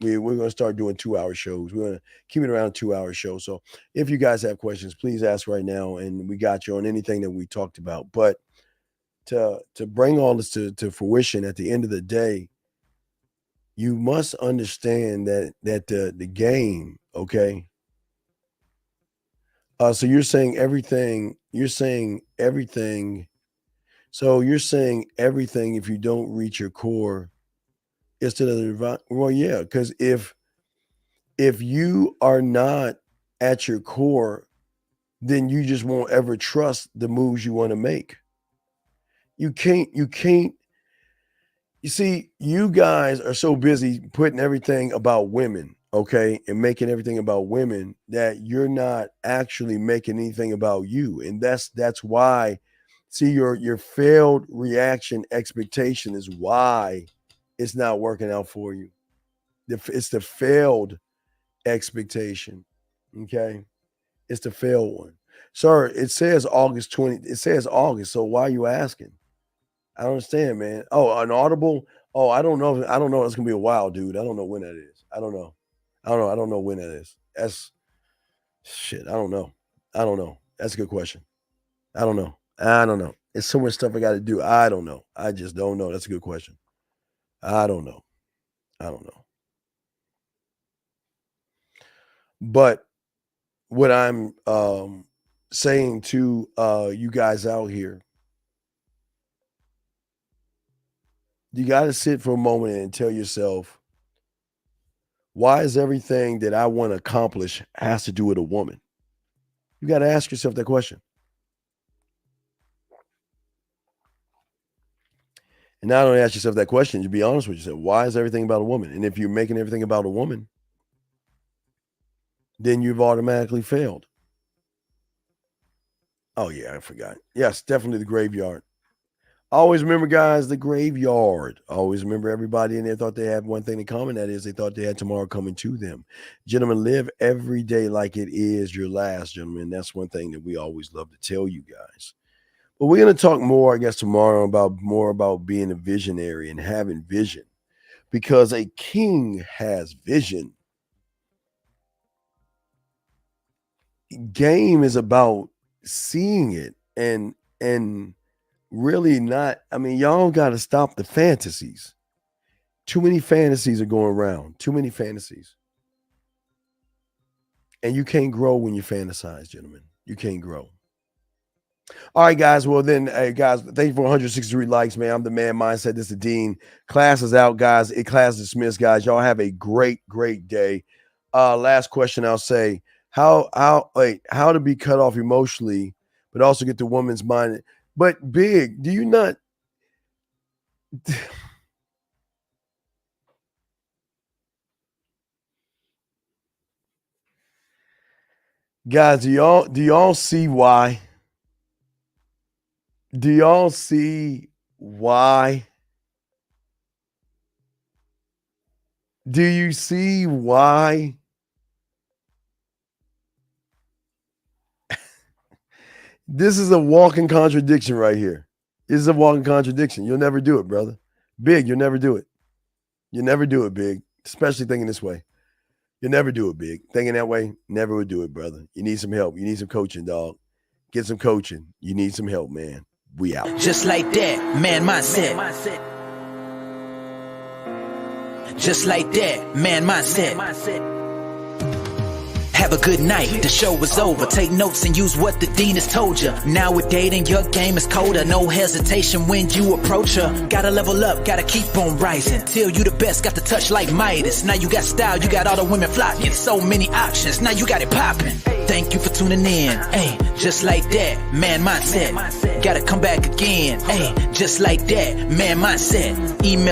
We're going to start doing 2-hour shows. We're going to keep it around a 2-hour show. So if you guys have questions, please ask right now, and we got you on anything that we talked about. But to bring all this to fruition at the end of the day, you must understand that the game, okay? So you're saying everything. So you're saying everything if you don't reach your core. Well, yeah, because if you are not at your core, then you just won't ever trust the moves you want to make. You can't. You see, you guys are so busy putting everything about women, okay, and making everything about women that you're not actually making anything about you, and that's why. See, your failed reaction expectation is why it's not working out for you. It's the failed expectation. Okay. It's the failed one. Sir, it says August 20. It says August. So why are you asking? I don't understand, man. Oh, an audible. Oh, I don't know. It's gonna be a while, dude. I don't know when that is. I don't know when that is. That's shit. I don't know. That's a good question. I don't know. It's so much stuff I got to do. I don't know. I just don't know. That's a good question. I don't know. But what I'm saying to you guys out here, you got to sit for a moment and tell yourself, why is everything that I want to accomplish has to do with a woman? You got to ask yourself that question. And not only ask yourself that question, you be honest with yourself. Why is everything about a woman? And if you're making everything about a woman, then you've automatically failed. Oh, yeah, I forgot. Yes, definitely the graveyard. Always remember, guys, the graveyard. Always remember everybody in there thought they had one thing in common. That is, they thought they had tomorrow coming to them. Gentlemen, live every day like it is your last, gentlemen. That's one thing that we always love to tell you guys. But we're going to talk more, I guess, tomorrow about being a visionary and having vision, because a king has vision. Game is about seeing it and really not. I mean, y'all got to stop the fantasies. Too many fantasies are going around. Too many fantasies. And you can't grow when you fantasize, gentlemen. You can't grow. All right, guys. Well, then, hey, guys, thank you for 163 likes, man. I'm the Man Mindset. This is the Dean. Class is out, guys. Class dismissed, guys. Y'all have a great day. Last question I'll say. How to be cut off emotionally but also get the woman's mind. But Big, do you not? Guys, do y'all see why? Do y'all see why? Do you see why? This is a walking contradiction right here. This is a walking contradiction. You'll never do it, brother. Big, you'll never do it. You'll never do it, Big. Especially thinking this way. You'll never do it, Big. Thinking that way, never would do it, brother. You need some help. You need some coaching, dog. Get some coaching. You need some help, man. We out. Just like that, man mindset. Just like that, man mindset. Have a good night, the show is over. Take notes and use what the dean has told you. Now with dating, your game is colder. No hesitation when you approach her. Gotta level up, gotta keep on rising. Till you the best, got the touch like Midas. Now you got style, you got all the women flocking. So many options, now you got it popping. Thank you for tuning in. Hey, just like that, man mindset. Gotta come back again. Hey, just like that, man mindset. Email